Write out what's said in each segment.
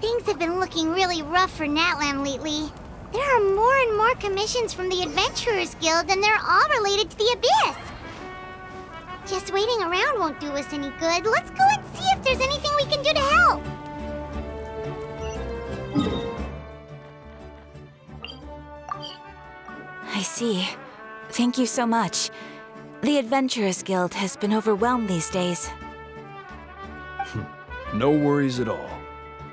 Things have been looking really rough for Natlan lately. There are more and more commissions from the Adventurers Guild, and they're all related to the Abyss. Just waiting around won't do us any good. Let's go and see if there's anything we can do to help. I see. Thank you so much. The Adventurers Guild has been overwhelmed these days. No worries at all.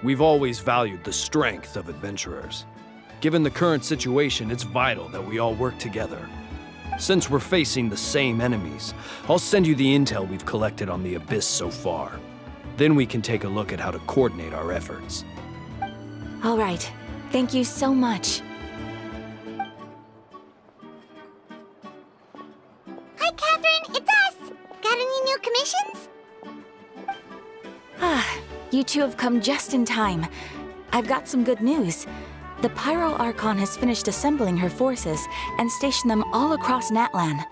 We've always valued the strength of adventurers. Given the current situation, it's vital that we all work together. Since we're facing the same enemies, I'll send you the intel we've collected on the Abyss so far. Then we can take a look at how to coordinate our efforts. All right. Thank you so much. Hi, Catherine. It's us. Got any new commissions? You two have come just in time. I've got some good news. The Pyro Archon has finished assembling her forces and stationed them all across Natlan.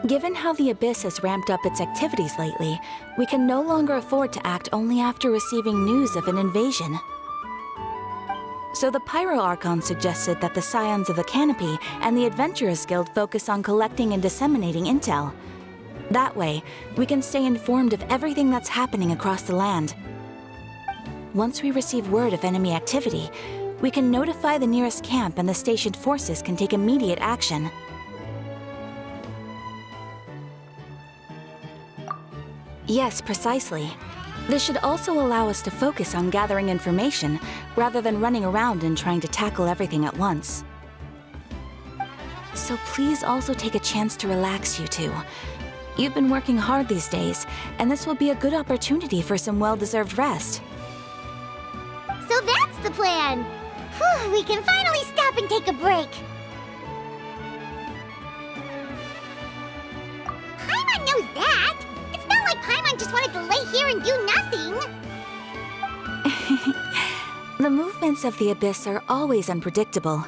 Given how the Abyss has ramped up its activities lately, we can no longer afford to act only after receiving news of an invasion. So the Pyro Archon suggested that the Scions of the Canopy and the Adventurers Guild focus on collecting and disseminating intel. That way, we can stay informed of everything that's happening across the land. Once we receive word of enemy activity, we can notify the nearest camp and the stationed forces can take immediate action. Yes, precisely. This should also allow us to focus on gathering information rather than running around and trying to tackle everything at once. So please also take a chance to relax, you two. You've been working hard these days, and this will be a good opportunity for some well-deserved rest. So that's the plan. Whew, we can finally stop and take a break. Paimon knows that. It's not like Paimon just wanted to lay here and do nothing. The movements of the Abyss are always unpredictable.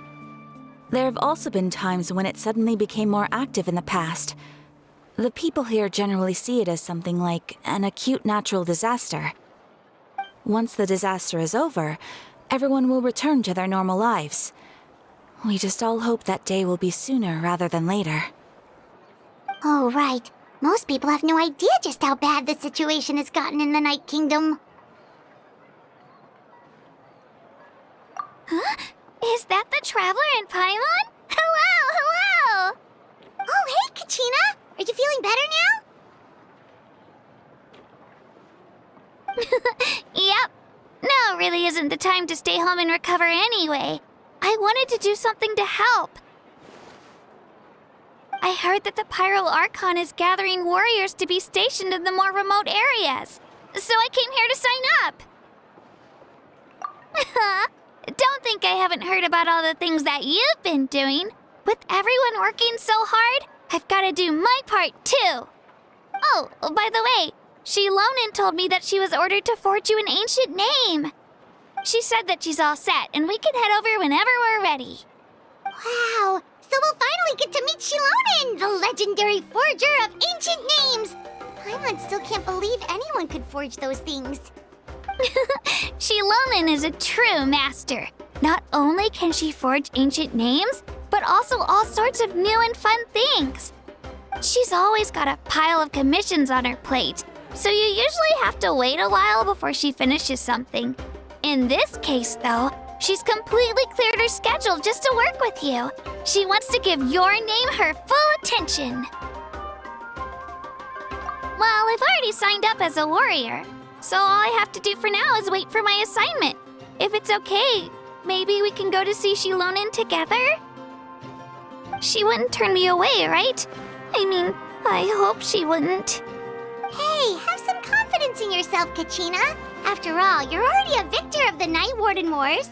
There have also been times when it suddenly became more active in the past. The people here generally see it as something like an acute natural disaster. Once the disaster is over, everyone will return to their normal lives. We just all hope that day will be sooner rather than later. Oh, right. Most people have no idea just how bad the situation has gotten in the Night Kingdom. Huh? Is that the Traveler and Paimon? Hello! Oh, hey, Kachina! Are you feeling better now? Yep. Now really isn't the time to stay home and recover anyway. I wanted to do something to help. I heard that the Pyro Archon is gathering warriors to be stationed in the more remote areas. So I came here to sign up. Don't think I haven't heard about all the things that you've been doing. With everyone working so hard, I've got to do my part too. Oh, by the way, Shilonin told me that she was ordered to forge you an ancient name. She said that she's all set and we can head over whenever we're ready. Wow, so we'll finally get to meet Shilonin, the legendary forger of ancient names. Paimon still can't believe anyone could forge those things. Shilonin is a true master. Not only can she forge ancient names, but also all sorts of new and fun things. She's always got a pile of commissions on her plate, so you usually have to wait a while before she finishes something. In this case, though, she's completely cleared her schedule just to work with you. She wants to give your name her full attention. Well, I've already signed up as a warrior, so all I have to do for now is wait for my assignment. If it's okay, maybe we can go to see Shilonin together? She wouldn't turn me away, right? I mean, I hope she wouldn't. Hey, have some confidence in yourself, Kachina. After all, you're already a victor of the Night Warden Wars.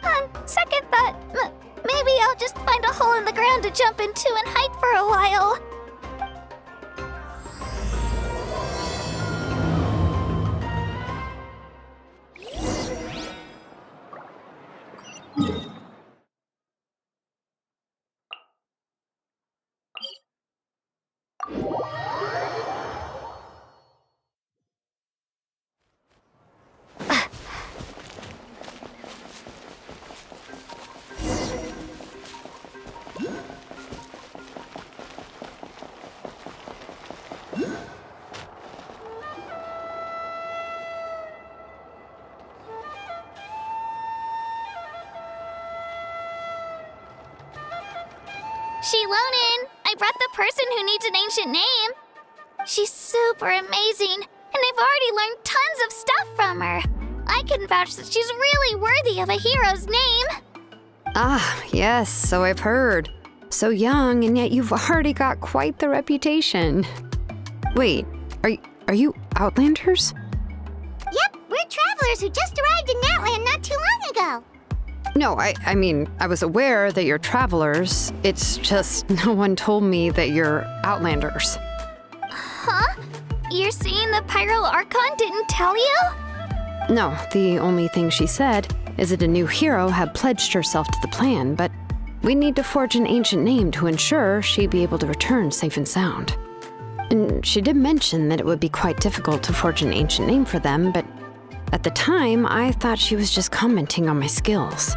On second thought, maybe I'll just find a hole in the ground to jump into and hide for a while. Shilonin, I brought the person who needs an ancient name. She's super amazing, and I've already learned tons of stuff from her. I can vouch that she's really worthy of a hero's name. Ah, yes, so I've heard. So young, and yet you've already got quite the reputation. Wait, are you Outlanders? Yep, we're travelers who just arrived in Natlan not too long ago. No, I mean, I was aware that you're travelers. It's just no one told me that you're Outlanders. Huh? You're saying the Pyro Archon didn't tell you? No, the only thing she said is that a new hero had pledged herself to the plan, but we need to forge an ancient name to ensure she'd be able to return safe and sound. And she did mention that it would be quite difficult to forge an ancient name for them, but at the time, I thought she was just commenting on my skills.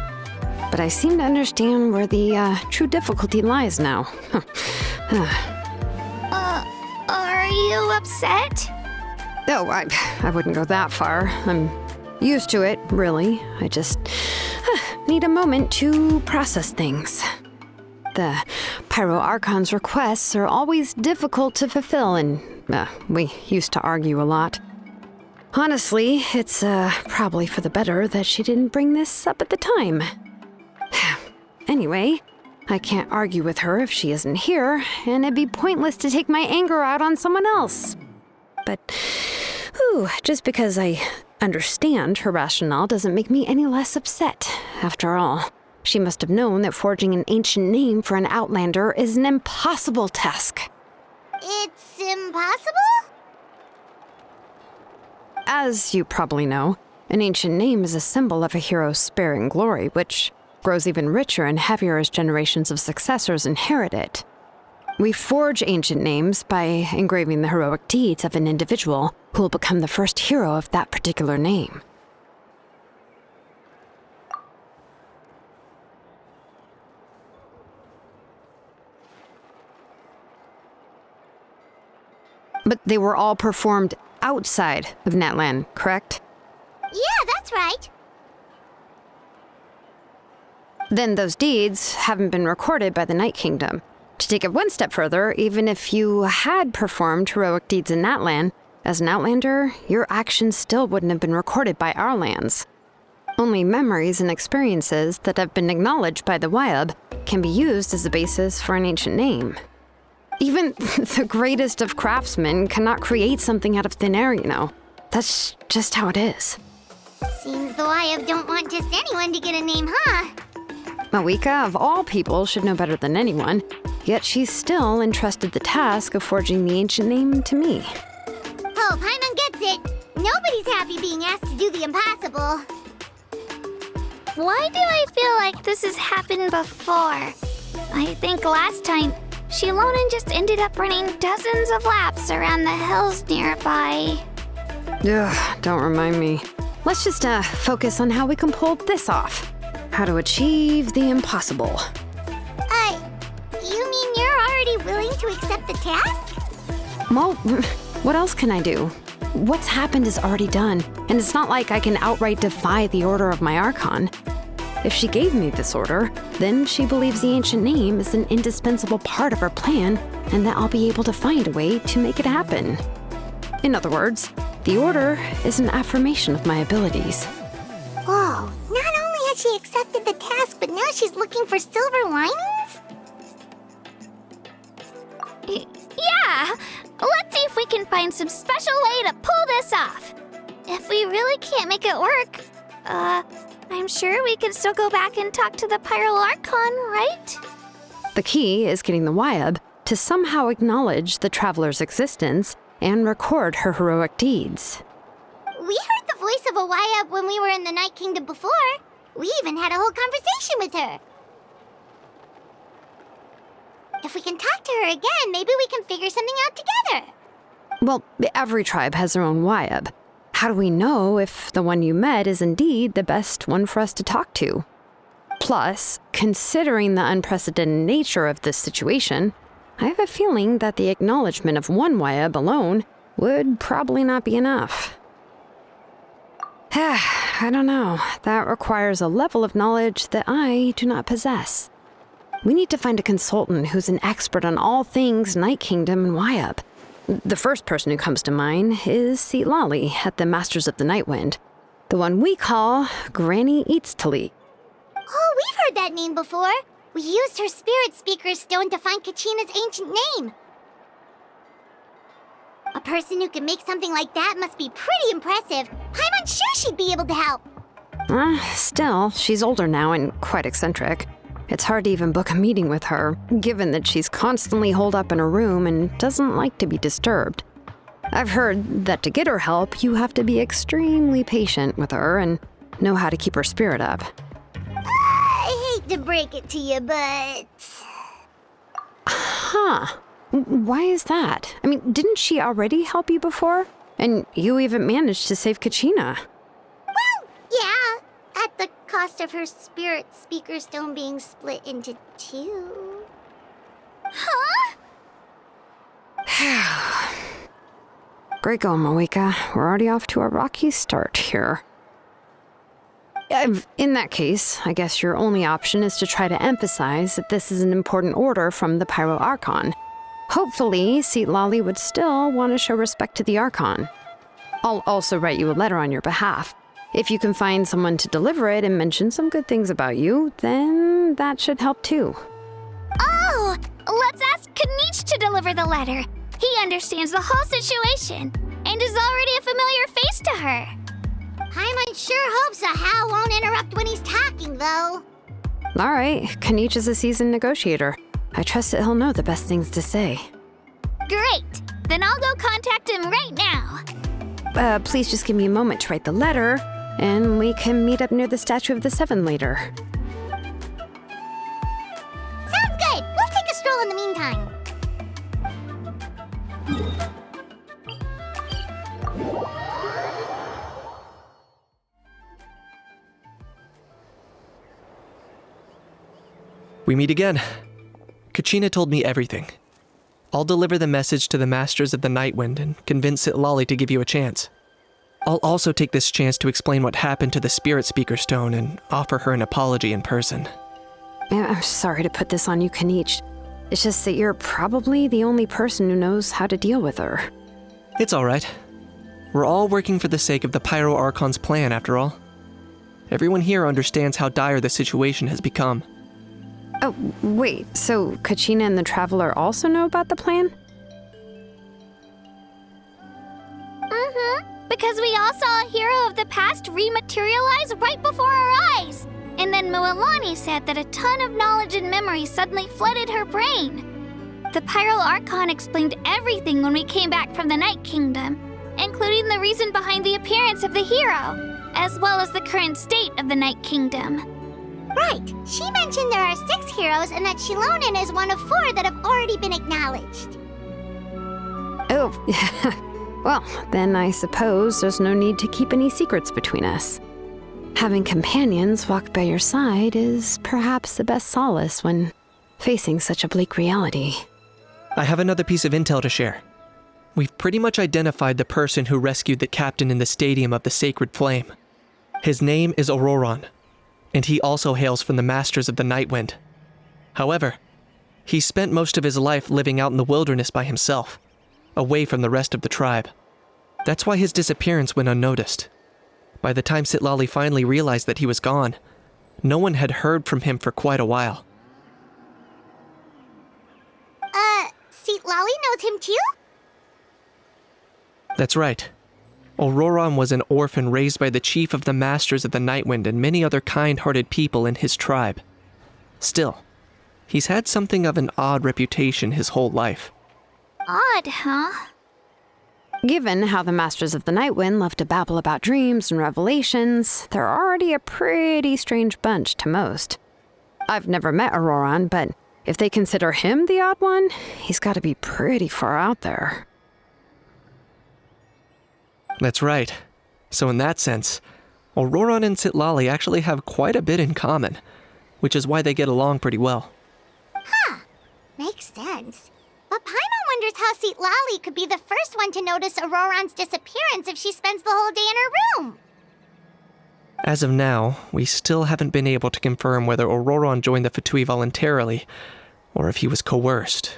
But I seem to understand where the true difficulty lies now. Are you upset? Oh, I wouldn't go that far. I'm used to it, really. I just need a moment to process things. The Pyro Archon's requests are always difficult to fulfill, and we used to argue a lot. Honestly, it's probably for the better that she didn't bring this up at the time. Anyway, I can't argue with her if she isn't here, and it'd be pointless to take my anger out on someone else. But, just because I understand her rationale doesn't make me any less upset. After all, she must have known that forging an ancient name for an Outlander is an impossible task. It's impossible? As you probably know, an ancient name is a symbol of a hero's spirit and glory, which grows even richer and heavier as generations of successors inherit it. We forge ancient names by engraving the heroic deeds of an individual who will become the first hero of that particular name. But they were all performed outside of Natlan, correct? Yeah, that's right. Then those deeds haven't been recorded by the Night Kingdom. To take it one step further, even if you had performed heroic deeds in Natlan, as an Outlander, your actions still wouldn't have been recorded by our lands. Only memories and experiences that have been acknowledged by the Wyab can be used as a basis for an ancient name. Even the greatest of craftsmen cannot create something out of thin air, you know. That's just how it is. Seems the Wyab don't want just anyone to get a name, huh? Mawika, of all people, should know better than anyone, yet she's still entrusted the task of forging the ancient name to me. Oh, Paimon gets it. Nobody's happy being asked to do the impossible. Why do I feel like this has happened before? I think last time, Shilonin just ended up running dozens of laps around the hills nearby. Ugh, don't remind me. Let's just focus on how we can pull this off. How to achieve the impossible. You mean you're already willing to accept the task? Well, what else can I do? What's happened is already done, and it's not like I can outright defy the order of my Archon. If she gave me this order, then she believes the ancient name is an indispensable part of her plan, and that I'll be able to find a way to make it happen. In other words, the order is an affirmation of my abilities. Whoa, not only has she accepted the task, but now she's looking for silver linings? Yeah! Let's see if we can find some special way to pull this off. If we really can't make it work, I'm sure we can still go back and talk to the Pyro Archon, right? The key is getting the Wyab to somehow acknowledge the traveler's existence and record her heroic deeds. We heard the voice of a Wyab when we were in the Night Kingdom before. We even had a whole conversation with her. If we can talk to her again, maybe we can figure something out together. Well, every tribe has their own YAB. How do we know if the one you met is indeed the best one for us to talk to? Plus, considering the unprecedented nature of this situation, I have a feeling that the acknowledgement of one YAB alone would probably not be enough. I don't know. That requires a level of knowledge that I do not possess. We need to find a consultant who's an expert on all things Night Kingdom and YAB. The first person who comes to mind is Lali at the Masters of the Nightwind, the one we call Granny Eatstali. Oh, we've heard that name before. We used her Spirit Speaker's Stone to find Kachina's ancient name. A person who can make something like that must be pretty impressive. I'm unsure she'd be able to help. Still, she's older now and quite eccentric. It's hard to even book a meeting with her, given that she's constantly holed up in her room and doesn't like to be disturbed. I've heard that to get her help, you have to be extremely patient with her and know how to keep her spirit up. I hate to break it to you, but... Huh. Why is that? I mean, didn't she already help you before? And you even managed to save Kachina. Well, yeah. At the cost of her Spirit Speaker Stone being split into 2. Huh? Great going, Moeka. We're already off to a rocky start here. In that case, I guess your only option is to try to emphasize that this is an important order from the Pyro Archon. Hopefully, Lali would still want to show respect to the Archon. I'll also write you a letter on your behalf. If you can find someone to deliver it and mention some good things about you, then that should help too. Oh, let's ask Kanich to deliver the letter. He understands the whole situation and is already a familiar face to her. Paimon sure hopes Hal won't interrupt when he's talking, though. All right, Kanich is a seasoned negotiator. I trust that he'll know the best things to say. Great! Then I'll go contact him right now. Please just give me a moment to write the letter, and we can meet up near the Statue of the Seven later. Sounds good. We'll take a stroll in the meantime. We meet again. Kachina told me everything. I'll deliver the message to the Masters of the Nightwind and convince Lali to give you a chance. I'll also take this chance to explain what happened to the Spirit Speaker Stone and offer her an apology in person. I'm sorry to put this on you, Kanich. It's just that you're probably the only person who knows how to deal with her. It's alright. We're all working for the sake of the Pyro Archon's plan, after all. Everyone here understands how dire the situation has become. Oh, wait, so Kachina and the Traveler also know about the plan? Because we all saw a hero of the past rematerialize right before our eyes. And then Mualani said that a ton of knowledge and memory suddenly flooded her brain. The Pyro Archon explained everything when we came back from the Night Kingdom, including the reason behind the appearance of the hero, as well as the current state of the Night Kingdom. Right. She mentioned there are 6 heroes and that Shilonen is one of 4 that have already been acknowledged. Oh, well, then I suppose there's no need to keep any secrets between us. Having companions walk by your side is perhaps the best solace when facing such a bleak reality. I have another piece of intel to share. We've pretty much identified the person who rescued the captain in the Stadium of the Sacred Flame. His name is Auroron, and he also hails from the Masters of the Nightwind. However, he spent most of his life living out in the wilderness by himself, away from the rest of the tribe. That's why his disappearance went unnoticed. By the time Lali finally realized that he was gone, no one had heard from him for quite a while. Lali knows him too? That's right. Auroron was an orphan raised by the chief of the Masters of the Nightwind and many other kind-hearted people in his tribe. Still, he's had something of an odd reputation his whole life. Odd, huh? Given how the Masters of the Nightwind love to babble about dreams and revelations, they're already a pretty strange bunch to most. I've never met Auroron, but If they consider him the odd one, he's got to be pretty far out there. That's right. So in that sense, Auroron and Citlali actually have quite a bit in common, which is why they get along pretty well. Makes sense. But Paimon wonders how Citlali could be the first one to notice Auroron's disappearance if she spends the whole day in her room. As of now, we still haven't been able to confirm whether Auroron joined the Fatui voluntarily, or if he was coerced.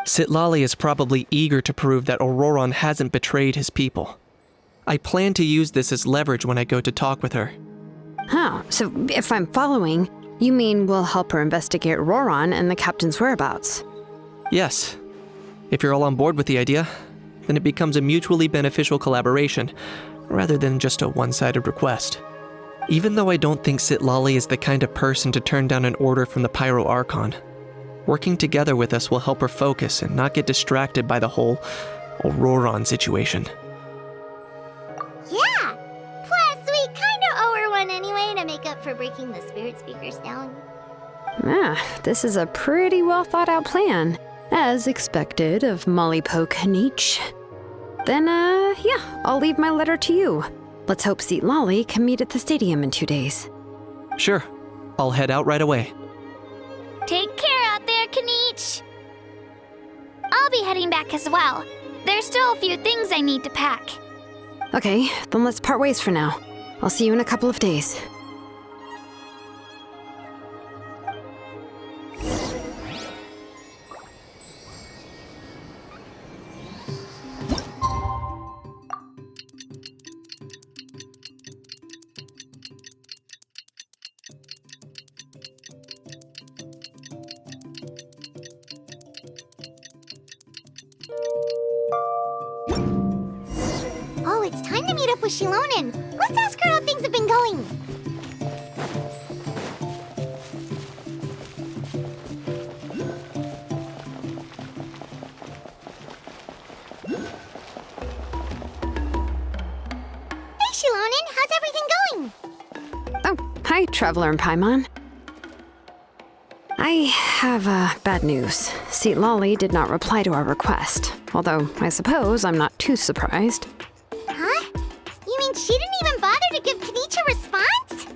Citlali is probably eager to prove that Auroron hasn't betrayed his people. I plan to use this as leverage when I go to talk with her. Huh, so if I'm following, you mean we'll help her investigate Auroron and the captain's whereabouts? Yes. If you're all on board with the idea, then it becomes a mutually beneficial collaboration, rather than just a one-sided request. Even though I don't think Citlali is the kind of person to turn down an order from the Pyro Archon, working together with us will help her focus and not get distracted by the whole Auroron situation. Yeah! Plus, we kinda owe her one anyway to make up for breaking the spirit speakers down. This is a pretty well thought out plan, as expected of Molly Poke Nietzsche. Then, I'll leave my letter to you. Let's hope Citlali can meet at the stadium in 2 days. Sure. I'll head out right away. Take care out there, Kaniche. I'll be heading back as well. There's still a few things I need to pack. Okay, then let's part ways for now. I'll see you in a couple of days. Oh, it's time to meet up with Shilonen. Let's ask her how things have been going. Hey, Shilonen, how's everything going? Oh, hi, Traveler and Paimon. I have bad news. Citlali did not reply to our request, although I suppose I'm not too surprised. Huh? You mean she didn't even bother to give Kaniche a response?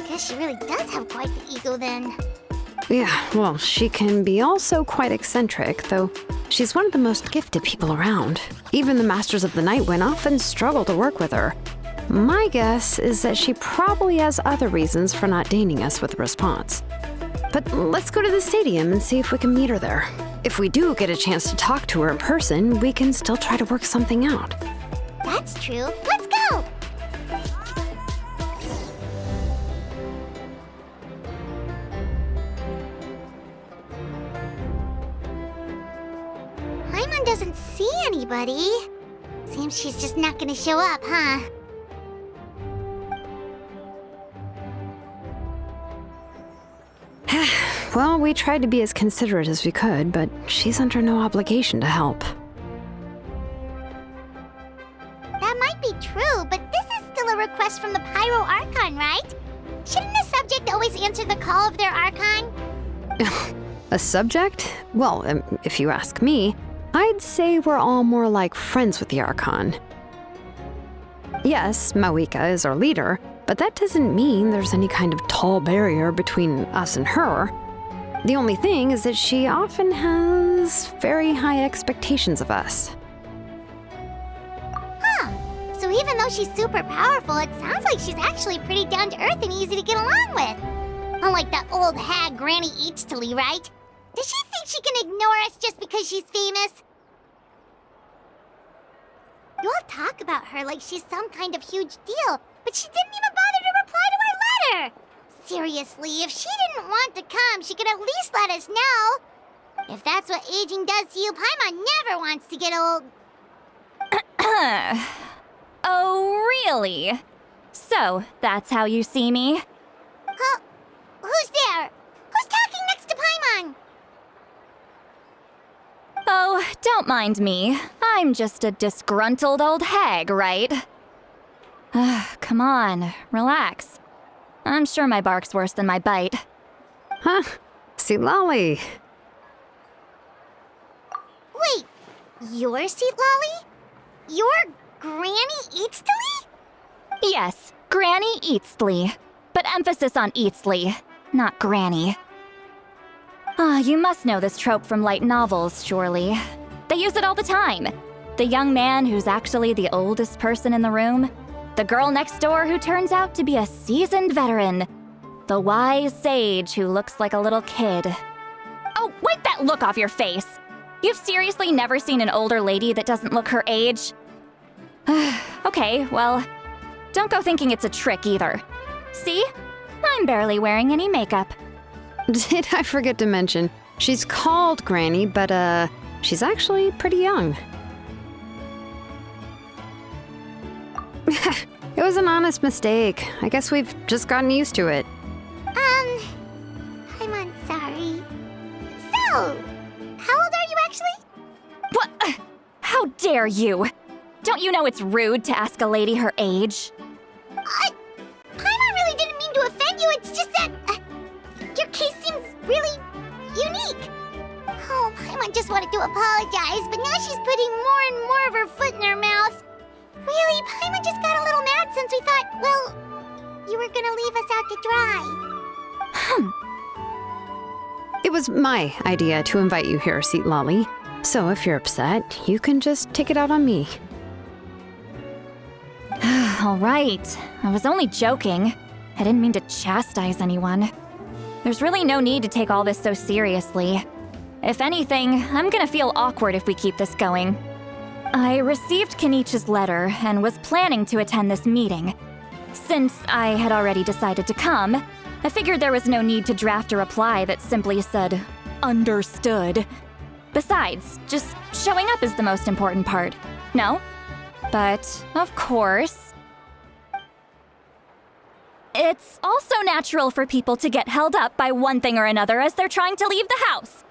Guess she really does have quite the ego then. Yeah, well, she can be also quite eccentric, though she's one of the most gifted people around. Even the Masters of the Night Wind often struggle to work with her. My guess is that she probably has other reasons for not deigning us with a response. But let's go to the stadium and see if we can meet her there. If we do get a chance to talk to her in person, we can still try to work something out. That's true. Let's go! Paimon doesn't see anybody. Seems she's just not gonna show up, huh? Well, we tried to be as considerate as we could, but she's under no obligation to help. That might be true, but this is still a request from the Pyro Archon, right? Shouldn't a subject always answer the call of their Archon? A subject? Well, if you ask me, I'd say we're all more like friends with the Archon. Yes, Mawika is our leader, but that doesn't mean there's any kind of tall barrier between us and her. The only thing is that she often has very high expectations of us. Huh. So even though she's super powerful, it sounds like she's actually pretty down to earth and easy to get along with. Unlike that old hag Granny Eatstily, right? Does she think she can ignore us just because she's famous? You all talk about her like she's some kind of huge deal, but she didn't even bother to reply to our letter! Seriously, if she didn't want to come, she could at least let us know. If that's what aging does to you, Paimon never wants to get old. Oh, really? So, that's how you see me? Huh? Who's there? Who's talking next to Paimon? Oh, don't mind me. I'm just a disgruntled old hag, right? Come on, relax. I'm sure my bark's worse than my bite. Huh? Citlali, Wait, you're Seat Lolly? You're Granny Eatsley? Yes, Granny Eatsley. But emphasis on Eatsley, not Granny. You must know this trope from light novels, surely. They use it all the time. The young man who's actually the oldest person in the room. The girl next door who turns out to be a seasoned veteran. The wise sage who looks like a little kid. Oh, wipe that look off your face! You've seriously never seen an older lady that doesn't look her age? Okay, well, don't go thinking it's a trick either. See? I'm barely wearing any makeup. Did I forget to mention, she's called Granny, but she's actually pretty young. It was an honest mistake. I guess we've just gotten used to it. I'm sorry. So, how old are you actually? What? How dare you? Don't you know it's rude to ask a lady her age? Paimon really didn't mean to offend you, it's just that your case seems really unique. Oh, Paimon just wanted to apologize, but now she's putting more and more of her foot in her mouth. Really, Paimon just got a little mad since we thought, well, you were gonna leave us out to dry. It was my idea to invite you here, Seat Lolly. So if you're upset, you can just take it out on me. All right. I was only joking. I didn't mean to chastise anyone. There's really no need to take all this so seriously. If anything, I'm gonna feel awkward if we keep this going. I received Kenichi's letter and was planning to attend this meeting. Since I had already decided to come, I figured there was no need to draft a reply that simply said, "Understood." Besides, just showing up is the most important part, no? But, of course, it's also natural for people to get held up by one thing or another as they're trying to leave the house.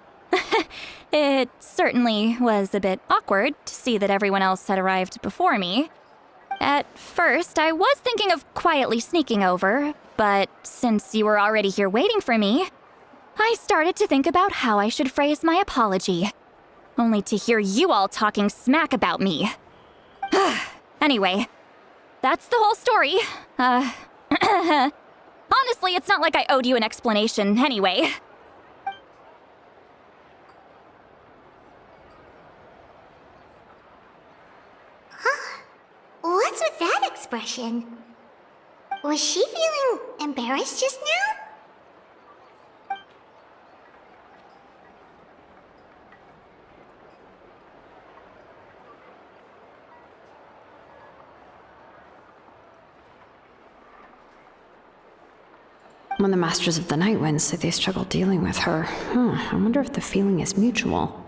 It certainly was a bit awkward to see that everyone else had arrived before me. At first, I was thinking of quietly sneaking over, but since you were already here waiting for me, I started to think about how I should phrase my apology. Only to hear you all talking smack about me. Anyway, that's the whole story. Honestly, it's not like I owed you an explanation anyway. What's with that expression? Was she feeling embarrassed just now? When the Masters of the Night Wind say they struggle dealing with her, I wonder if the feeling is mutual.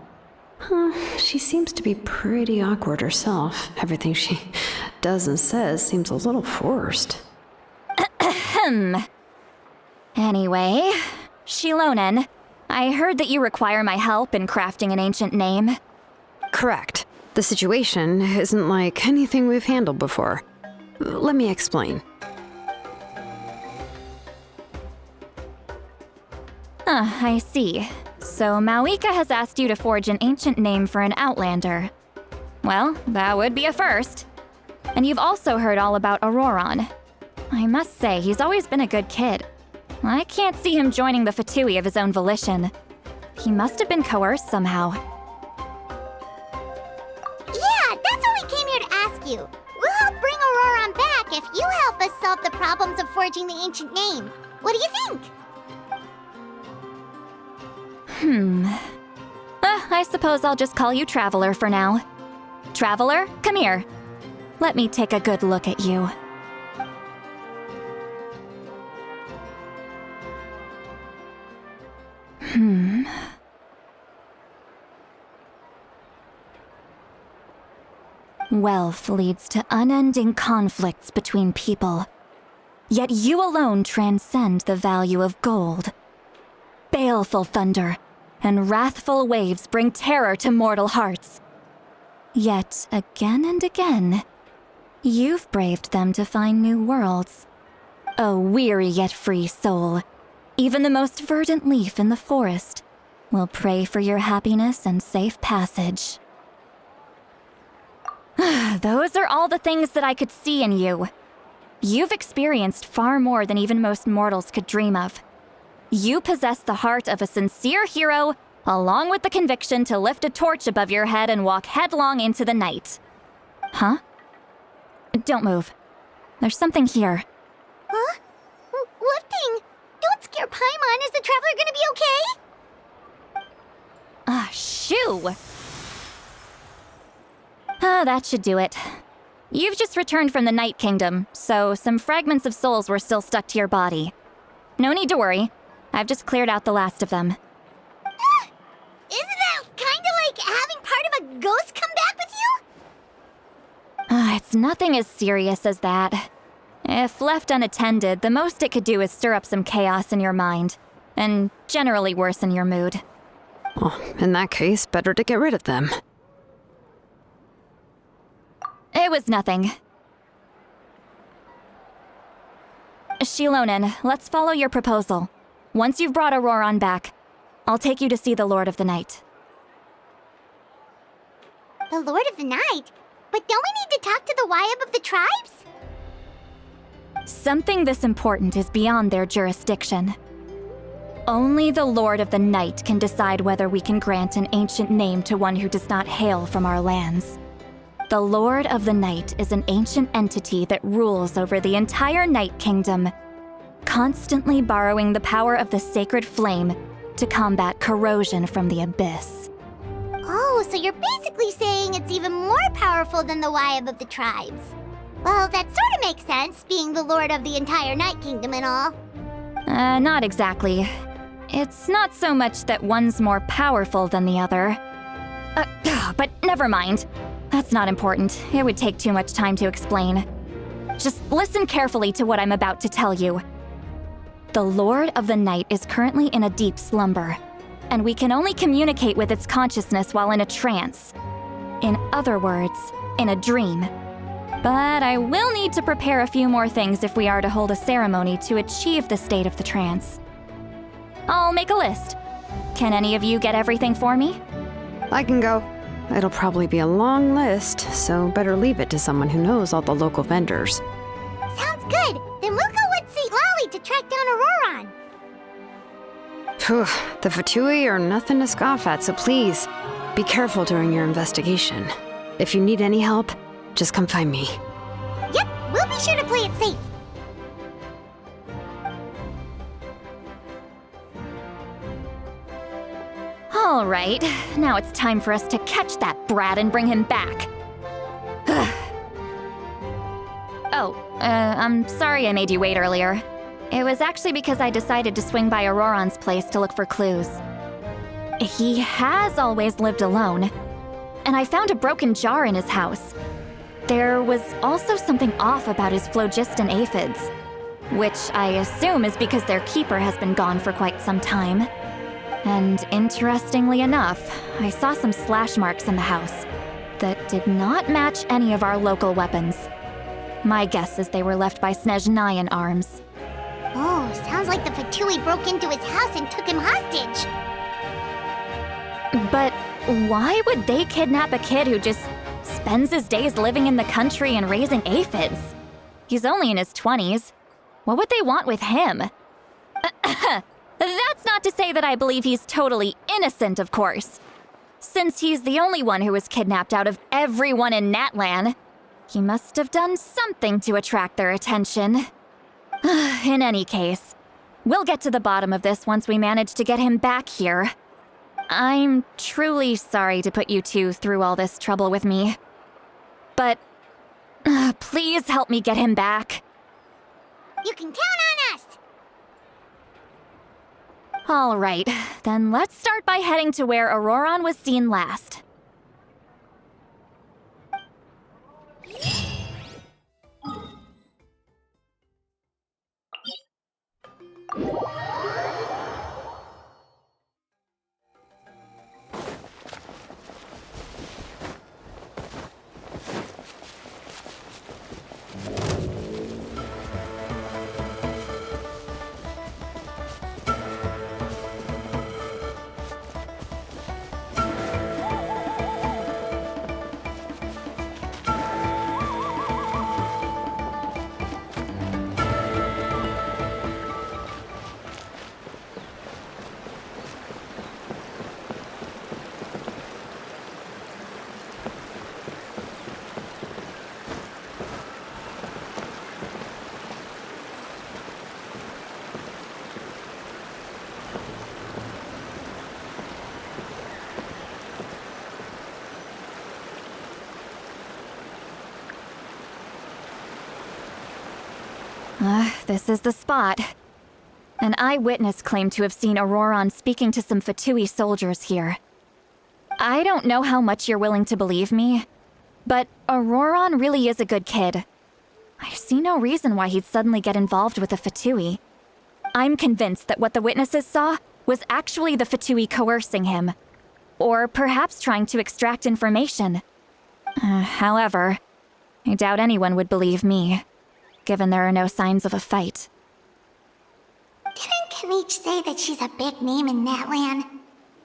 She seems to be pretty awkward herself. Everything she does and says seems a little forced. Anyway, Shilonen, I heard that you require my help in crafting an ancient name. Correct. The situation isn't like anything we've handled before. Let me explain. I see. So Mawika has asked you to forge an ancient name for an Outlander. Well, that would be a first. And you've also heard all about Auroron. I must say, he's always been a good kid. I can't see him joining the Fatui of his own volition. He must have been coerced somehow. Yeah, that's what we came here to ask you. We'll help bring Auroron back if you help us solve the problems of forging the ancient name. What do you think? I suppose I'll just call you Traveler for now. Traveler, come here. Let me take a good look at you. Wealth leads to unending conflicts between people. Yet you alone transcend the value of gold. Baleful thunder and wrathful waves bring terror to mortal hearts. Yet again and again, you've braved them to find new worlds. A weary yet free soul, even the most verdant leaf in the forest We'll pray for your happiness and safe passage. Those are all the things that I could see in you. You've experienced far more than even most mortals could dream of. You possess the heart of a sincere hero, along with the conviction to lift a torch above your head and walk headlong into the night. Huh? Don't move. There's something here. Huh? What thing? Don't scare Paimon. Is the traveler gonna be okay? Ah, shoo! Ah, that should do it. You've just returned from the Night Kingdom, so some fragments of souls were still stuck to your body. No need to worry. I've just cleared out the last of them. Isn't that kinda like having part of a ghost come back with you? It's nothing as serious as that. If left unattended, the most it could do is stir up some chaos in your mind, and generally worsen your mood. Well, in that case, better to get rid of them. It was nothing. Shilonen, let's follow your proposal. Once you've brought Auroron back, I'll take you to see the Lord of the Night. The Lord of the Night? But don't we need to talk to the Wyab of the tribes? Something this important is beyond their jurisdiction. Only the Lord of the Night can decide whether we can grant an ancient name to one who does not hail from our lands. The Lord of the Night is an ancient entity that rules over the entire Night Kingdom, constantly borrowing the power of the sacred flame to combat corrosion from the abyss. Oh, so you're basically saying it's even more powerful than the Wyab of the tribes. Well, that sort of makes sense, being the lord of the entire Night Kingdom and all. Not exactly. It's not so much that one's more powerful than the other. But never mind. That's not important. It would take too much time to explain. Just listen carefully to what I'm about to tell you. The Lord of the Night is currently in a deep slumber, and we can only communicate with its consciousness while in a trance. In other words, in a dream. But I will need to prepare a few more things if we are to hold a ceremony to achieve the state of the trance. I'll make a list. Can any of you get everything for me? I can go. It'll probably be a long list, so better leave it to someone who knows all the local vendors. Sounds good. Then we'll go with St. Lolly to track down Auroron. Phew, the Fatui are nothing to scoff at, so please, be careful during your investigation. If you need any help, just come find me. Yep, we'll be sure to play it safe. All right, now it's time for us to catch that brat and bring him back. I'm sorry I made you wait earlier. It was actually because I decided to swing by Auroron's place to look for clues. He has always lived alone, and I found a broken jar in his house. There was also something off about his phlogiston aphids, which I assume is because their keeper has been gone for quite some time. And interestingly enough, I saw some slash marks in the house that did not match any of our local weapons. My guess is they were left by Snezhnayan arms. Oh, sounds like the Fatui broke into his house and took him hostage. But why would they kidnap a kid who just spends his days living in the country and raising aphids? He's only in his 20s. What would they want with him? That's not to say that I believe he's totally innocent, of course. Since he's the only one who was kidnapped out of everyone in Natlan, he must have done something to attract their attention. In any case, we'll get to the bottom of this once we manage to get him back here. I'm truly sorry to put you two through all this trouble with me. But please help me get him back. You can count on us! All right, then let's start by heading to where Auroron was seen last. This is the spot. An eyewitness claimed to have seen Auroron speaking to some Fatui soldiers here. I don't know how much you're willing to believe me, but Auroron really is a good kid. I see no reason why he'd suddenly get involved with the Fatui. I'm convinced that what the witnesses saw was actually the Fatui coercing him, or perhaps trying to extract information. However, I doubt anyone would believe me, given there are no signs of a fight. Didn't Kanich say that she's a big name in Natlan?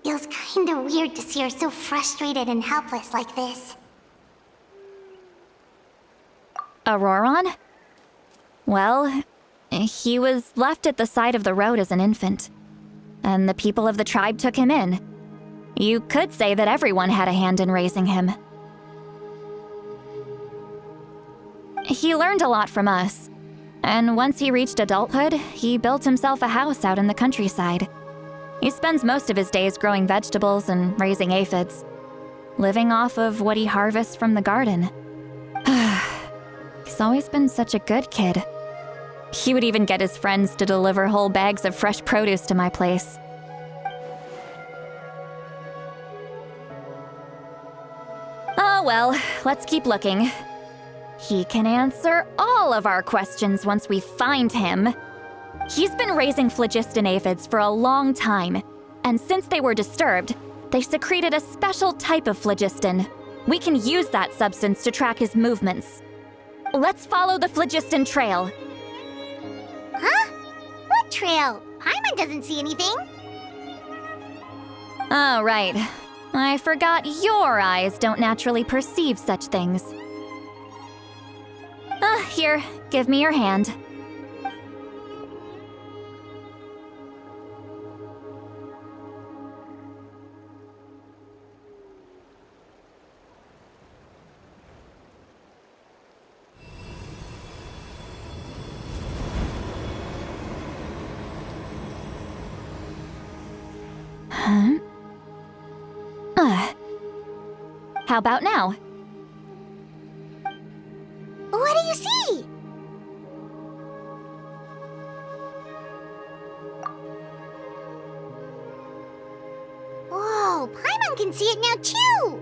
Feels kinda weird to see her so frustrated and helpless like this. Auroron? Well, he was left at the side of the road as an infant, and the people of the tribe took him in. You could say that everyone had a hand in raising him. He learned a lot from us, and once he reached adulthood, he built himself a house out in the countryside. He spends most of his days growing vegetables and raising aphids, living off of what he harvests from the garden. He's always been such a good kid. He would even get his friends to deliver whole bags of fresh produce to my place. Oh well, let's keep looking. He can answer all of our questions once we find him. He's been raising phlogiston aphids for a long time, and since they were disturbed, they secreted a special type of phlogiston. We can use that substance to track his movements. Let's follow the phlogiston trail. Huh? What trail? Paimon doesn't see anything. Oh, right. I forgot your eyes don't naturally perceive such things. Here, give me your hand. How about now? What do you see? Whoa, Paimon can see it now too!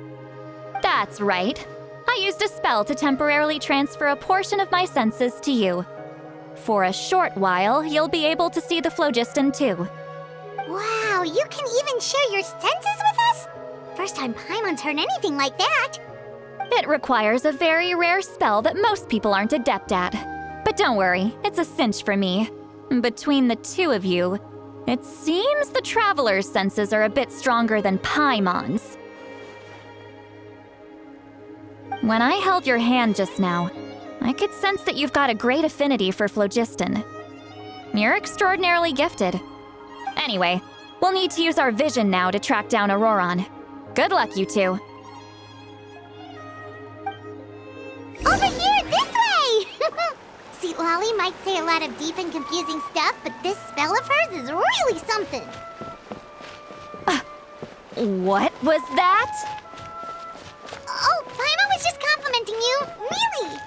That's right. I used a spell to temporarily transfer a portion of my senses to you. For a short while, you'll be able to see the phlogiston too. Wow, you can even share your senses with us? First time Paimon's heard anything like that. It requires a very rare spell that most people aren't adept at. But don't worry, it's a cinch for me. Between the two of you, it seems the Traveler's senses are a bit stronger than Paimon's. When I held your hand just now, I could sense that you've got a great affinity for phlogiston. You're extraordinarily gifted. Anyway, we'll need to use our vision now to track down Auroron. Good luck, you two. Over here, this way! See, Lolly might say a lot of deep and confusing stuff, but this spell of hers is really something. What was that? Oh, Paimon was just complimenting you, really.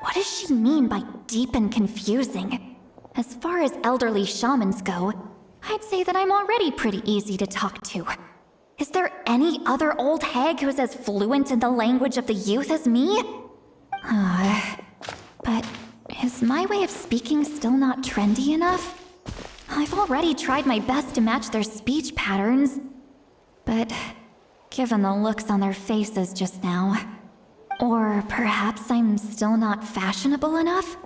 What does she mean by deep and confusing? As far as elderly shamans go, I'd say that I'm already pretty easy to talk to. Is there any other old hag who's as fluent in the language of the youth as me? But is my way of speaking still not trendy enough? I've already tried my best to match their speech patterns. But given the looks on their faces just now, or perhaps I'm still not fashionable enough?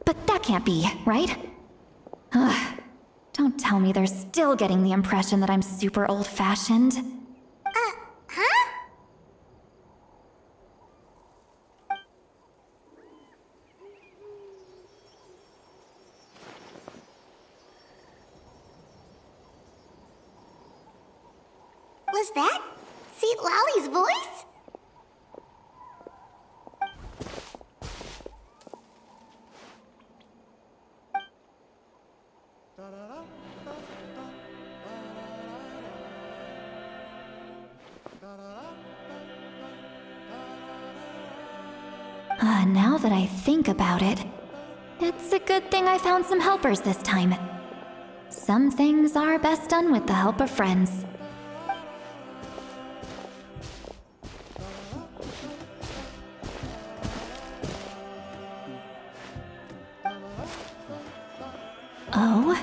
But that can't be, right? Don't tell me they're still getting the impression that I'm super old-fashioned. Huh? Was that Seat Lolly's voice? Now that I think about it, it's a good thing I found some helpers this time. Some things are best done with the help of friends. Oh?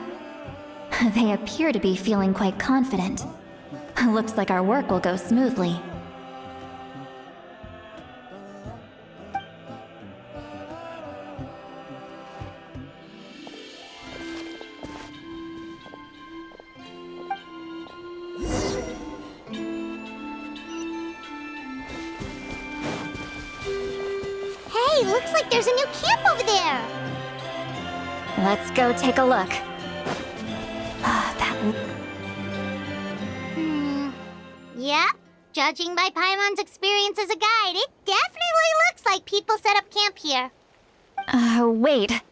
They appear to be feeling quite confident. Looks like our work will go smoothly. Hey, looks like there's a new camp over there. Let's go take a look. Yep. Judging by Paimon's experience as a guide, it definitely looks like people set up camp here. Wait.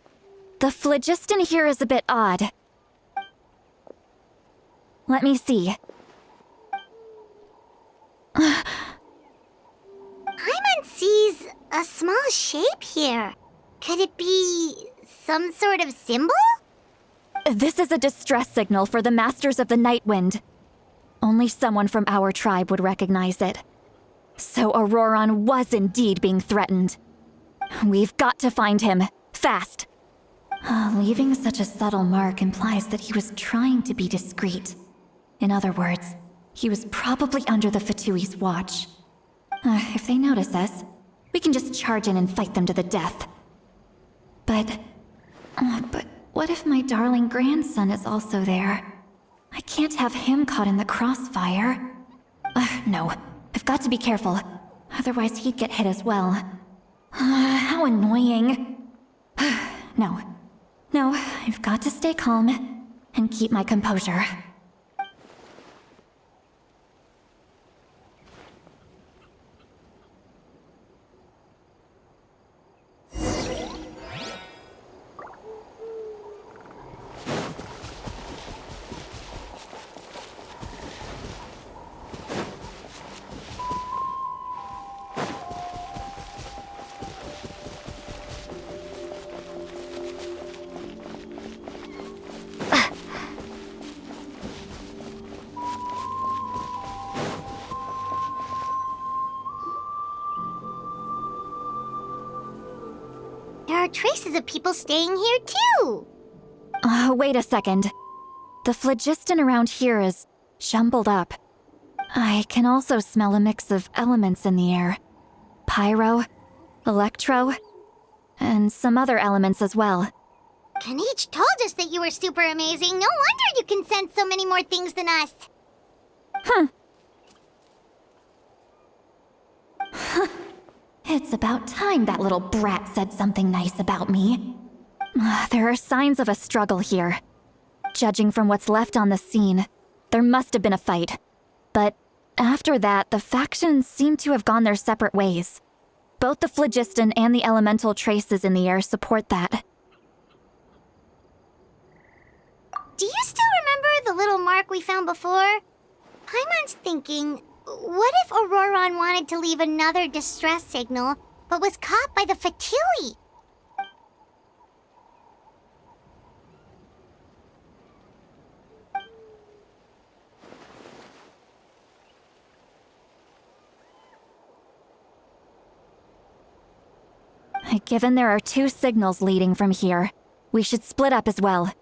The phlogiston here is a bit odd. Let me see. Paimon sees a small shape here. Could it be some sort of symbol? This is a distress signal for the Masters of the Night Wind. Only someone from our tribe would recognize it. So Auroron was indeed being threatened. We've got to find him, fast. Leaving such a subtle mark implies that he was trying to be discreet. In other words, he was probably under the Fatui's watch. If they notice us, we can just charge in and fight them to the death. But what if my darling grandson is also there? I can't have him caught in the crossfire. No, I've got to be careful. Otherwise he'd get hit as well. How annoying. No, I've got to stay calm and keep my composure. There are traces of people staying here too. Wait a second. The phlogiston around here is jumbled up. I can also smell a mix of elements in the air. Pyro, electro, and some other elements as well. Kanich told us that you were super amazing. No wonder you can sense so many more things than us. It's about time that little brat said something nice about me. There are signs of a struggle here. Judging from what's left on the scene, there must have been a fight. But after that, the factions seem to have gone their separate ways. Both the phlogiston and the elemental traces in the air support that. Do you still remember the little mark we found before? Paimon's thinking, what if Auroron wanted to leave another distress signal, but was caught by the Fatui? Given there are two signals leading from here, we should split up as well.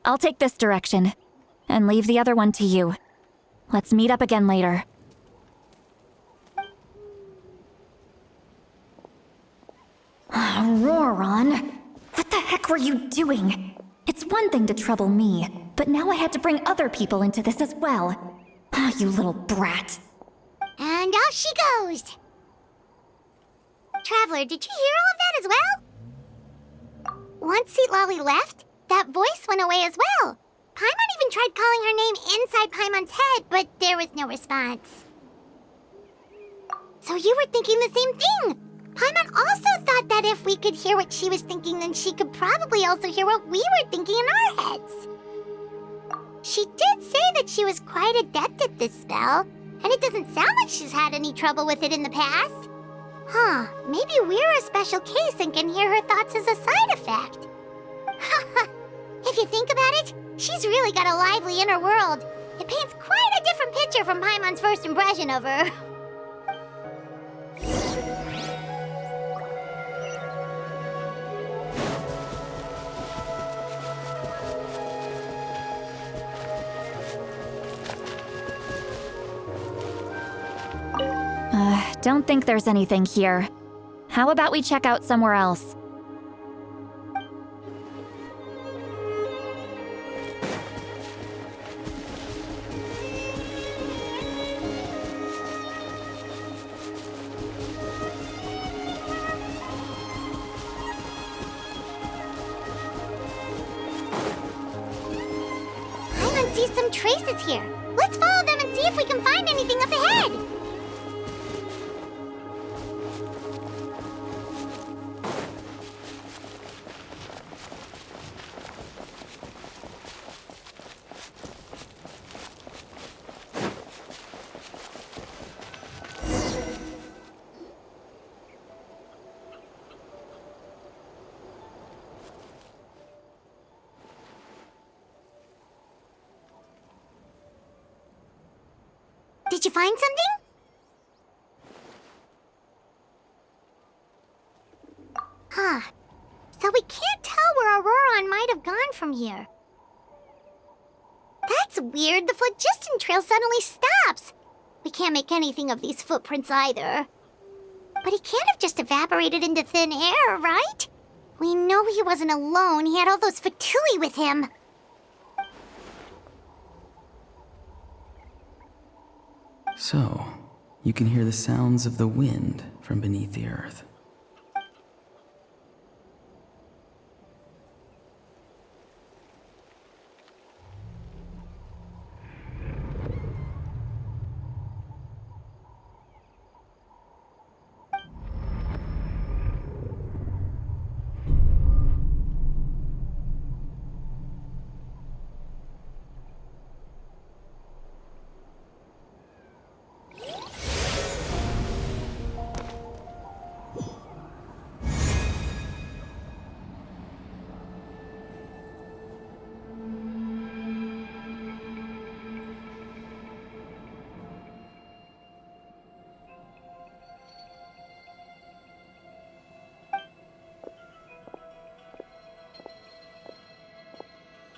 I'll take this direction, and leave the other one to you. Let's meet up again later. Auroron, what the heck were you doing? It's one thing to trouble me, but now I had to bring other people into this as well. You little brat. And off she goes! Traveler, did you hear all of that as well? Once Seatlolly left, that voice went away as well. Paimon even tried calling her name inside Paimon's head, but there was no response. So you were thinking the same thing! Paimon also thought that if we could hear what she was thinking, then she could probably also hear what we were thinking in our heads. She did say that she was quite adept at this spell, And it doesn't sound like she's had any trouble with it in the past. Huh, maybe we're a special case and can hear her thoughts as a side effect. If you think about it, she's really got a lively inner world. It paints quite a different picture from Paimon's first impression of her. Don't think there's anything here. How about we check out somewhere else? Paimon sees some traces here. Let's follow them and see if we can find anything up ahead. Did you find something? Huh. So we can't tell where Auroron might have gone from here. That's weird. The phlogiston trail suddenly stops. We can't make anything of these footprints either. But he can't have just evaporated into thin air, right? We know he wasn't alone. He had all those Fatui with him. So, you can hear the sounds of the wind from beneath the earth.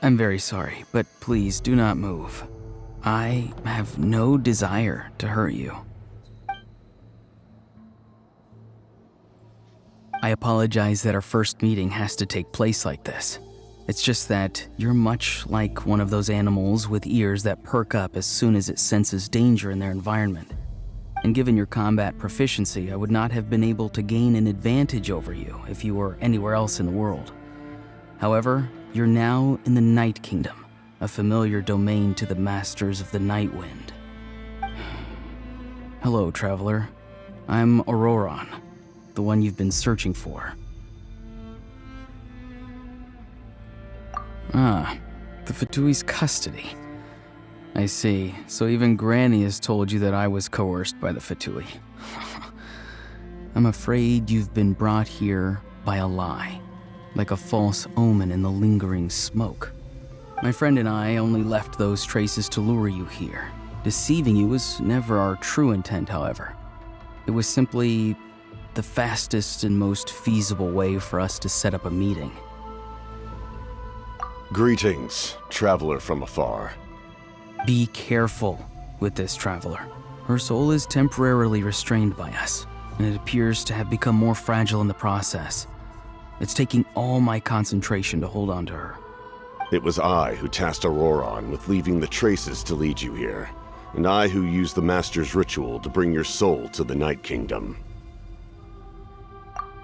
I'm very sorry, but please do not move. I have no desire to hurt you. I apologize that our first meeting has to take place like this. It's just that you're much like one of those animals with ears that perk up as soon as it senses danger in their environment. And given your combat proficiency, I would not have been able to gain an advantage over you if you were anywhere else in the world. However, you're now in the Night Kingdom, a familiar domain to the Masters of the Night Wind. Hello, traveler. I'm Auroron, the one you've been searching for. Ah, the Fatui's custody. I see, so even Granny has told you that I was coerced by the Fatui. I'm afraid you've been brought here by a lie. Like a false omen in the lingering smoke. My friend and I only left those traces to lure you here. Deceiving you was never our true intent, however. It was simply the fastest and most feasible way for us to set up a meeting. Greetings, traveler from afar. Be careful with this traveler. Her soul is temporarily restrained by us, and it appears to have become more fragile in the process. It's taking all my concentration to hold on to her. It was I who tasked Auroron with leaving the traces to lead you here, and I who used the Master's ritual to bring your soul to the Night Kingdom.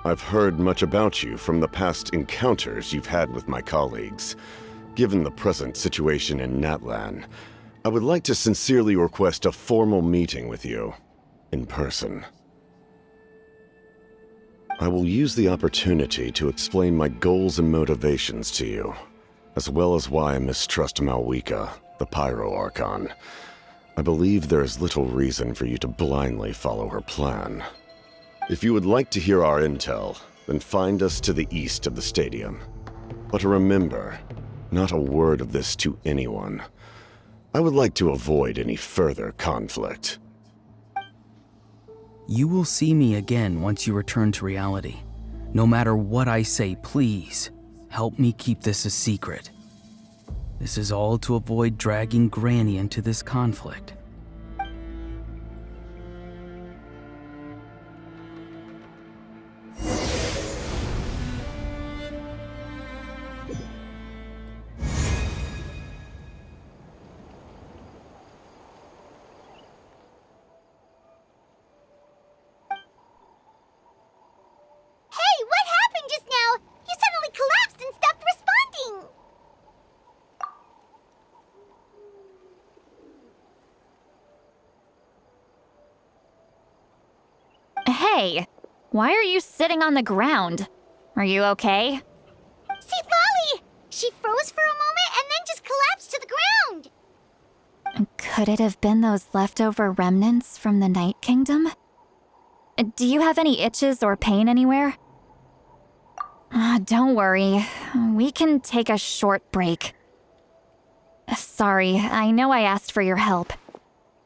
I've heard much about you from the past encounters you've had with my colleagues. Given the present situation in Natlan, I would like to sincerely request a formal meeting with you, in person. I will use the opportunity to explain my goals and motivations to you, as well as why I mistrust Malwika, the Pyro Archon. I believe there is little reason for you to blindly follow her plan. If you would like to hear our intel, then find us to the east of the stadium. But remember, not a word of this to anyone. I would like to avoid any further conflict. You will see me again once you return to reality. No matter what I say, please, help me keep this a secret. This is all to avoid dragging Granny into this conflict. Hey, what happened just now? You suddenly collapsed and stopped responding. Hey, why are you sitting on the ground? Are you okay? See, Lolly! She froze for a moment and then just collapsed to the ground. Could it have been those leftover remnants from the Night Kingdom? Do you have any itches or pain anywhere? Don't worry. We can take a short break. Sorry, I know I asked for your help.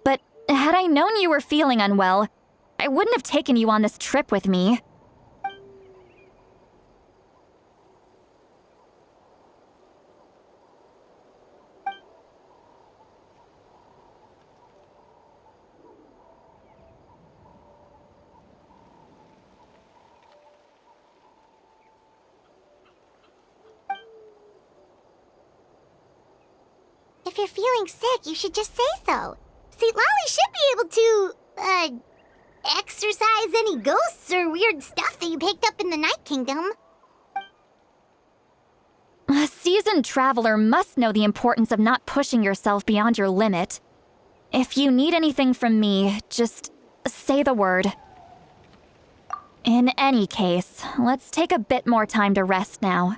But had I known you were feeling unwell, I wouldn't have taken you on this trip with me. If you're feeling sick, you should just say so. See, Lolly should be able to, exorcise any ghosts or weird stuff that you picked up in the Night Kingdom. A seasoned traveler must know the importance of not pushing yourself beyond your limit. If you need anything from me, just say the word. In any case, let's take a bit more time to rest now.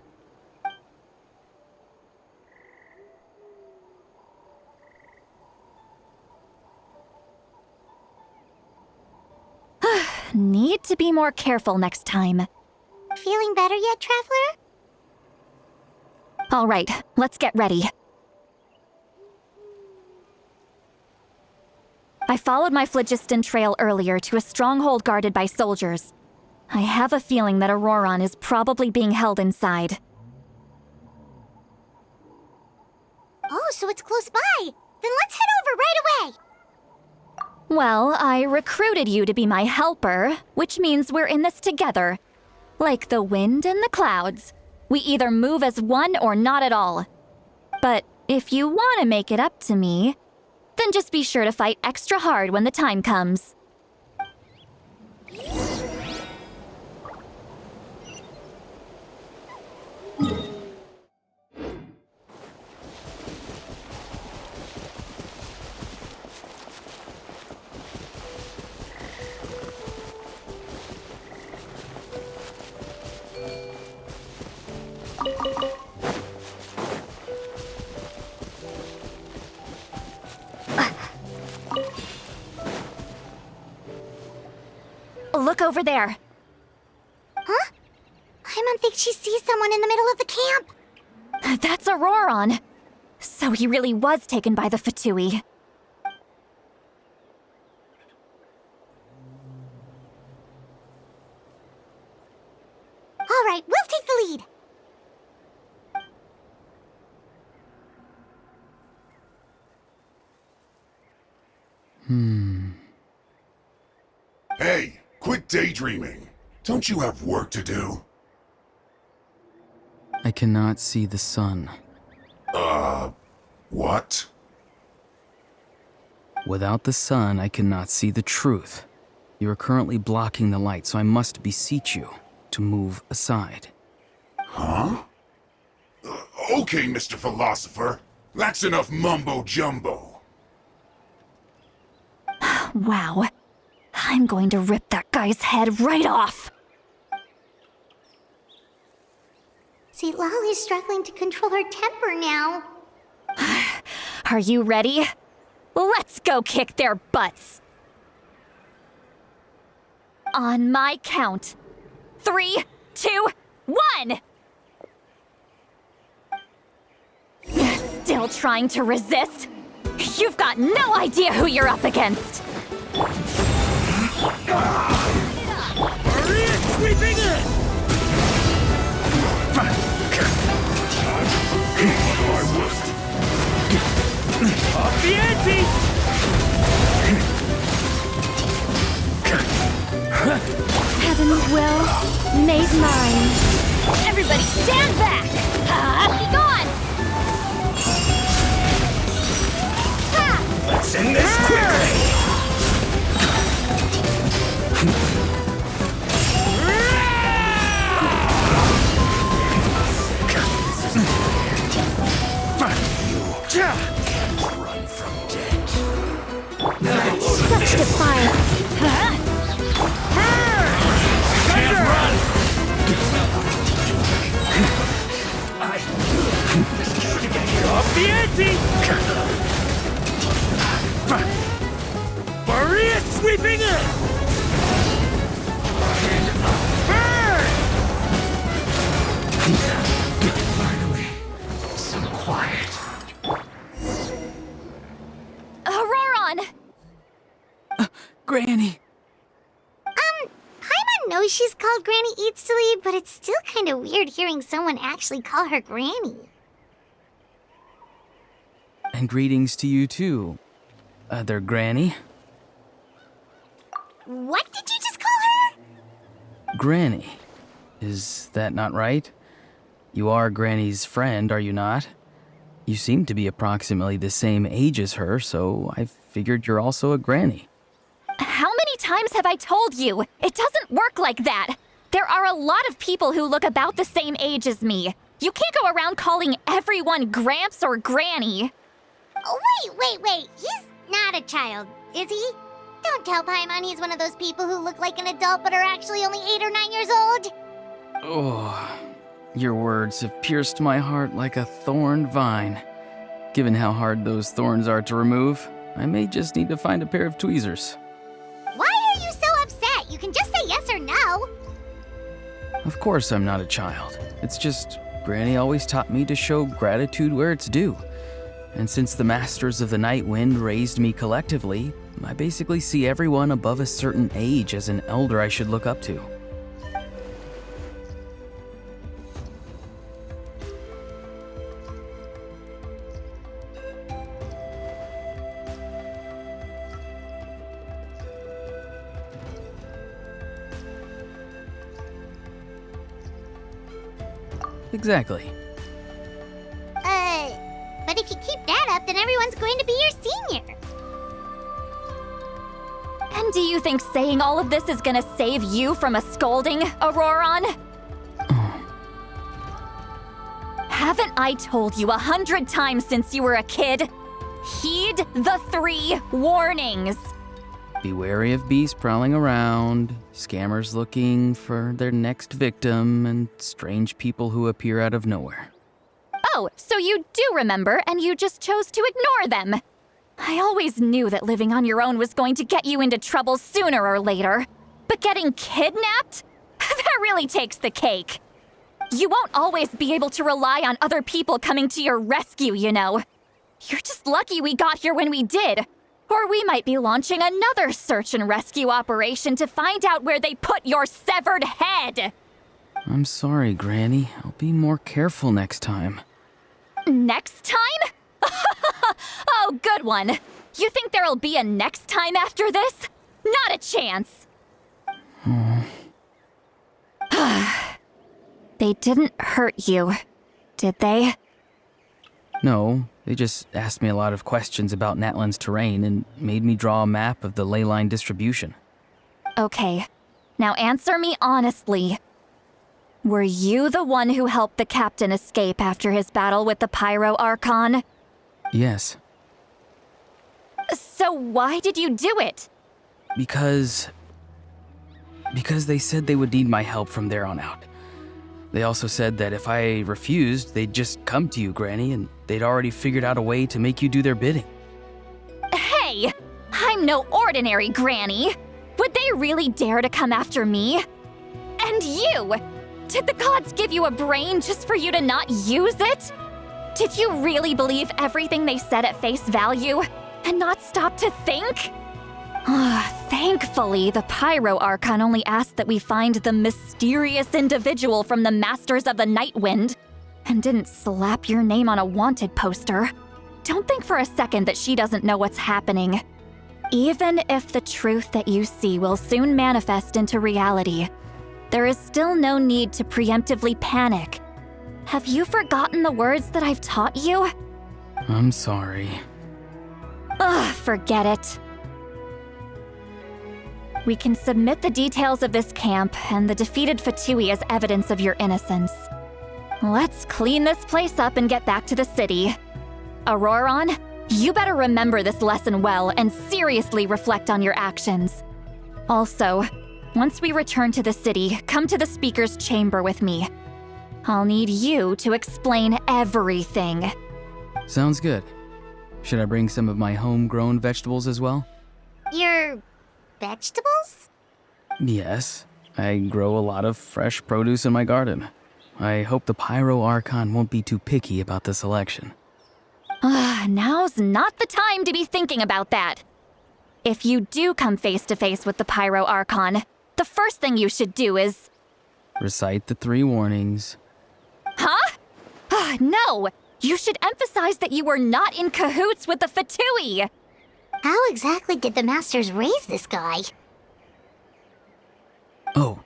Need to be more careful next time. Feeling better yet, Traveler? All right, let's get ready. I followed my phlogiston trail earlier to a stronghold guarded by soldiers. I have a feeling that Auroron is probably being held inside. Oh, so it's close by. Then let's head over right away. Well, I recruited you to be my helper, which means we're in this together. Like the wind and the clouds. We either move as one or not at all. But if you want to make it up to me, then just be sure to fight extra hard when the time comes. Look over there. Huh? Paimon thinks she sees someone in the middle of the camp. That's Auroron. So he really was taken by the Fatui. All right, we'll take the lead. Hey, quit daydreaming. Don't you have work to do? I cannot see the sun. What? Without the sun, I cannot see the truth. You are currently blocking the light, so I must beseech you to move aside. Huh? Okay, Mr. Philosopher. That's enough mumbo-jumbo. Wow. I'm going to rip that guy's head right off. See, Lolly's struggling to control her temper now. Are you ready? Let's go kick their butts. On my count. 3, 2, 1! Still trying to resist? You've got no idea who you're up against. Sweeping in! Off the ante! Heaven's will made mine. Everybody stand back! Be gone! Let's end this quickly! Run from death. Such defiance. Can't run! Off the ante! Maria sweeping in! Finally, some quiet. Auroron! Granny! Paimon knows she's called Granny Eats to Leave, but it's still kind of weird hearing someone actually call her Granny. And greetings to you too, other Granny. What did you just call her? Granny. Is that not right? You are Granny's friend, are you not? You seem to be approximately the same age as her, so I figured you're also a Granny. How many times have I told you? It doesn't work like that. There are a lot of people who look about the same age as me. You can't go around calling everyone Gramps or Granny. Oh, wait. He's not a child, is he? Don't tell Paimon he's one of those people who look like an adult but are actually only 8 or 9 years old. Oh, your words have pierced my heart like a thorned vine. Given how hard those thorns are to remove, I may just need to find a pair of tweezers. Why are you so upset? You can just say yes or no. Of course I'm not a child. It's just Granny always taught me to show gratitude where it's due. And since the Masters of the Night Wind raised me collectively, I basically see everyone above a certain age as an elder I should look up to. Exactly. But if you keep that up, then everyone's going to be your senior. And do you think saying all of this is gonna save you from a scolding, Auroron? Haven't I told you 100 times since you were a kid? Heed the 3 warnings. Be wary of beasts prowling around, scammers looking for their next victim, and strange people who appear out of nowhere. Oh, so you do remember, and you just chose to ignore them. I always knew that living on your own was going to get you into trouble sooner or later. But getting kidnapped? That really takes the cake. You won't always be able to rely on other people coming to your rescue, you know. You're just lucky we got here when we did. Or we might be launching another search and rescue operation to find out where they put your severed head. I'm sorry, Granny. I'll be more careful next time. Next time? Oh, good one. You think there'll be a next time after this? Not a chance. They didn't hurt you, did they? No, they just asked me a lot of questions about Natlan's terrain and made me draw a map of the ley line distribution. Okay, now answer me honestly. Were you the one who helped the captain escape after his battle with the Pyro Archon? Yes. So why did you do it? Because they said they would need my help from there on out. They also said that if I refused, they'd just come to you, Granny, and they'd already figured out a way to make you do their bidding. I'm no ordinary granny. Would they really dare to come after me? And you! Did the gods give you a brain just for you to not use it? Did you really believe everything they said at face value and not stop to think? Thankfully, the Pyro Archon only asked that we find the mysterious individual from the Masters of the Night Wind and didn't slap your name on a wanted poster. Don't think for a second that she doesn't know what's happening. Even if the truth that you see will soon manifest into reality, there is still no need to preemptively panic. Have you forgotten the words that I've taught you? I'm sorry. Forget it. We can submit the details of this camp and the defeated Fatui as evidence of your innocence. Let's clean this place up and get back to the city. Auroron, you better remember this lesson well and seriously reflect on your actions. Also, once we return to the city, come to the speaker's chamber with me. I'll need you to explain everything. Sounds good. Should I bring some of my homegrown vegetables as well? Your vegetables? Yes. I grow a lot of fresh produce in my garden. I hope the Pyro Archon won't be too picky about the selection. Now's not the time to be thinking about that. If you do come face to face with the Pyro Archon, the first thing you should do is... Recite the 3 warnings. Huh? No! You should emphasize that you were not in cahoots with the Fatui! How exactly did the Masters raise this guy? Oh,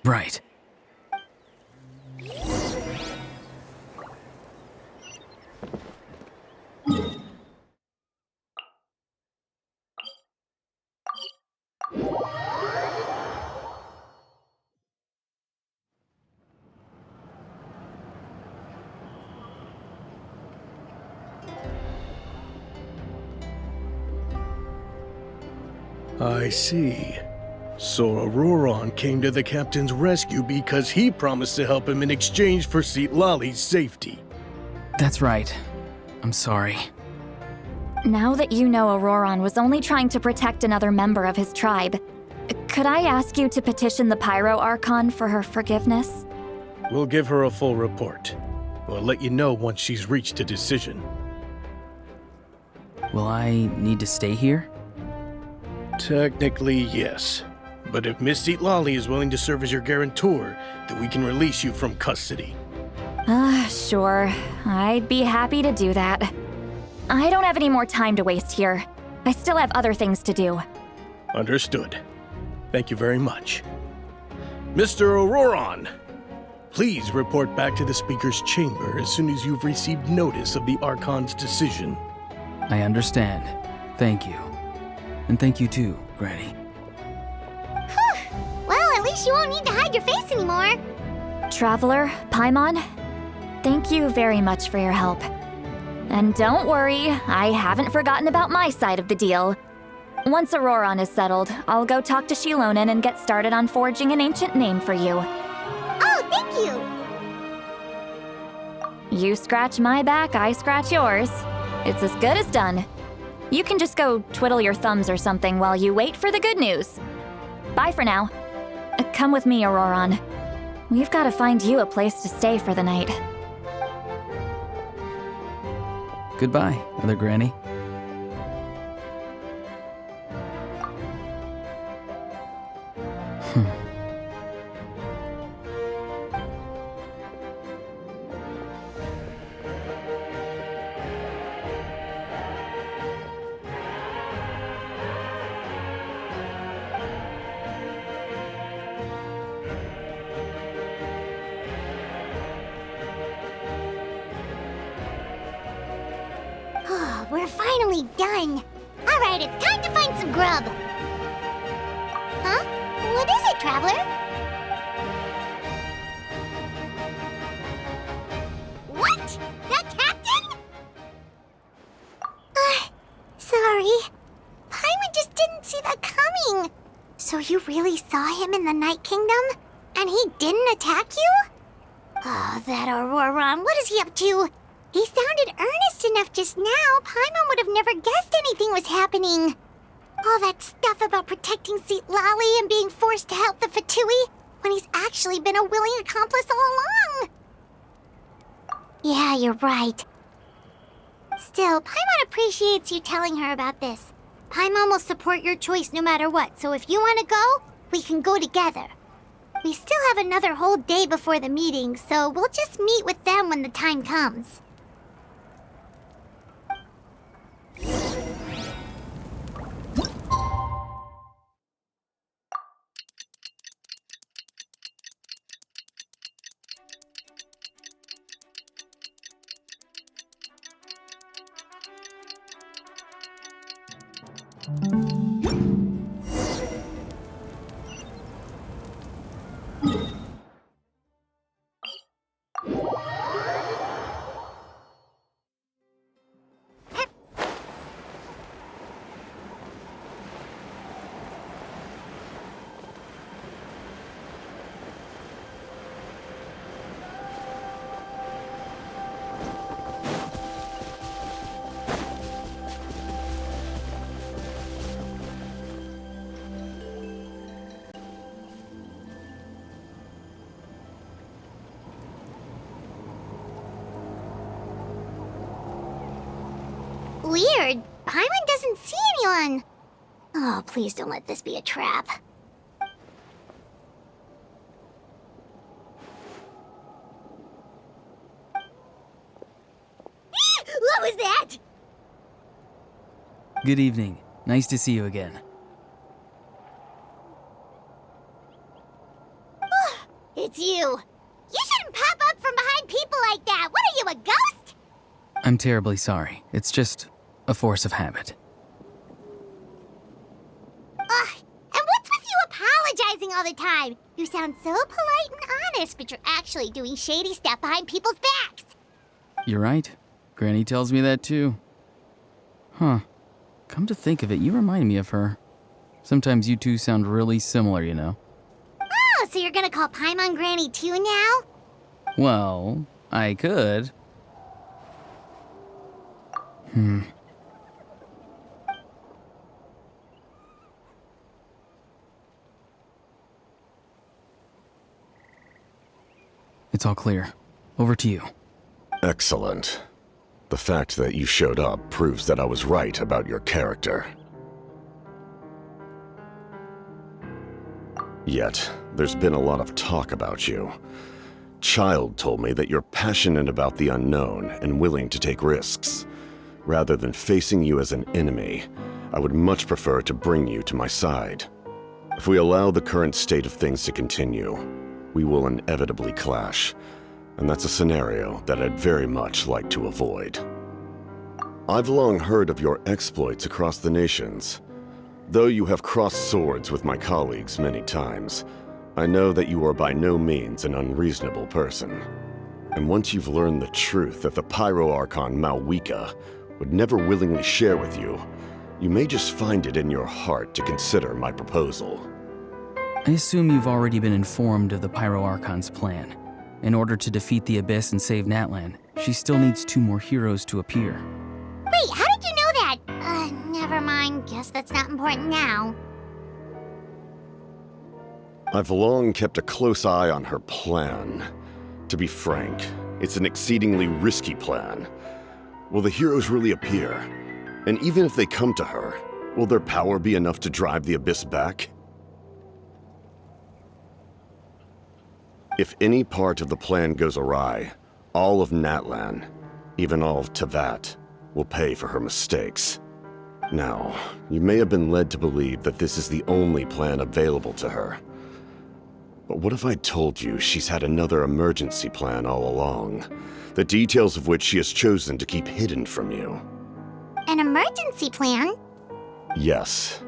right. I see. So Auroron came to the captain's rescue because he promised to help him in exchange for Citlali's safety. That's right. I'm sorry. Now that you know Auroron was only trying to protect another member of his tribe, could I ask you to petition the Pyro Archon for her forgiveness? We'll give her a full report. We'll let you know once she's reached a decision. Will I need to stay here? Technically, yes. But if Miss Citlali is willing to serve as your guarantor, then we can release you from custody. Sure. I'd be happy to do that. I don't have any more time to waste here. I still have other things to do. Understood. Thank you very much. Mr. Auroron, please report back to the Speaker's chamber as soon as you've received notice of the Archon's decision. I understand. Thank you. And thank you too, Granny. Well, at least you won't need to hide your face anymore. Traveler, Paimon, thank you very much for your help. And don't worry, I haven't forgotten about my side of the deal. Once Auroron is settled, I'll go talk to Shilonen and get started on forging an ancient name for you. Oh, thank you! You scratch my back, I scratch yours. It's as good as done. You can just go twiddle your thumbs or something while you wait for the good news. Bye for now. Come with me, Auroron. We've got to find you a place to stay for the night. Goodbye, Mother Granny. We're finally done. All right, it's time to find some grub. Huh? What is it, Traveler? What? That captain? Sorry. Paimon just didn't see that coming. So you really saw him in the Night Kingdom? And he didn't attack you? Oh, that Auroron, what is he up to? He sounded earnest enough just now. Paimon would have never guessed anything was happening. All that stuff about protecting Seat Lolly and being forced to help the Fatui when he's actually been a willing accomplice all along. Yeah, you're right. Still, Paimon appreciates you telling her about this. Paimon will support your choice no matter what, so if you want to go, we can go together. We still have another whole day before the meeting, so we'll just meet with them when the time comes. Weird. Paimon doesn't see anyone. Oh, please don't let this be a trap. What was that? Good evening. Nice to see you again. It's you. You shouldn't pop up from behind people like that. What are you, a ghost? I'm terribly sorry. It's just a force of habit. Ugh, and what's with you apologizing all the time? You sound so polite and honest, but you're actually doing shady stuff behind people's backs. You're right. Granny tells me that too. Huh. Come to think of it, you remind me of her. Sometimes you two sound really similar, you know. Oh, so you're gonna call Paimon Granny too now? Well, I could. It's all clear. Over to you. Excellent. The fact that you showed up proves that I was right about your character. Yet, there's been a lot of talk about you. Child told me that you're passionate about the unknown and willing to take risks. Rather than facing you as an enemy, I would much prefer to bring you to my side. If we allow the current state of things to continue, we will inevitably clash, and that's a scenario that I'd very much like to avoid. I've long heard of your exploits across the nations. Though you have crossed swords with my colleagues many times, I know that you are by no means an unreasonable person. And once you've learned the truth that the Pyro Archon Malwika would never willingly share with you, you may just find it in your heart to consider my proposal. I assume you've already been informed of the Pyro Archon's plan. In order to defeat the Abyss and save Natlan, she still needs 2 more heroes to appear. Wait, how did you know that? Never mind. Guess that's not important now. I've long kept a close eye on her plan. To be frank, it's an exceedingly risky plan. Will the heroes really appear? And even if they come to her, will their power be enough to drive the Abyss back? If any part of the plan goes awry, all of Natlan, even all of Teyvat, will pay for her mistakes. Now, you may have been led to believe that this is the only plan available to her. But what if I told you she's had another emergency plan all along, the details of which she has chosen to keep hidden from you? An emergency plan? Yes.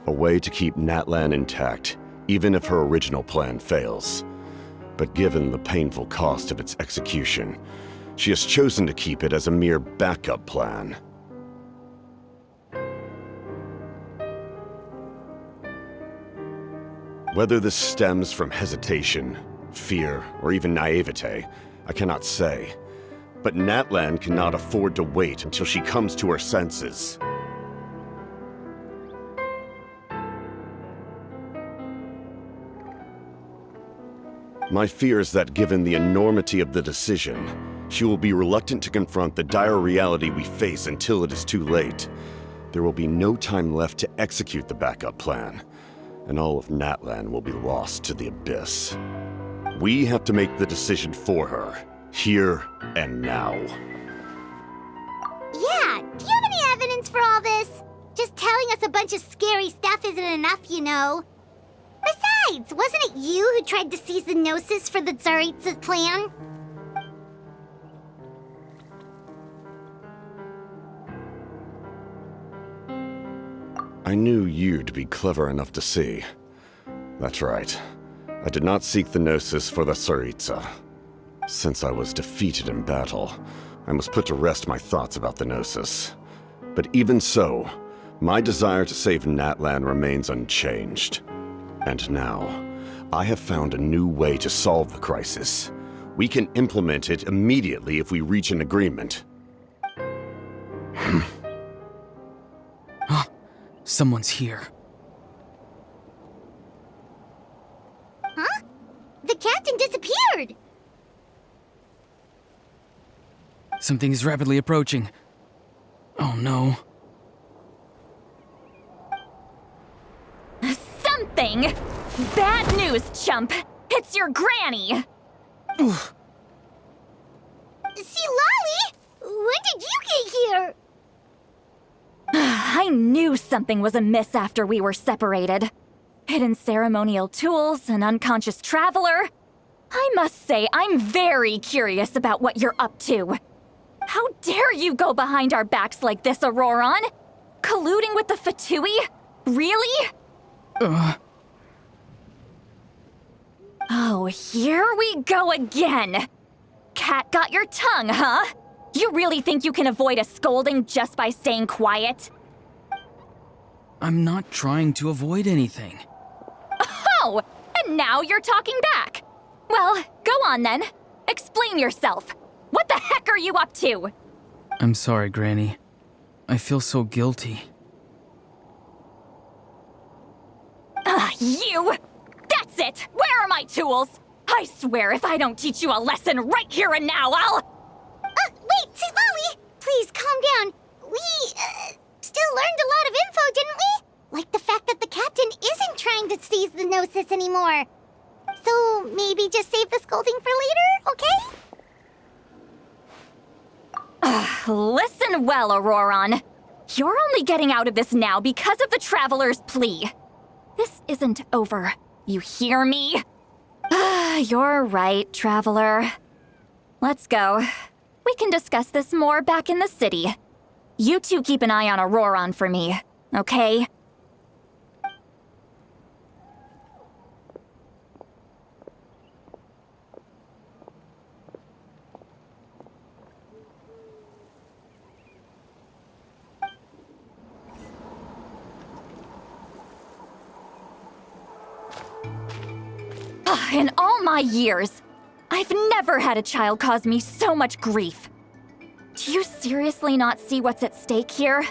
A way to keep Natlan intact, even if her original plan fails. But given the painful cost of its execution, she has chosen to keep it as a mere backup plan. Whether this stems from hesitation, fear, or even naivete, I cannot say. But Natlan cannot afford to wait until she comes to her senses. My fear is that given the enormity of the decision, she will be reluctant to confront the dire reality we face until it is too late. There will be no time left to execute the backup plan, and all of Natlan will be lost to the abyss. We have to make the decision for her, here and now. Yeah, do you have any evidence for all this? Just telling us a bunch of scary stuff isn't enough, you know. Besides, wasn't it you who tried to seize the Gnosis for the Tsaritsa's plan? I knew you'd be clever enough to see. That's right. I did not seek the Gnosis for the Tsaritsa. Since I was defeated in battle, I must put to rest my thoughts about the Gnosis. But even so, my desire to save Natlan remains unchanged. And now, I have found a new way to solve the crisis. We can implement it immediately if we reach an agreement. Someone's here. Huh? The captain disappeared! Something is rapidly approaching. Oh no. Something? Bad news, chump! It's your granny! See, Lolly! When did you get here? I knew something was amiss after we were separated. Hidden ceremonial tools, an unconscious traveler. I must say, I'm very curious about what you're up to. How dare you go behind our backs like this, Auroron? Colluding with the Fatui? Really? Oh, here we go again. Cat got your tongue, huh? You really think you can avoid a scolding just by staying quiet? I'm not trying to avoid anything. Oh, and now you're talking back. Well, go on then. Explain yourself. What the heck are you up to? I'm sorry, Granny. I feel so guilty. You! That's it! Where are my tools? I swear if I don't teach you a lesson right here and now, I'll... Wait, see, Lolly! Please, calm down. We, still learned a lot of info, didn't we? Like the fact that the captain isn't trying to seize the Gnosis anymore. So, maybe just save the scolding for later, okay? Listen well, Auroron. You're only getting out of this now because of the Traveler's plea. This isn't over. You hear me? You're right, Traveler. Let's go. We can discuss this more back in the city. You two keep an eye on Auroron for me, okay? In all my years, I've never had a child cause me so much grief. Do you seriously not see what's at stake here?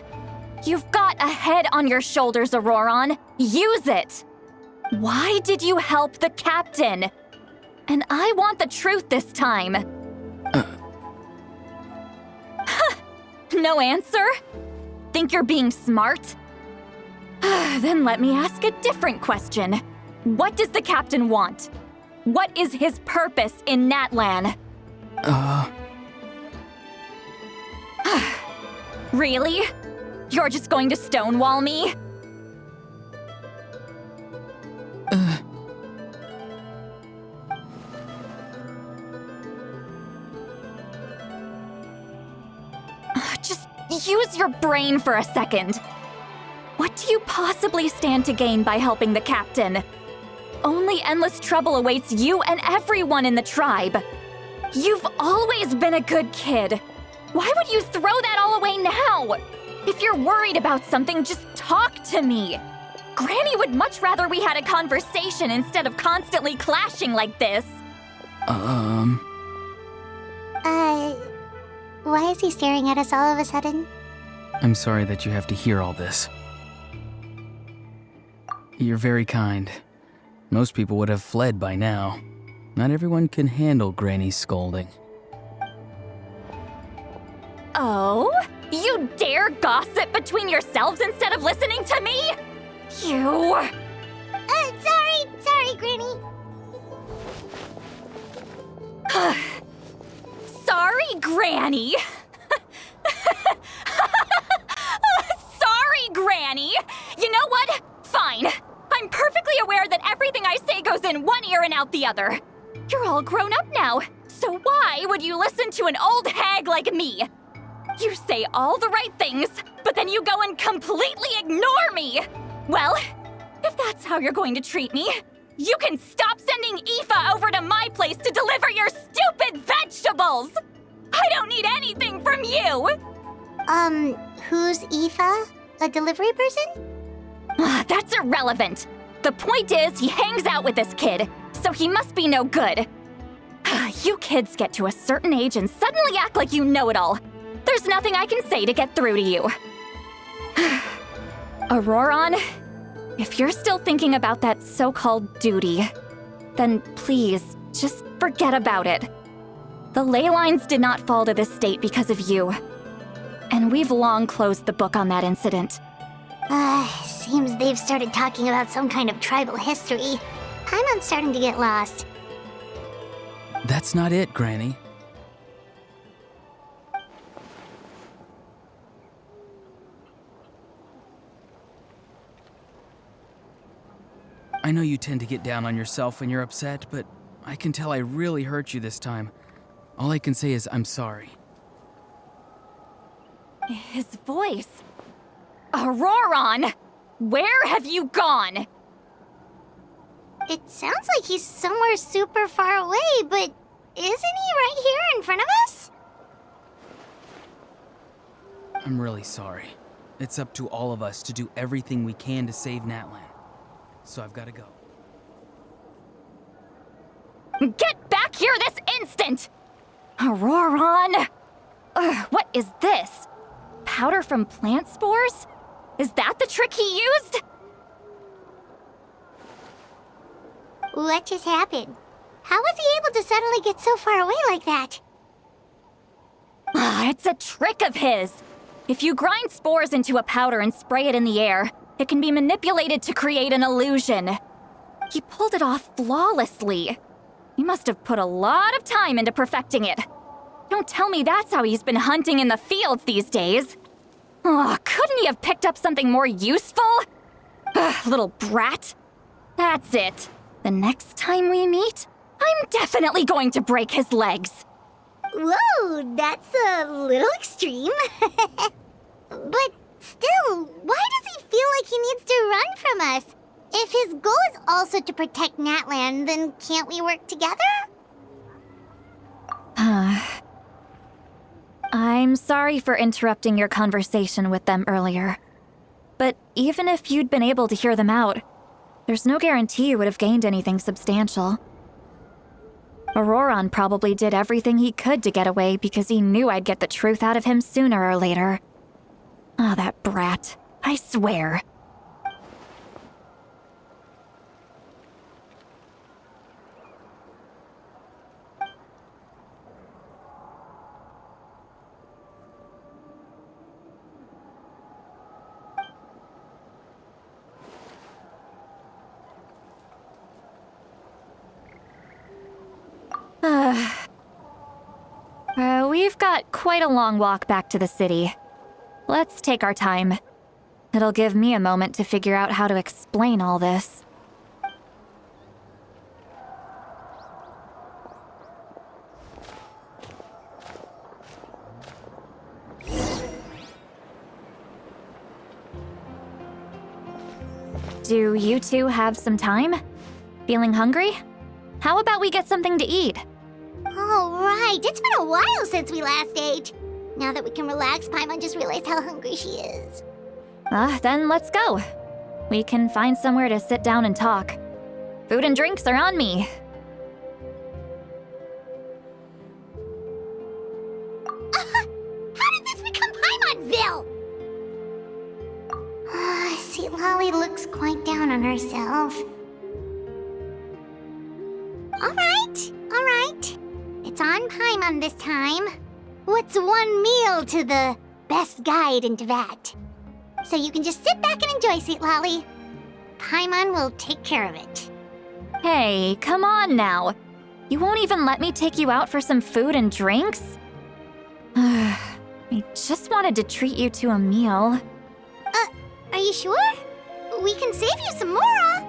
You've got a head on your shoulders, Auroron. Use it! Why did you help the captain? And I want the truth this time. No answer? Think you're being smart? Then let me ask a different question. What does the captain want? What is his purpose in Natlan? Really? You're just going to stonewall me? Just use your brain for a second. What do you possibly stand to gain by helping the captain? Only endless trouble awaits you and everyone in the tribe. You've always been a good kid. Why would you throw that all away now? If you're worried about something, just talk to me. Granny would much rather we had a conversation instead of constantly clashing like this. Why is he staring at us all of a sudden? I'm sorry that you have to hear all this. You're very kind. Most people would have fled by now. Not everyone can handle Granny's scolding. Oh? You dare gossip between yourselves instead of listening to me? You... Sorry, Granny. Sorry, Granny. Sorry, Granny. You know what? Fine. I'm perfectly aware that everything I say goes in one ear and out the other. You're all grown up now, so why would you listen to an old hag like me? You say all the right things, but then you go and completely ignore me. Well, if that's how you're going to treat me, you can stop sending Aoife over to my place to deliver your stupid vegetables! I don't need anything from you! Who's Aoife? A delivery person? That's irrelevant. The point is, he hangs out with this kid, so he must be no good. You kids get to a certain age and suddenly act like you know it all. There's nothing I can say to get through to you. Auroron, if you're still thinking about that so-called duty, then please, just forget about it. The ley lines did not fall to this state because of you. And we've long closed the book on that incident. Seems they've started talking about some kind of tribal history. I'm starting to get lost. That's not it, Granny. I know you tend to get down on yourself when you're upset, but I can tell I really hurt you this time. All I can say is I'm sorry. His voice. Auroron! Where have you gone? It sounds like he's somewhere super far away, but isn't he right here in front of us? I'm really sorry. It's up to all of us to do everything we can to save Natlan. So I've got to go. Get back here this instant! Auroron! What is this? Powder from plant spores? Is that the trick he used? What just happened? How was he able to suddenly get so far away like that? It's a trick of his. If you grind spores into a powder and spray it in the air, it can be manipulated to create an illusion. He pulled it off flawlessly. He must have put a lot of time into perfecting it. Don't tell me that's how he's been hunting in the fields these days. Oh, couldn't he have picked up something more useful? Little brat. That's it. The next time we meet, I'm definitely going to break his legs. Whoa, that's a little extreme. But still, why does he feel like he needs to run from us? If his goal is also to protect Natlan, then can't we work together? I'm sorry for interrupting your conversation with them earlier. But even if you'd been able to hear them out, there's no guarantee you would have gained anything substantial. Auroron probably did everything he could to get away because he knew I'd get the truth out of him sooner or later. Ah, that brat. I swear. We've got quite a long walk back to the city. Let's take our time. It'll give me a moment to figure out how to explain all this. Do you two have some time? Feeling hungry? How about we get something to eat? All right, it's been a while since we last ate. Now that we can relax, Paimon just realized how hungry she is. Then let's go. We can find somewhere to sit down and talk. Food and drinks are on me. How did this become Paimonville? See, Lolly looks quite down on herself. All right. on Paimon this time. What's one meal to the best guide into that? So you can just sit back and enjoy, Sweet Lolly. Paimon will take care of it. Hey, come on now. You won't even let me take you out for some food and drinks? I just wanted to treat you to a meal. Are you sure? We can save you some Mora.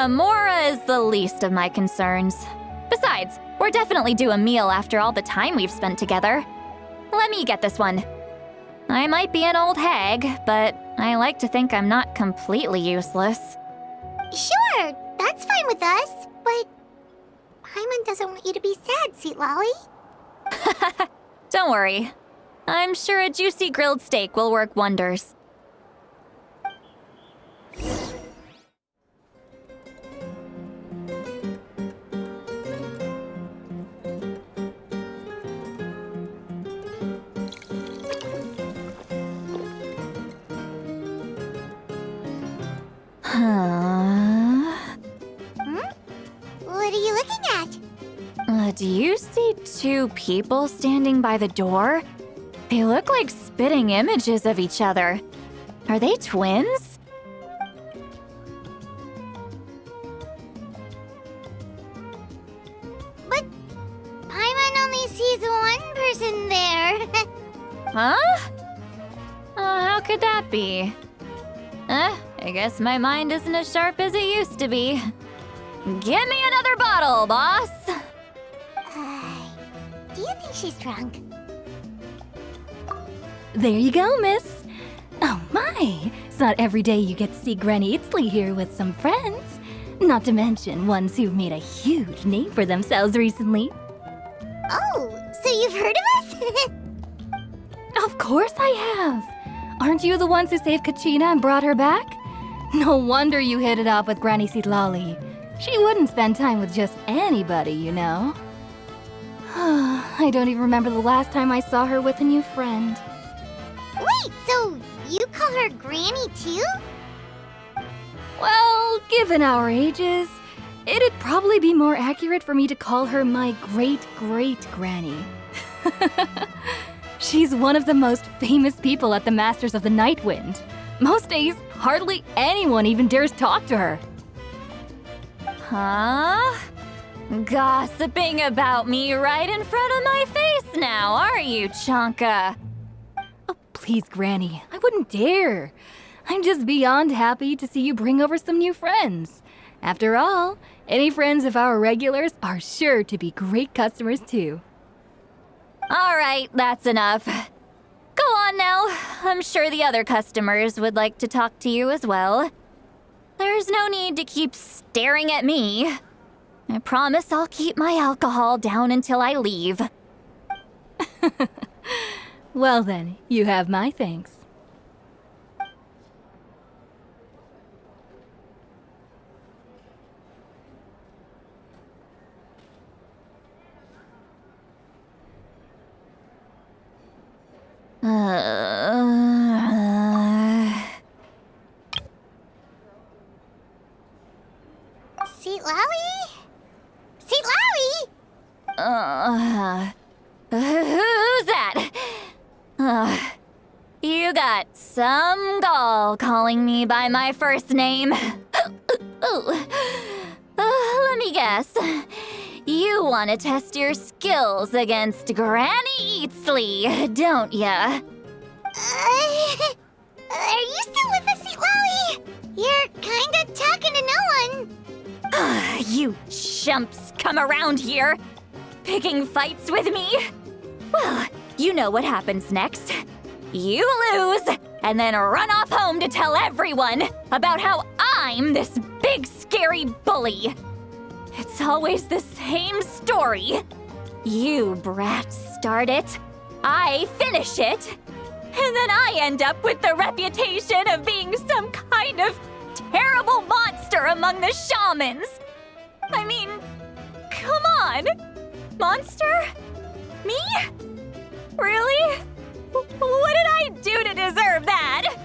Mora is the least of my concerns. Besides, we're definitely due a meal after all the time we've spent together. Let me get this one. I might be an old hag, but I like to think I'm not completely useless. Sure, that's fine with us, but Paimon doesn't want you to be sad, Sweet Lolly. Don't worry. I'm sure a juicy grilled steak will work wonders. What are you looking at? Do you see two people standing by the door? They look like spitting images of each other. Are they twins? But Paimon only sees one person there. Huh? How could that be? I guess my mind isn't as sharp as it used to be. Give me another bottle, boss! Do you think she's drunk? There you go, miss. Oh my, it's not every day you get to see Granny Itzley here with some friends. Not to mention ones who've made a huge name for themselves recently. Oh, so you've heard of us? Of course I have. Aren't you the ones who saved Kachina and brought her back? No wonder you hit it off with Granny Sitlali. She wouldn't spend time with just anybody, you know. I don't even remember the last time I saw her with a new friend. Wait, so you call her Granny too? Well, given our ages, it'd probably be more accurate for me to call her my great-great-granny. She's one of the most famous people at the Masters of the Nightwind. Most days, hardly anyone even dares talk to her. Huh? Gossiping about me right in front of my face now, are you, Chonka? Oh, please, Granny, I wouldn't dare. I'm just beyond happy to see you bring over some new friends. After all, any friends of our regulars are sure to be great customers too. All right, that's enough. Go on now. I'm sure the other customers would like to talk to you as well. There's no need to keep staring at me. I promise I'll keep my alcohol down until I leave. Well then, you have my thanks. Sweet Lolly? Sweet Lolly? Who's that? You got some gall calling me by my first name. Let me guess. You want to test your skills against Granny Eatsley, don't ya? Are you still with us, Sweet Lolly? You're kinda talking to no one. You chumps come around here, picking fights with me? Well, you know what happens next. You lose, and then run off home to tell everyone about how I'm this big scary bully. It's always the same story. You brats start it, I finish it, and then I end up with the reputation of being some kind of terrible monster among the shamans. I mean, come on. Monster? Me? Really? What did I do to deserve that?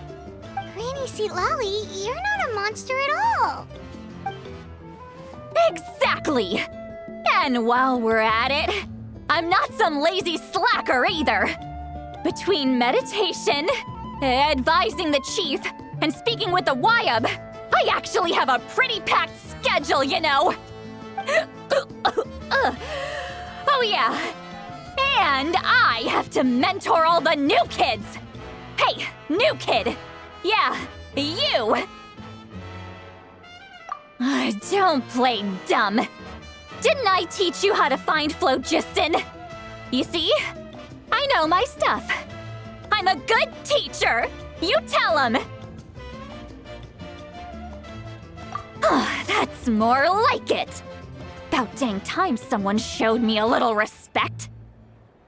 Granny Sweet Lolly, you're not a monster at all. Exactly! And while we're at it, I'm not some lazy slacker either. Between meditation, advising the chief, and speaking with the Wyab, I actually have a pretty packed schedule, you know. Oh yeah, and I have to mentor all the new kids. Hey, new kid. Yeah, you. Don't play dumb. Didn't I teach you how to find phlogiston? You see? I know my stuff. I'm a good teacher. You tell him. That's more like it. About dang time someone showed me a little respect.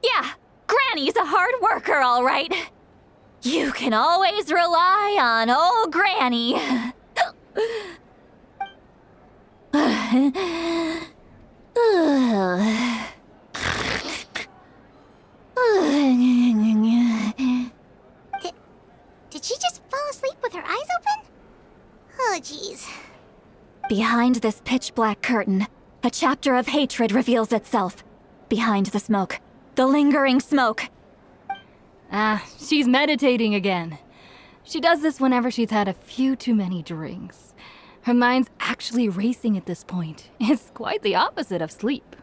Yeah, Granny's a hard worker, all right. You can always rely on old Granny. Did she just fall asleep with her eyes open? Oh, jeez. Behind this pitch-black curtain, a chapter of hatred reveals itself. Behind the smoke, the lingering smoke. She's meditating again. She does this whenever she's had a few too many drinks. Her mind's actually racing at this point. It's quite the opposite of sleep.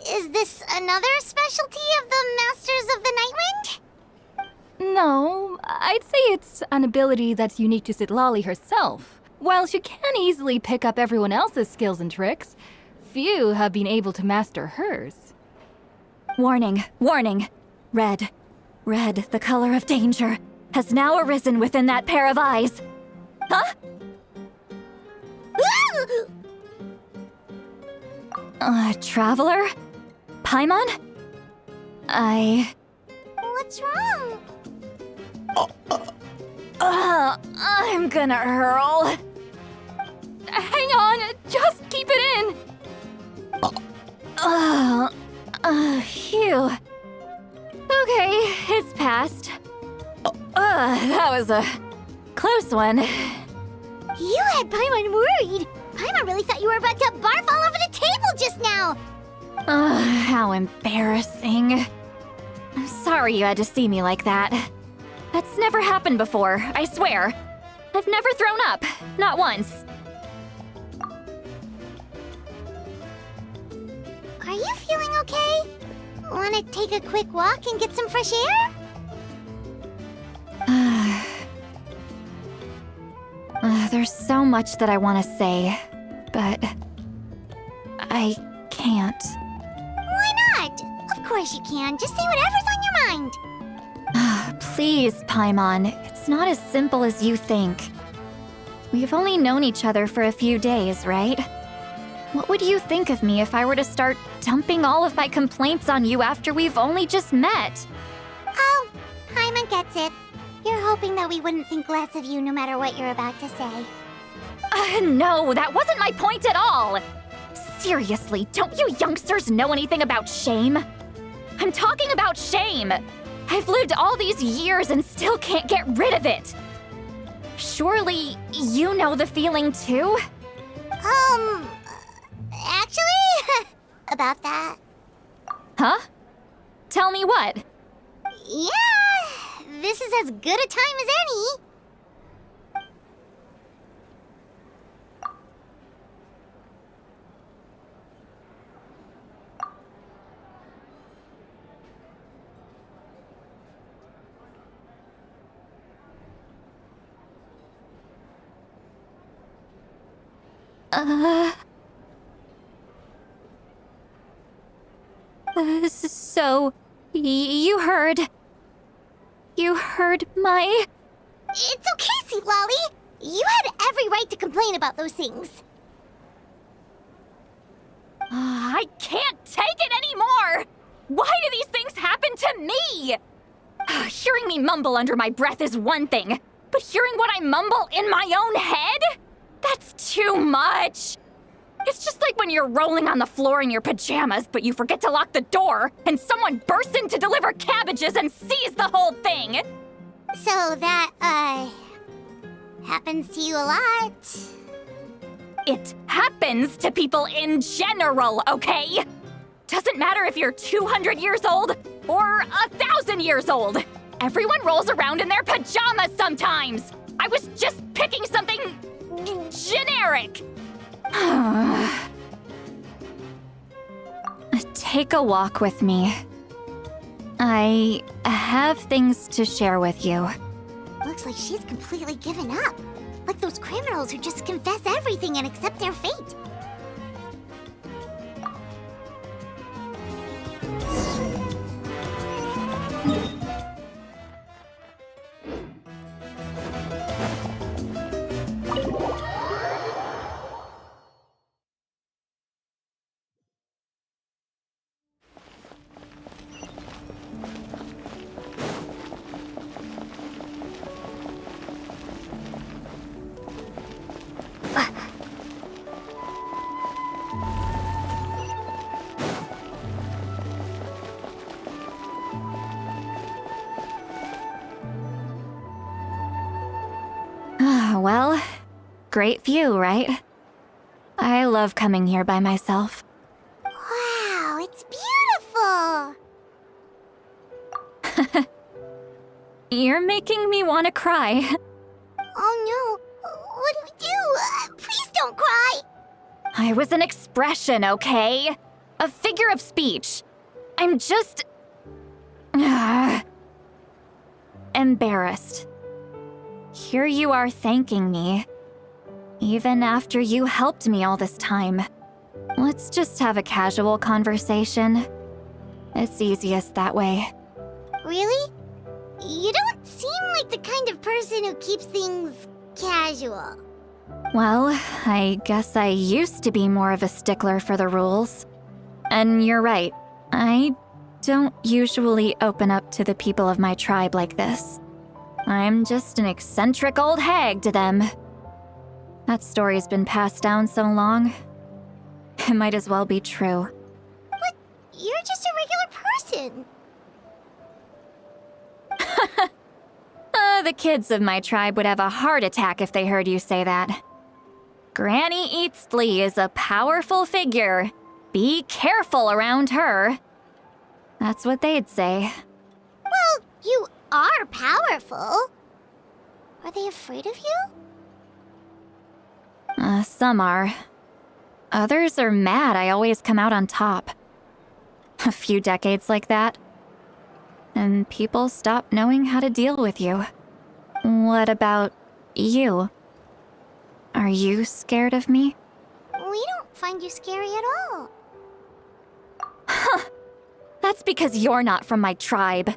Is this another specialty of the Masters of the Nightwind? No, I'd say it's an ability that's unique to Citlali herself. While she can easily pick up everyone else's skills and tricks, few have been able to master hers. Warning, warning. Red, the color of danger, has now arisen within that pair of eyes. Huh? Traveler? Paimon? What's wrong? I'm gonna hurl. Hang on, just keep it in. Phew. Okay, it's passed. That was a close one. You had Paimon worried. Paimon really thought you were about to barf all over the table just now. How embarrassing. I'm sorry you had to see me like that. That's never happened before, I swear. I've never thrown up, not once. Are you feeling okay? Wanna take a quick walk and get some fresh air? There's so much that I want to say, but I can't. Why not? Of course you can. Just say whatever's on your mind. Please, Paimon, it's not as simple as you think. We've only known each other for a few days, right? What would you think of me if I were to start dumping all of my complaints on you after we've only just met? Oh, Paimon gets it. You're hoping that we wouldn't think less of you no matter what you're about to say. No, that wasn't my point at all! Seriously, don't you youngsters know anything about shame? I'm talking about shame! I've lived all these years and still can't get rid of it! Surely, you know the feeling too? Actually, about that. Huh? Tell me what? Yeah, this is as good a time as any. So, you heard my... It's okay, Citlali. You had every right to complain about those things. I can't take it anymore! Why do these things happen to me? Hearing me mumble under my breath is one thing, but hearing what I mumble in my own head? That's too much! It's just like when you're rolling on the floor in your pajamas, but you forget to lock the door, and someone bursts in to deliver cabbages and sees the whole thing! So that, happens to you a lot. It happens to people in general, okay? Doesn't matter if you're 200 years old or 1,000 years old. Everyone rolls around in their pajamas sometimes. I was just picking something generic. Take a walk with me. I have things to share with you. Looks like she's completely given up. Like those criminals who just confess everything and accept their fate. Well, great view, right? I love coming here by myself. Wow, it's beautiful! You're making me want to cry. Oh no, what do we do? Please don't cry! I was an expression, okay? A figure of speech. I'm just... embarrassed. Here you are thanking me. Even after you helped me all this time. Let's just have a casual conversation. It's easiest that way. Really? You don't seem like the kind of person who keeps things casual. Well, I guess I used to be more of a stickler for the rules. And you're right, I don't usually open up to the people of my tribe like this. I'm just an eccentric old hag to them. That story's been passed down so long, it might as well be true. But you're just a regular person. The kids of my tribe would have a heart attack if they heard you say that. Granny Eatsley is a powerful figure. Be careful around her. That's what they'd say. Well, you are powerful. Are they afraid of you? Some are. Others are mad I always come out on top. A few decades like that, and people stop knowing how to deal with you. What about you? Are you scared of me? We don't find you scary at all. That's because you're not from my tribe.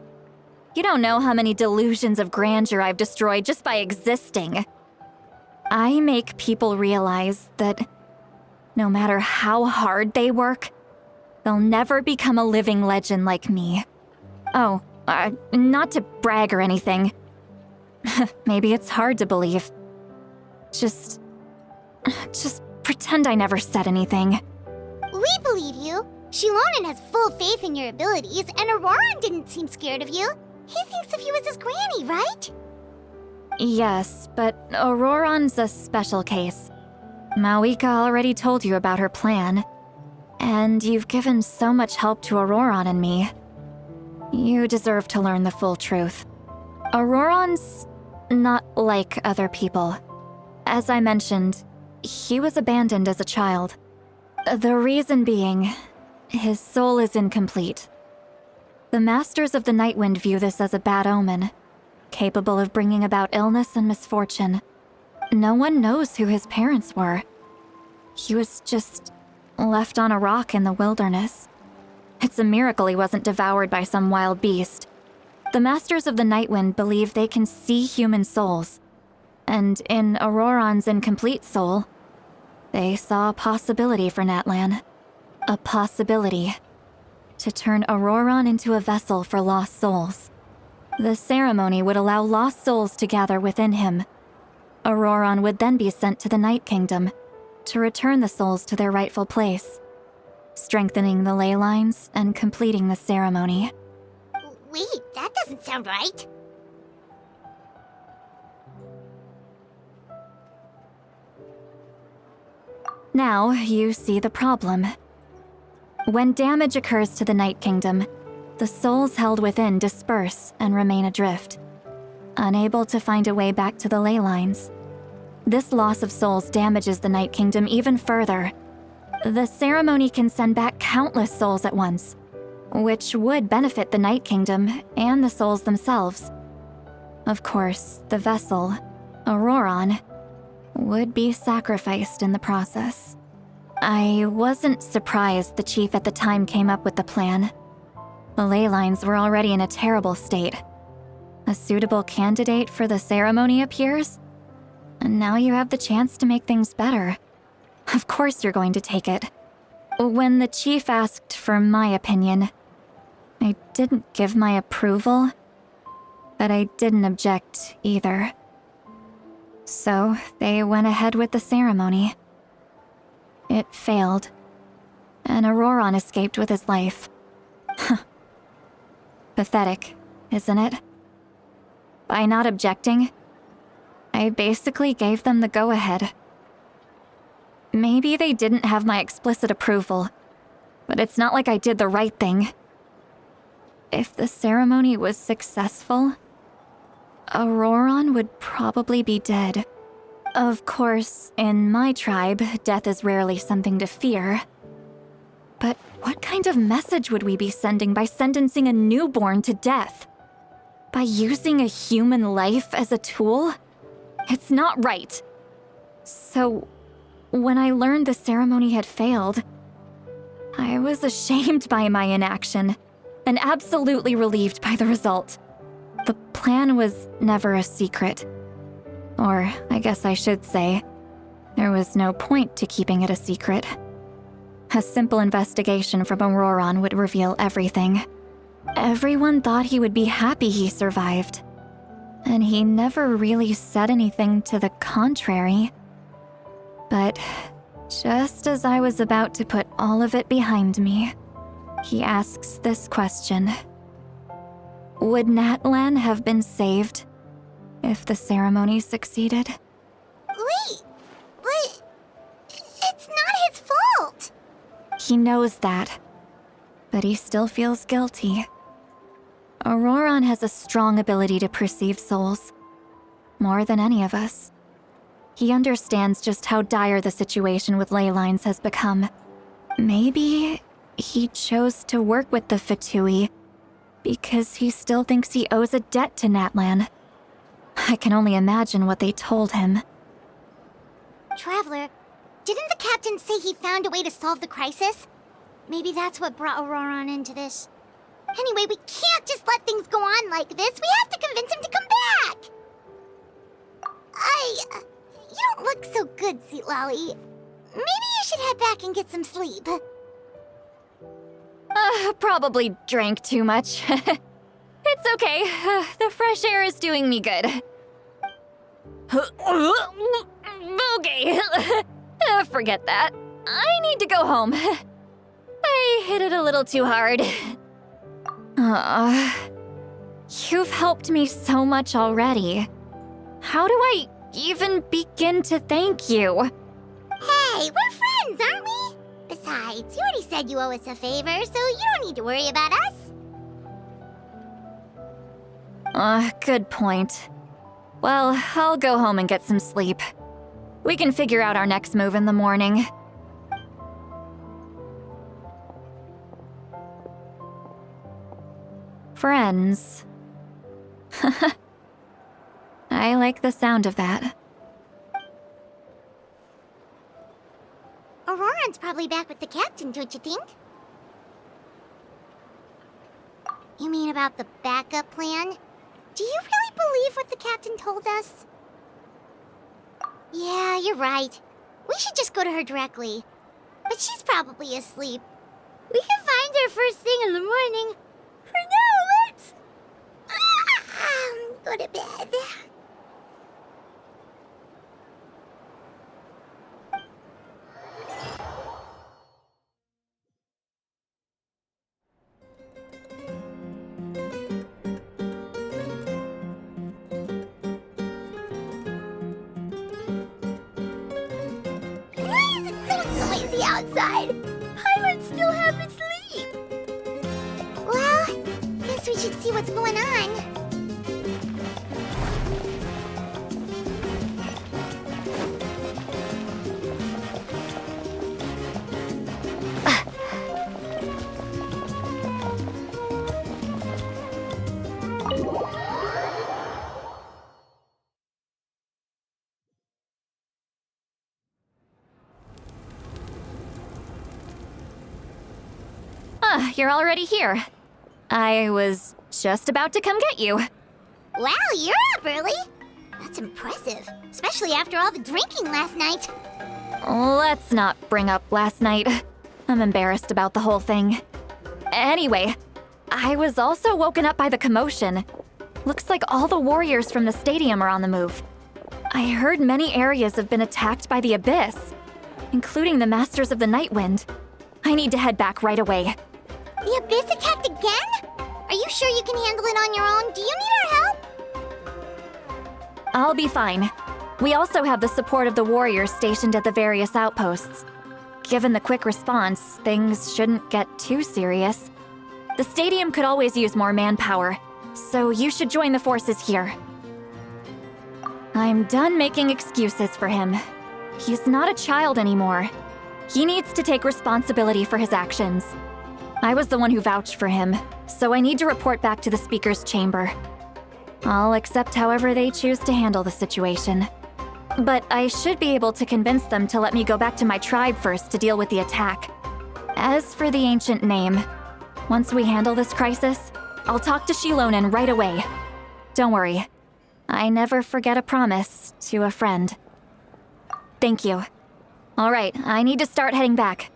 You don't know how many delusions of grandeur I've destroyed just by existing. I make people realize that no matter how hard they work, they'll never become a living legend like me. Oh, not to brag or anything. Maybe it's hard to believe. Just pretend I never said anything. We believe you. Shilonen has full faith in your abilities, and Auroran didn't seem scared of you. He thinks of you as his granny, right? Yes, but Auroran's a special case. Mawika already told you about her plan. And you've given so much help to Auroran and me. You deserve to learn the full truth. Auroran's not like other people. As I mentioned, he was abandoned as a child. The reason being, his soul is incomplete. The Masters of the Nightwind view this as a bad omen, capable of bringing about illness and misfortune. No one knows who his parents were. He was just left on a rock in the wilderness. It's a miracle he wasn't devoured by some wild beast. The Masters of the Nightwind believe they can see human souls. And in Auroran's incomplete soul, they saw a possibility for Natlan. A possibility to turn Auroran into a vessel for lost souls. The ceremony would allow lost souls to gather within him. Auroran would then be sent to the Night Kingdom to return the souls to their rightful place, strengthening the ley lines and completing the ceremony. Wait, that doesn't sound right. Now you see the problem. When damage occurs to the Night Kingdom, the souls held within disperse and remain adrift, unable to find a way back to the ley lines. This loss of souls damages the Night Kingdom even further. The ceremony can send back countless souls at once, which would benefit the Night Kingdom and the souls themselves. Of course, the vessel, Auroron, would be sacrificed in the process. I wasn't surprised the chief at the time came up with the plan. The ley lines were already in a terrible state. A suitable candidate for the ceremony appears, and now you have the chance to make things better. Of course you're going to take it. When the chief asked for my opinion, I didn't give my approval, but I didn't object either. So they went ahead with the ceremony. It failed, and Auroron escaped with his life. Pathetic, isn't it? By not objecting, I basically gave them the go-ahead. Maybe they didn't have my explicit approval, but it's not like I did the right thing. If the ceremony was successful, Auroron would probably be dead. Of course, in my tribe, death is rarely something to fear. But what kind of message would we be sending by sentencing a newborn to death? By using a human life as a tool? It's not right. So, when I learned the ceremony had failed, I was ashamed by my inaction and absolutely relieved by the result. The plan was never a secret. Or, I guess I should say, there was no point to keeping it a secret. A simple investigation from Auroron would reveal everything. Everyone thought he would be happy he survived, and he never really said anything to the contrary. But just as I was about to put all of it behind me, he asks this question. Would Natlan have been saved if the ceremony succeeded? Wait, but it's not his fault. He knows that, but he still feels guilty. Auroron has a strong ability to perceive souls, more than any of us. He understands just how dire the situation with ley lines has become. Maybe he chose to work with the Fatui because he still thinks he owes a debt to Natlan. I can only imagine what they told him. Traveler, didn't the captain say he found a way to solve the crisis? Maybe that's what brought Auroron into this. Anyway, we can't just let things go on like this. We have to convince him to come back. You don't look so good, Sweet Lolly. Maybe you should head back and get some sleep. Probably drank too much. It's okay. The fresh air is doing me good. Okay. Forget that. I need to go home. I hit it a little too hard. You've helped me so much already. How do I even begin to thank you? Hey, we're friends, aren't we? Besides, you already said you owe us a favor, so you don't need to worry about us. Good point. Well, I'll go home and get some sleep. We can figure out our next move in the morning. Friends. I like the sound of that. Auroron's probably back with the captain, don't you think? You mean about the backup plan? Do you really believe what the captain told us? Yeah, you're right. We should just go to her directly. But she's probably asleep. We can find her first thing in the morning. For now, let's... go to bed. Why is it so inside. Paimon still half asleep. Well, guess we should see what's going on. You're already here. I was just about to come get you. Wow, you're up early. That's impressive, especially after all the drinking last night. Let's not bring up last night. I'm embarrassed about the whole thing. Anyway, I was also woken up by the commotion. Looks like all the warriors from the stadium are on the move. I heard many areas have been attacked by the Abyss, including the Masters of the Nightwind. I need to head back right away. The Abyss attacked again? Are you sure you can handle it on your own? Do you need our help? I'll be fine. We also have the support of the warriors stationed at the various outposts. Given the quick response, things shouldn't get too serious. The stadium could always use more manpower, so you should join the forces here. I'm done making excuses for him. He's not a child anymore. He needs to take responsibility for his actions. I was the one who vouched for him, so I need to report back to the Speaker's chamber. I'll accept however they choose to handle the situation. But I should be able to convince them to let me go back to my tribe first to deal with the attack. As for the ancient name, once we handle this crisis, I'll talk to Shilonen right away. Don't worry. I never forget a promise to a friend. Thank you. All right, I need to start heading back.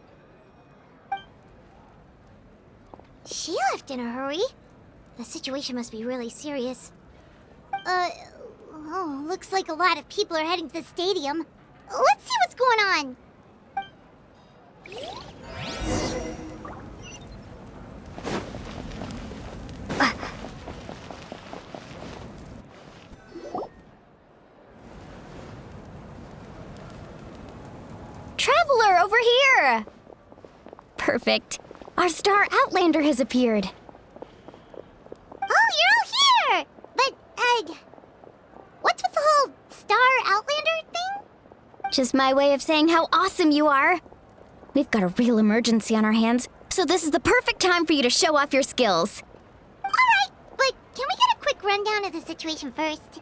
She left in a hurry. The situation must be really serious. Oh, looks like a lot of people are heading to the stadium. Let's see what's going on. Traveler, over here! Perfect. Our star Outlander has appeared. Oh, you're all here! But, what's with the whole Star Outlander thing? Just my way of saying how awesome you are. We've got a real emergency on our hands, so this is the perfect time for you to show off your skills. Alright, but can we get a quick rundown of the situation first?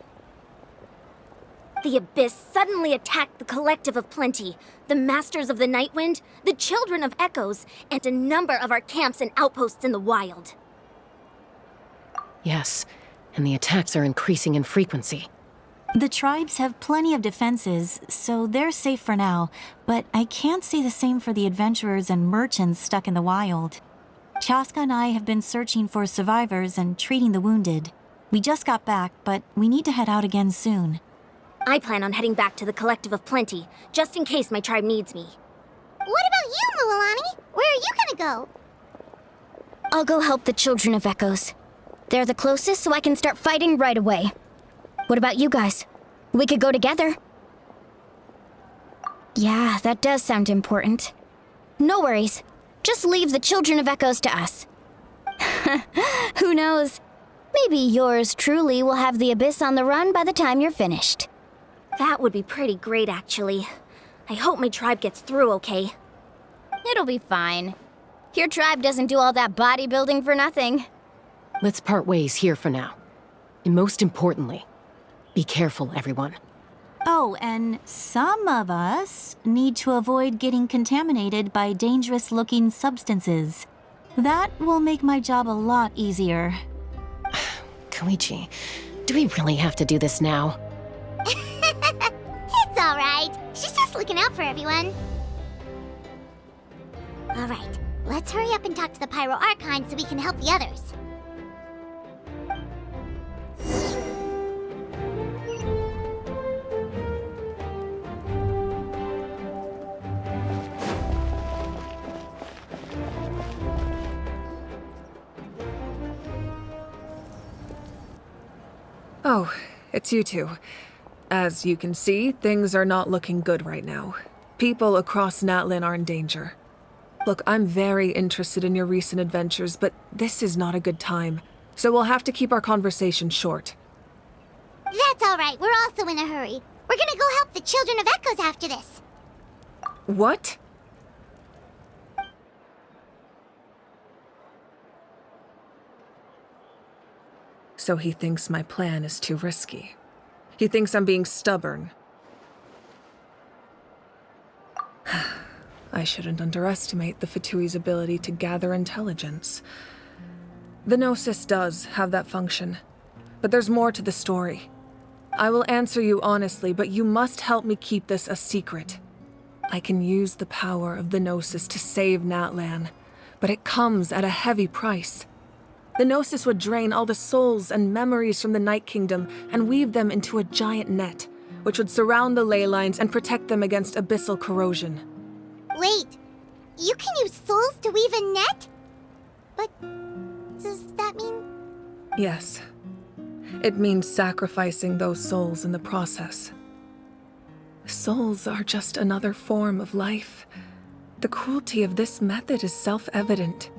The Abyss suddenly attacked the Collective of Plenty, the Masters of the Nightwind, the Children of Echoes, and a number of our camps and outposts in the wild. Yes, and the attacks are increasing in frequency. The tribes have plenty of defenses, so they're safe for now, but I can't say the same for the adventurers and merchants stuck in the wild. Chaska and I have been searching for survivors and treating the wounded. We just got back, but we need to head out again soon. I plan on heading back to the Collective of Plenty, just in case my tribe needs me. What about you, Mualani? Where are you gonna go? I'll go help the Children of Echoes. They're the closest, so I can start fighting right away. What about you guys? We could go together. Yeah, that does sound important. No worries. Just leave the Children of Echoes to us. Who knows? Maybe yours truly will have the Abyss on the run by the time you're finished. That would be pretty great, actually. I hope my tribe gets through okay. It'll be fine. Your tribe doesn't do all that bodybuilding for nothing. Let's part ways here for now. And most importantly, be careful, everyone. Oh, and some of us need to avoid getting contaminated by dangerous-looking substances. That will make my job a lot easier. Koichi, do we really have to do this now? It's alright. She's just looking out for everyone. Alright, let's hurry up and talk to the Pyro Archon so we can help the others. Oh, it's you two. As you can see, things are not looking good right now. People across Natlan are in danger. Look, I'm very interested in your recent adventures, but this is not a good time. So we'll have to keep our conversation short. That's all right. We're also in a hurry. We're gonna go help the Children of Echoes after this. What? So he thinks my plan is too risky. He thinks I'm being stubborn. I shouldn't underestimate the Fatui's ability to gather intelligence. The Gnosis does have that function, but there's more to the story. I will answer you honestly, but you must help me keep this a secret. I can use the power of the Gnosis to save Natlan, but it comes at a heavy price. The Gnosis would drain all the souls and memories from the Night Kingdom and weave them into a giant net, which would surround the ley lines and protect them against abyssal corrosion. Wait, you can use souls to weave a net? But does that mean... Yes. It means sacrificing those souls in the process. Souls are just another form of life. The cruelty of this method is self-evident.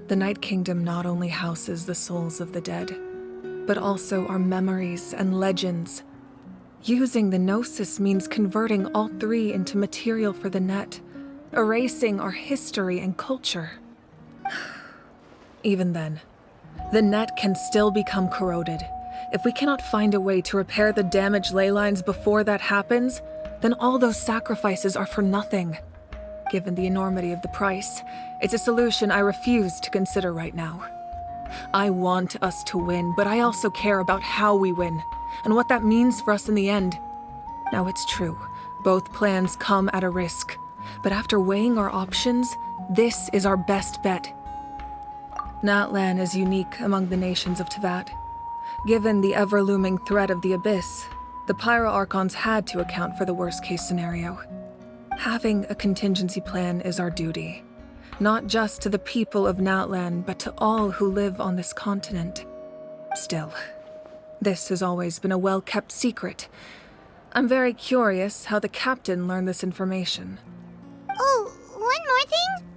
The Night Kingdom not only houses the souls of the dead, but also our memories and legends. Using the Gnosis means converting all three into material for the net, erasing our history and culture. Even then, the net can still become corroded. If we cannot find a way to repair the damaged ley lines before that happens, then all those sacrifices are for nothing. Given the enormity of the price, it's a solution I refuse to consider right now. I want us to win, but I also care about how we win, and what that means for us in the end. Now it's true, both plans come at a risk, but after weighing our options, this is our best bet. Natlan is unique among the nations of Teyvat. Given the ever-looming threat of the Abyss, the Pyro Archons had to account for the worst-case scenario. Having a contingency plan is our duty, not just to the people of Natlan, but to all who live on this continent. Still, this has always been a well-kept secret. I'm very curious how the captain learned this information. Oh, one more thing?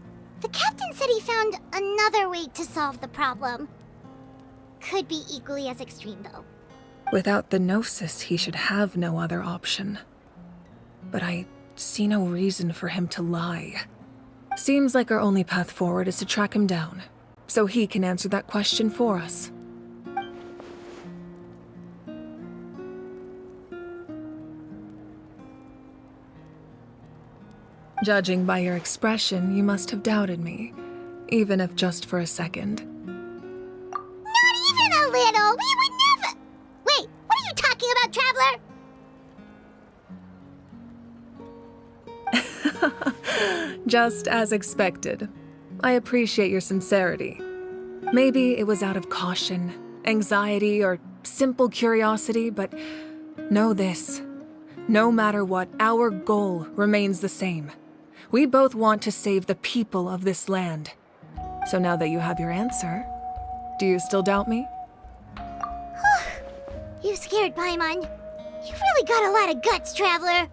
The captain said he found another way to solve the problem. Could be equally as extreme, though. Without the Gnosis, he should have no other option. But I see no reason for him to lie. Seems like our only path forward is to track him down, so he can answer that question for us. Judging by your expression, you must have doubted me, even if just for a second. Not even a little! We would never... Wait, what are you talking about, Traveler? Just as expected. I appreciate your sincerity. Maybe it was out of caution, anxiety, or simple curiosity, but know this. No matter what, our goal remains the same. We both want to save the people of this land. So now that you have your answer, do you still doubt me? You scared Paimon. You've really got a lot of guts, Traveler.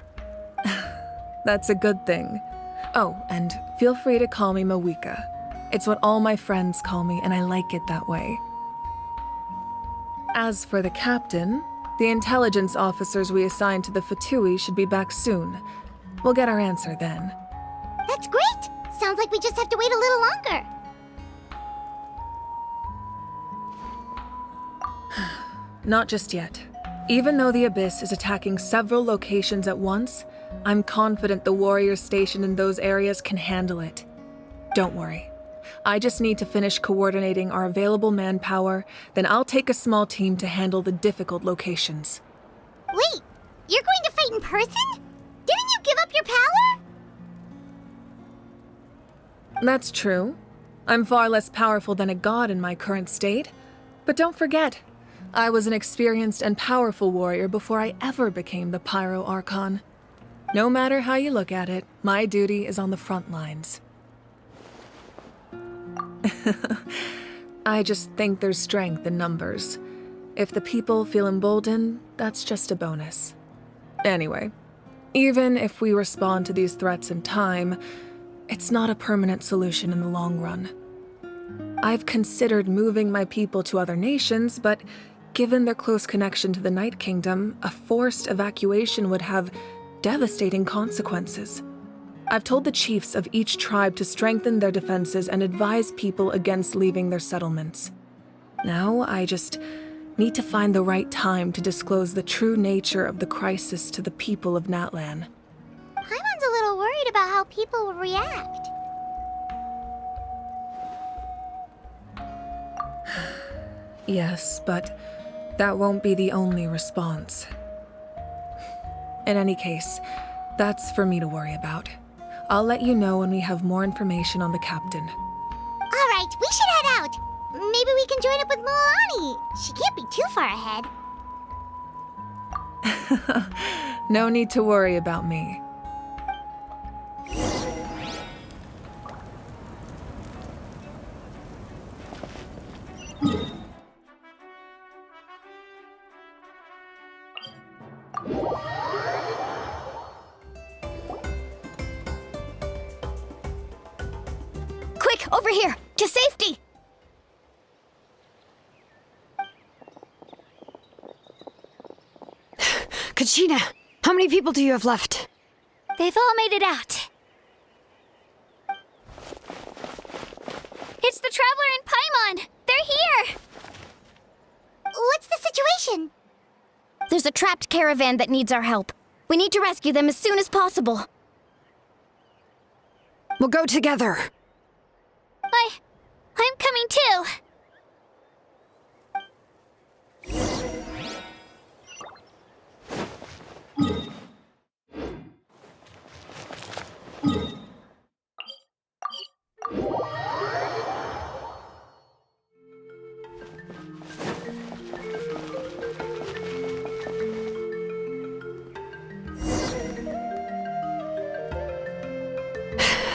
That's a good thing. Oh, and feel free to call me Mawika. It's what all my friends call me, and I like it that way. As for the captain, the intelligence officers we assigned to the Fatui should be back soon. We'll get our answer then. That's great! Sounds like we just have to wait a little longer. Not just yet. Even though the Abyss is attacking several locations at once, I'm confident the warriors stationed in those areas can handle it. Don't worry. I just need to finish coordinating our available manpower, then I'll take a small team to handle the difficult locations. Wait, you're going to fight in person? Didn't you give up your power? That's true. I'm far less powerful than a god in my current state. But don't forget, I was an experienced and powerful warrior before I ever became the Pyro Archon. No matter how you look at it, my duty is on the front lines. I just think there's strength in numbers. If the people feel emboldened, that's just a bonus. Anyway, even if we respond to these threats in time, it's not a permanent solution in the long run. I've considered moving my people to other nations, but given their close connection to the Night Kingdom, a forced evacuation would have devastating consequences. I've told the chiefs of each tribe to strengthen their defenses and advise people against leaving their settlements. Now, I just need to find the right time to disclose the true nature of the crisis to the people of Natlan. Paimon's a little worried about how people will react. Yes, but that won't be the only response. In any case, that's for me to worry about. I'll let you know when we have more information on the captain. All right, we should head out. Maybe we can join up with Milani. She can't be too far ahead. No need to worry about me. Quick, over here! To safety! Kachina, how many people do you have left? They've all made it out. It's the Traveler and Paimon! They're here! What's the situation? There's a trapped caravan that needs our help. We need to rescue them as soon as possible. We'll go together. I'm coming too.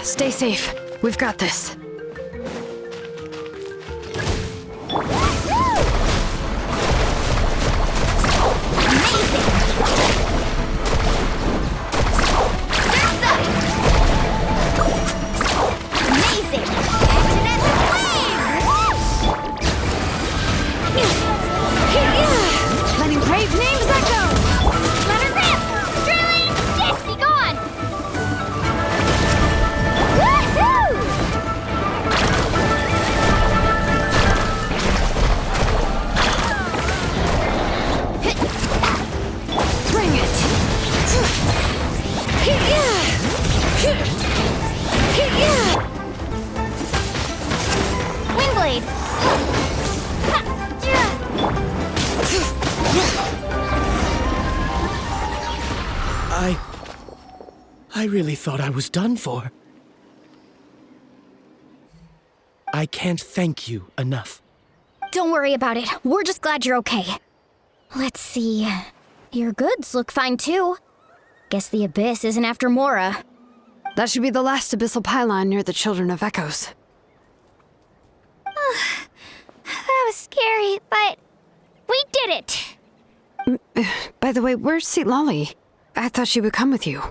Stay safe. We've got this. Letting brave names echo! Let her rip! Drilling! Yes, be gone! Woohoo! Bring it! Windblade! I really thought I was done for. I can't thank you enough. Don't worry about it. We're just glad you're okay. Let's see. Your goods look fine too. Guess the Abyss isn't after Mora. That should be the last abyssal pylon near the Children of Echoes. That was scary, but we did it! By the way, where's Lolly? I thought she would come with you.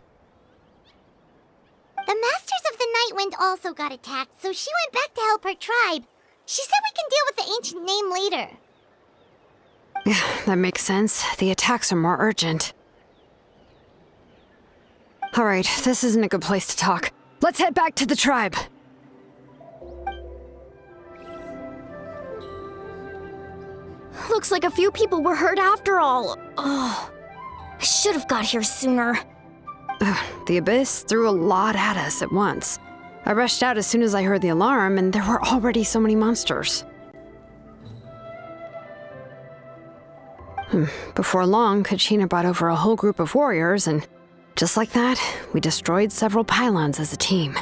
The Masters of the Nightwind also got attacked, so she went back to help her tribe. She said we can deal with the ancient name later. That makes sense. The attacks are more urgent. Alright, this isn't a good place to talk. Let's head back to the tribe. Looks like a few people were hurt after all. Oh, I should have got here sooner. The Abyss threw a lot at us at once. I rushed out as soon as I heard the alarm, and there were already so many monsters. Before long, Kachina brought over a whole group of warriors, and just like that, we destroyed several pylons as a team.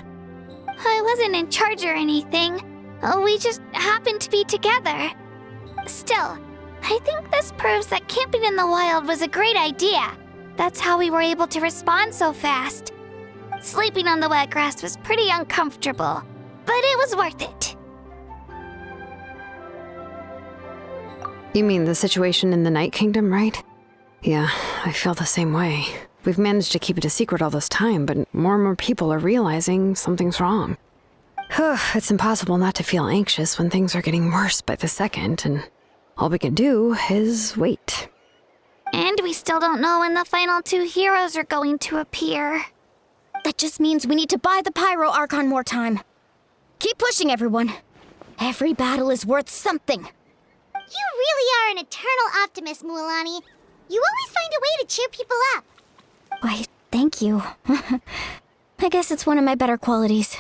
I wasn't in charge or anything. We just happened to be together. Still, I think this proves that camping in the wild was a great idea. That's how we were able to respond so fast. Sleeping on the wet grass was pretty uncomfortable, but it was worth it. You mean the situation in the Night Kingdom, right? Yeah, I feel the same way. We've managed to keep it a secret all this time, but more and more people are realizing something's wrong. It's impossible not to feel anxious when things are getting worse by the second, and all we can do is wait. And we still don't know when the final 2 heroes are going to appear. That just means we need to buy the Pyro Archon more time. Keep pushing, everyone. Every battle is worth something. You really are an eternal optimist, Mualani. You always find a way to cheer people up. Why, thank you. I guess it's one of my better qualities.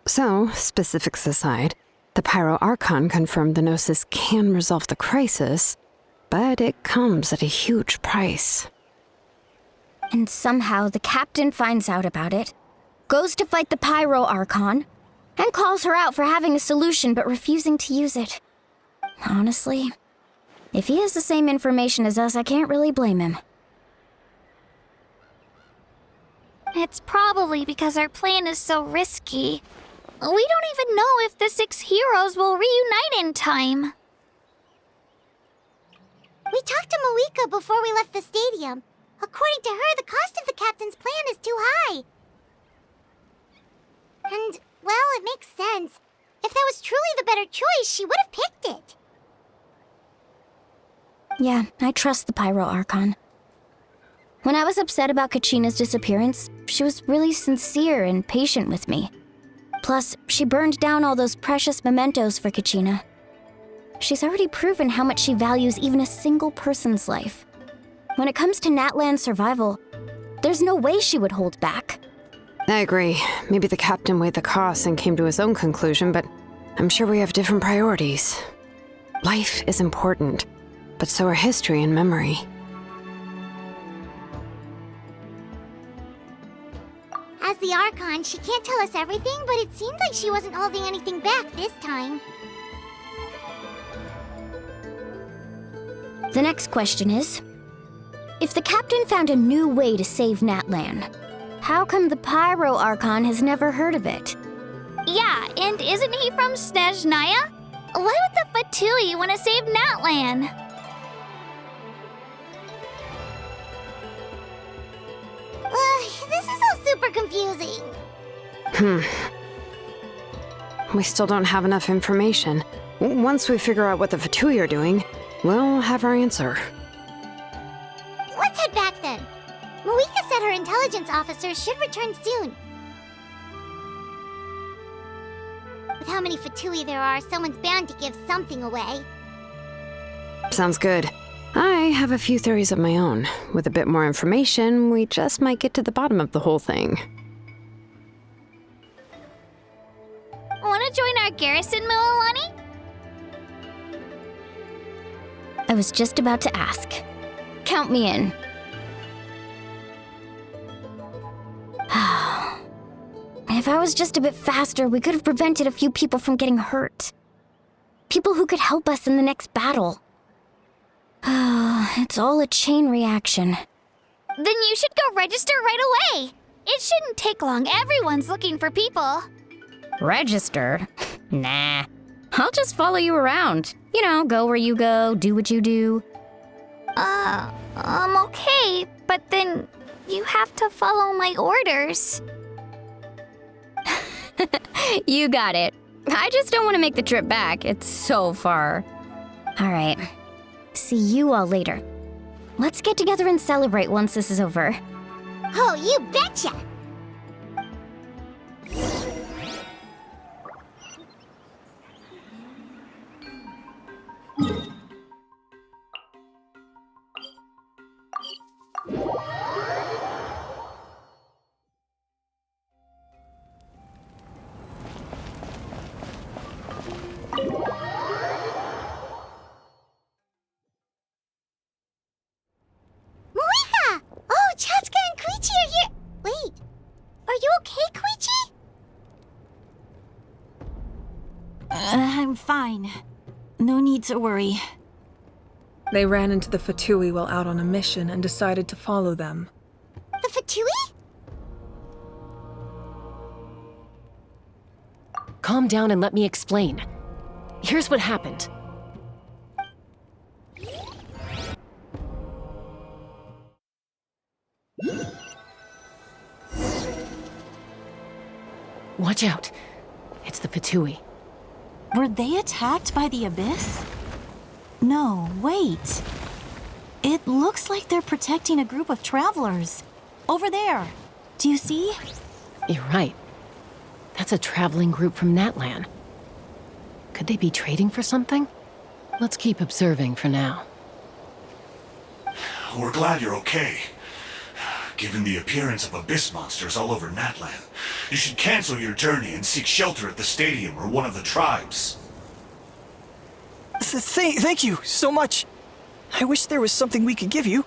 So, specifics aside, the Pyro Archon confirmed the Gnosis can resolve the crisis, but it comes at a huge price. And somehow the captain finds out about it, goes to fight the Pyro Archon, and calls her out for having a solution but refusing to use it. Honestly, if he has the same information as us, I can't really blame him. It's probably because our plan is so risky. We don't even know if the 6 heroes will reunite in time. We talked to Malika before we left the stadium. According to her, the cost of the captain's plan is too high. And, well, it makes sense. If that was truly the better choice, she would have picked it. Yeah, I trust the Pyro Archon. When I was upset about Kachina's disappearance, she was really sincere and patient with me. Plus, she burned down all those precious mementos for Kachina. She's already proven how much she values even a single person's life. When it comes to Natlan's survival, there's no way she would hold back. I agree. Maybe the captain weighed the costs and came to his own conclusion, but I'm sure we have different priorities. Life is important, but so are history and memory. As the Archon, she can't tell us everything, but it seemed like she wasn't holding anything back this time. The next question is, if the captain found a new way to save Natlan, how come the Pyro Archon has never heard of it? Yeah, and isn't he from Snezhnaya? Why would the Fatui want to save Natlan? This is all super confusing. We still don't have enough information. Once we figure out what the Fatui are doing, we'll have our answer. Let's head back then. Malika said her intelligence officer should return soon. With how many Fatui there are, someone's bound to give something away. Sounds good. I have a few theories of my own. With a bit more information, we just might get to the bottom of the whole thing. Want to join our garrison, Mualani? I was just about to ask. Count me in. If I was just a bit faster, we could have prevented a few people from getting hurt. People who could help us in the next battle. It's all a chain reaction. Then you should go register right away. It shouldn't take long. Everyone's looking for people. Register? Nah. I'll just follow you around. You know, go where you go, do what you do. Okay, but then you have to follow my orders. You got it. I just don't want to make the trip back. It's so far. All right. See you all later. Let's get together and celebrate once this is over. Oh, you betcha! I'm fine. No need to worry. They ran into the Fatui while out on a mission and decided to follow them. The Fatui? Calm down and let me explain. Here's what happened. Watch out. It's the Fatui. Were they attacked by the Abyss? No, wait. It looks like they're protecting a group of travelers. Over there. Do you see? You're right. That's a traveling group from Natlan. Could they be trading for something? Let's keep observing for now. We're glad you're okay. Given the appearance of abyss monsters all over Natlan, you should cancel your journey and seek shelter at the stadium or one of the tribes. Thank you so much. I wish there was something we could give you.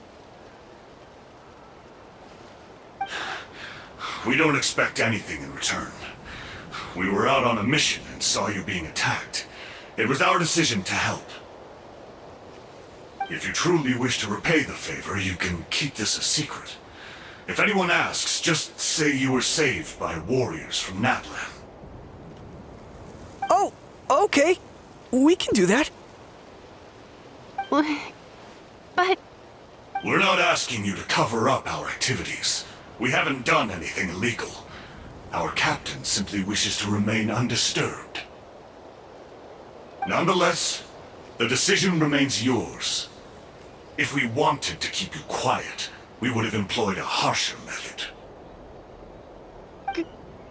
We don't expect anything in return. We were out on a mission and saw you being attacked. It was our decision to help. If you truly wish to repay the favor, you can keep this a secret. If anyone asks, just say you were saved by warriors from Natlan. Oh, okay. We can do that. But... We're not asking you to cover up our activities. We haven't done anything illegal. Our captain simply wishes to remain undisturbed. Nonetheless, the decision remains yours. If we wanted to keep you quiet, we would have employed a harsher method.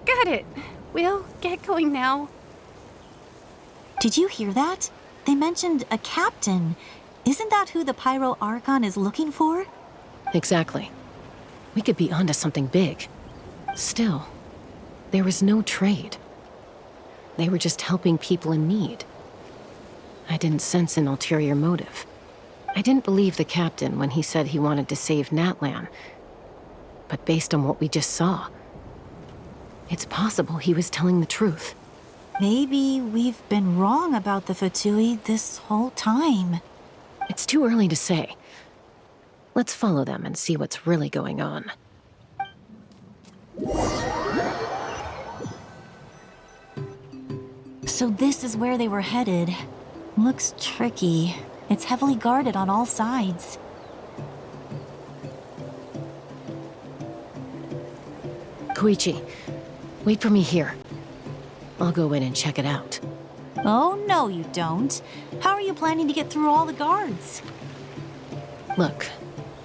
Got it. We'll get going now. Did you hear that? They mentioned a captain. Isn't that who the Pyro Archon is looking for? Exactly. We could be onto something big. Still, there was no trade. They were just helping people in need. I didn't sense an ulterior motive. I didn't believe the captain when he said he wanted to save Natlan. But based on what we just saw, it's possible he was telling the truth. Maybe we've been wrong about the Fatui this whole time. It's too early to say. Let's follow them and see what's really going on. So this is where they were headed. Looks tricky. It's heavily guarded on all sides. Koichi, wait for me here. I'll go in and check it out. Oh, no you don't. How are you planning to get through all the guards? Look,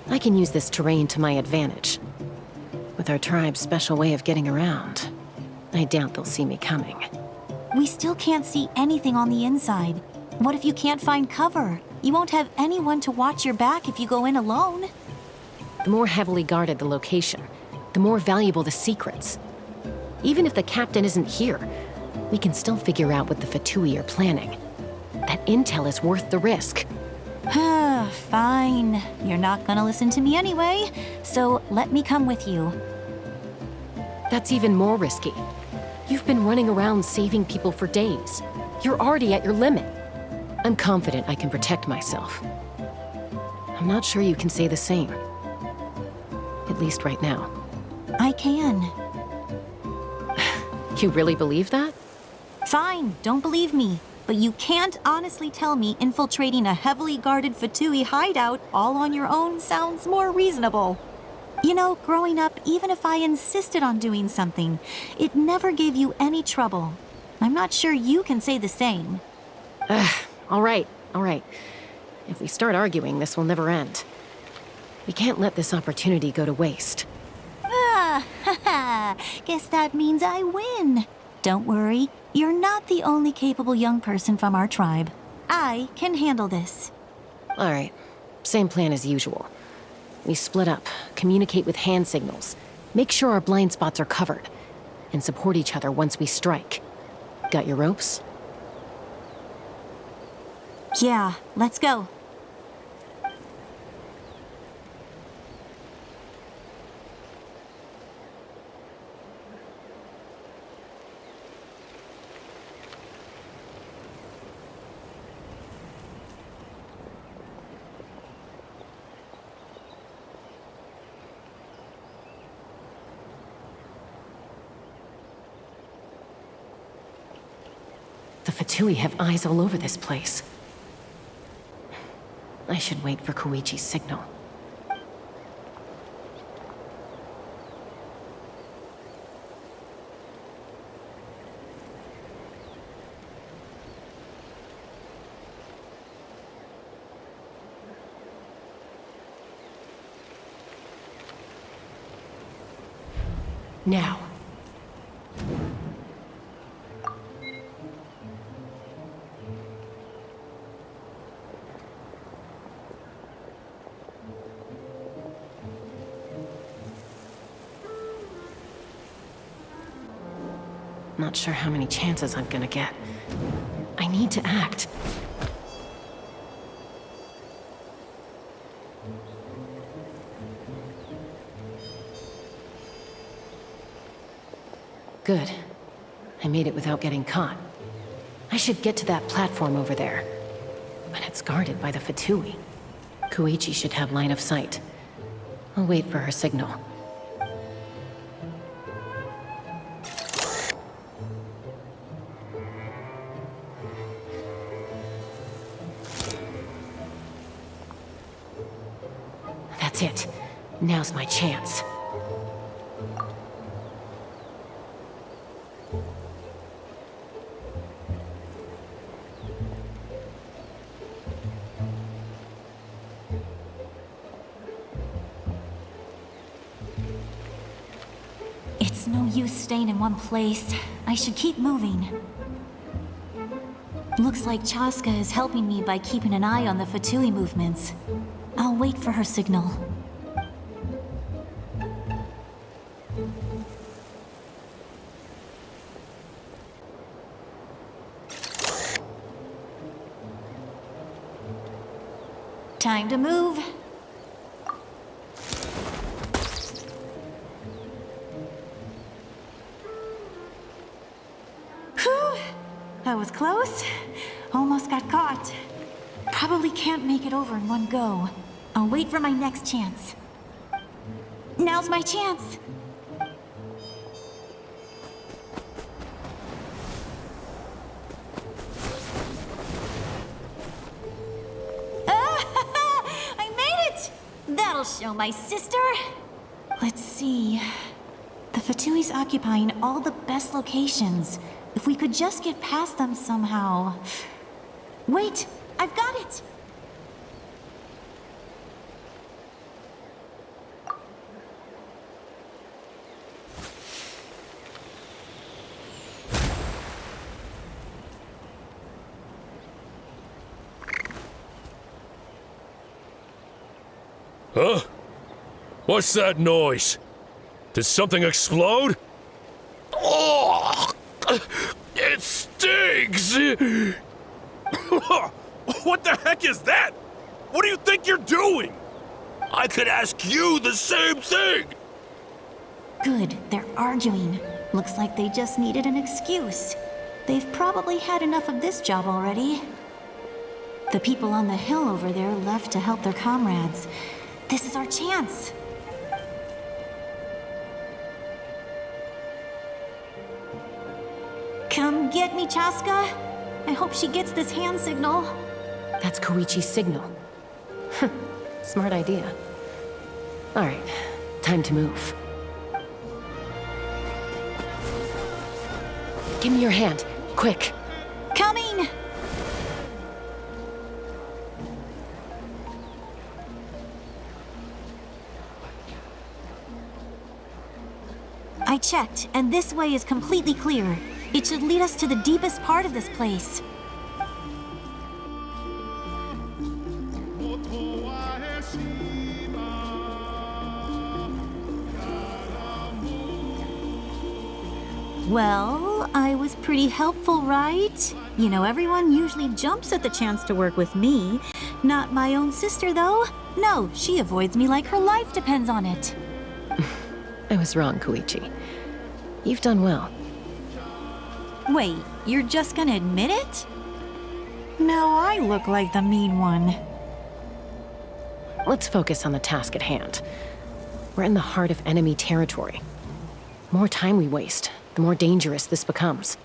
I can use this terrain to my advantage. With our tribe's special way of getting around, I doubt they'll see me coming. We still can't see anything on the inside. What if you can't find cover? You won't have anyone to watch your back if you go in alone. The more heavily guarded the location, the more valuable the secrets. Even if the captain isn't here, we can still figure out what the Fatui are planning. That intel is worth the risk. Fine. You're not gonna listen to me anyway, so let me come with you. That's even more risky. You've been running around saving people for days. You're already at your limit. I'm confident I can protect myself. I'm not sure you can say the same. At least right now. I can. You really believe that? Fine, don't believe me. But you can't honestly tell me infiltrating a heavily guarded Fatui hideout all on your own sounds more reasonable. You know, growing up, even if I insisted on doing something, it never gave you any trouble. I'm not sure you can say the same. All right. If we start arguing, this will never end. We can't let this opportunity go to waste. Guess that means I win. Don't worry, you're not the only capable young person from our tribe. I can handle this. All right, same plan as usual. We split up, communicate with hand signals, make sure our blind spots are covered, and support each other once we strike. Got your ropes? Yeah, let's go. The Fatui have eyes all over this place. I should wait for Koichi's signal. Now. Not sure how many chances I'm gonna get. I need to act. Good. I made it without getting caught. I should get to that platform over there. But it's guarded by the Fatui. Koichi should have line of sight. I'll wait for her signal. That's it. Now's my chance. It's no use staying in one place. I should keep moving. Looks like Chaska is helping me by keeping an eye on the Fatui movements. I'll wait for her signal. Time to move. Whew! That was close. Almost got caught. Probably can't make it over in one go. I'll wait for my next chance. Now's my chance. I made it! That'll show my sister. Let's see. The Fatui's occupying all the best locations. If we could just get past them somehow. Wait, I've got it! Huh? What's that noise? Did something explode? Oh! It stings! What the heck is that? What do you think you're doing? I could ask you the same thing! Good, they're arguing. Looks like they just needed an excuse. They've probably had enough of this job already. The people on the hill over there left to help their comrades. This is our chance. Come get me, Chaska. I hope she gets this hand signal. That's Koichi's signal. Smart idea. All right, time to move. Give me your hand, quick. Coming! I checked, and this way is completely clear. It should lead us to the deepest part of this place. Well, I was pretty helpful, right? You know, everyone usually jumps at the chance to work with me. Not my own sister, though. No, she avoids me like her life depends on it. I was wrong, Koichi. You've done well. Wait, you're just gonna admit it? Now I look like the mean one. Let's focus on the task at hand. We're in the heart of enemy territory. The more time we waste, the more dangerous this becomes.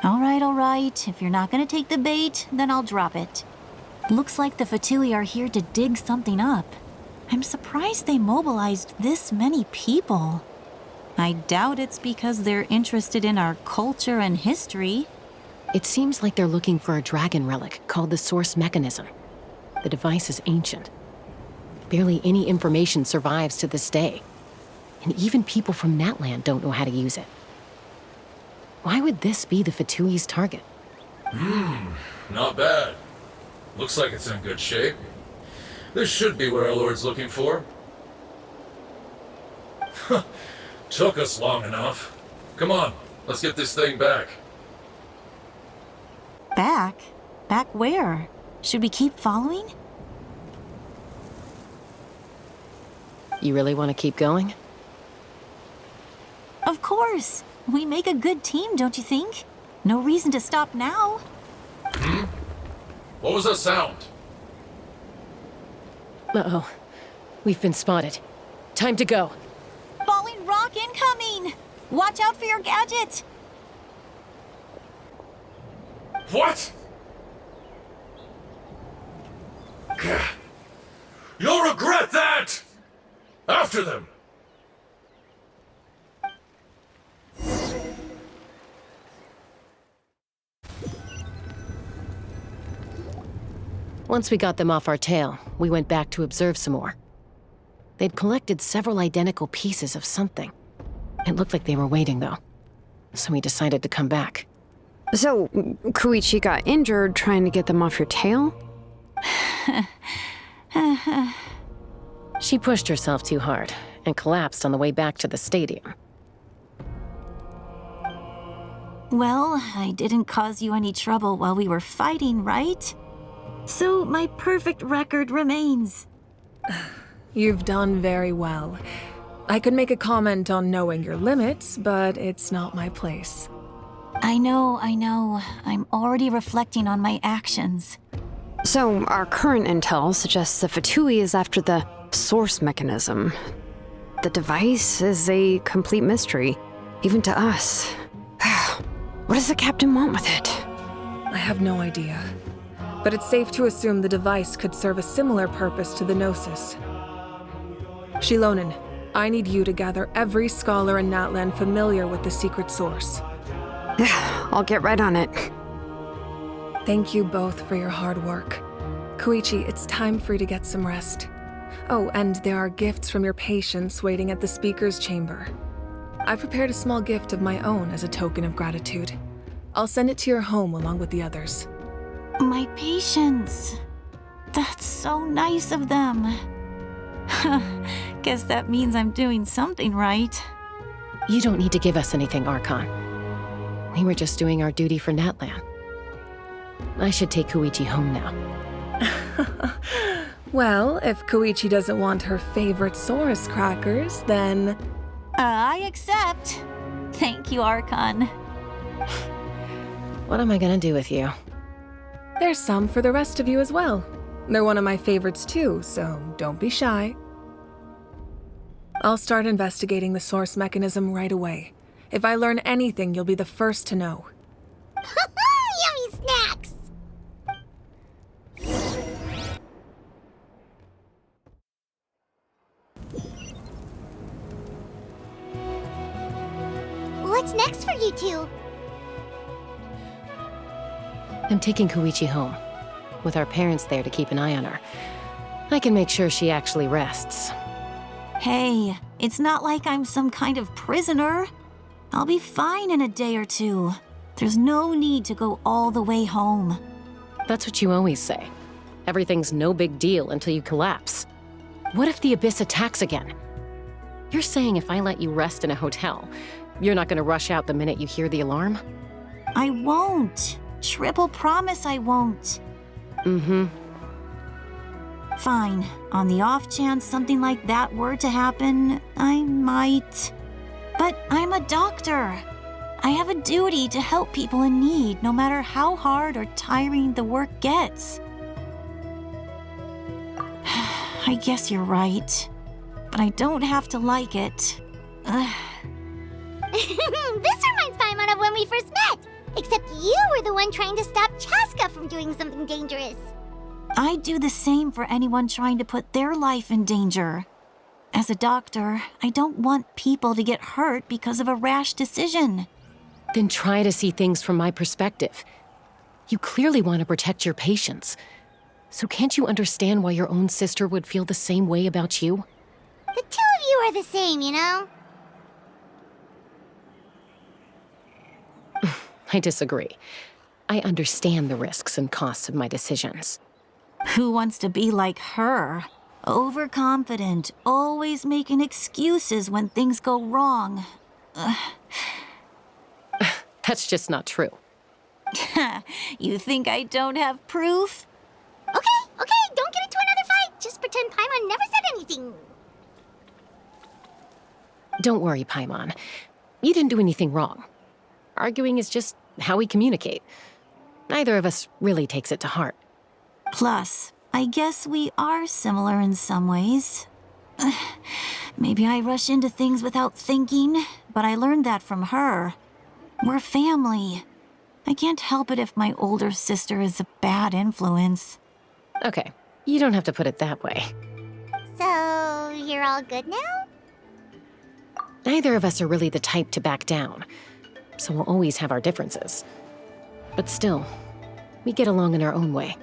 All right. If you're not gonna take the bait, then I'll drop it. Looks like the Fatui are here to dig something up. I'm surprised they mobilized this many people. I doubt it's because they're interested in our culture and history. It seems like they're looking for a dragon relic called the Source Mechanism. The device is ancient. Barely any information survives to this day. And even people from Natlan don't know how to use it. Why would this be the Fatui's target? Not bad. Looks like it's in good shape. This should be what our Lord's looking for. Took us long enough. Come on, let's get this thing back. Back? Back where? Should we keep following? You really want to keep going? Of course. We make a good team, don't you think? No reason to stop now. What was that sound? Uh-oh. We've been spotted. Time to go. Falling rock incoming! Watch out for your gadget! What? You'll regret that! After them! Once we got them off our tail, we went back to observe some more. They'd collected several identical pieces of something. It looked like they were waiting, though. So we decided to come back. So, Koichi got injured trying to get them off your tail? She pushed herself too hard and collapsed on the way back to the stadium. Well, I didn't cause you any trouble while we were fighting, right? So my perfect record remains. You've done very well. I could make a comment on knowing your limits, but it's not my place. I know. I'm already reflecting on my actions. So, our current intel suggests the Fatui is after the Source Mechanism. The device is a complete mystery, even to us. What does the captain want with it? I have no idea. But it's safe to assume the device could serve a similar purpose to the Gnosis. Shilonen, I need you to gather every scholar in Natlan familiar with the secret source. I'll get right on it. Thank you both for your hard work. Koichi, it's time for you to get some rest. Oh, and there are gifts from your patients waiting at the speaker's chamber. I've prepared a small gift of my own as a token of gratitude. I'll send it to your home along with the others. My patience. That's so nice of them. Guess that means I'm doing something right. You don't need to give us anything, Archon. We were just doing our duty for Natlan. I should take Koichi home now. Well, if Koichi doesn't want her favorite Saurus crackers, then... I accept. Thank you, Archon. What am I gonna do with you? There's some for the rest of you as well. They're one of my favorites too, so don't be shy. I'll start investigating the Source Mechanism right away. If I learn anything, you'll be the first to know. Yummy snacks! What's next for you two? I'm taking Koichi home. With our parents there to keep an eye on her, I can make sure she actually rests. Hey, it's not like I'm some kind of prisoner. I'll be fine in a day or two. There's no need to go all the way home. That's what you always say. Everything's no big deal until you collapse. What if the Abyss attacks again? You're saying if I let you rest in a hotel, you're not gonna rush out the minute you hear the alarm? I won't. Triple promise I won't. Mm-hmm. Fine. On the off chance something like that were to happen, I might. But I'm a doctor. I have a duty to help people in need, no matter how hard or tiring the work gets. I guess you're right. But I don't have to like it. This reminds Paimon of when we first met. Except you were the one trying to stop Chaska from doing something dangerous. I'd do the same for anyone trying to put their life in danger. As a doctor, I don't want people to get hurt because of a rash decision. Then try to see things from my perspective. You clearly want to protect your patients. So can't you understand why your own sister would feel the same way about you? The two of you are the same, you know? I disagree. I understand the risks and costs of my decisions. Who wants to be like her? Overconfident, always making excuses when things go wrong. That's just not true. You think I don't have proof? Okay, don't get into another fight. Just pretend Paimon never said anything. Don't worry, Paimon. You didn't do anything wrong. Arguing is just how we communicate. Neither of us really takes it to heart. Plus, I guess we are similar in some ways. Maybe I rush into things without thinking, but I learned that from her. We're family. I can't help it if my older sister is a bad influence. Okay, you don't have to put it that way. So, you're all good now? Neither of us are really the type to back down, so we'll always have our differences. But still, we get along in our own way.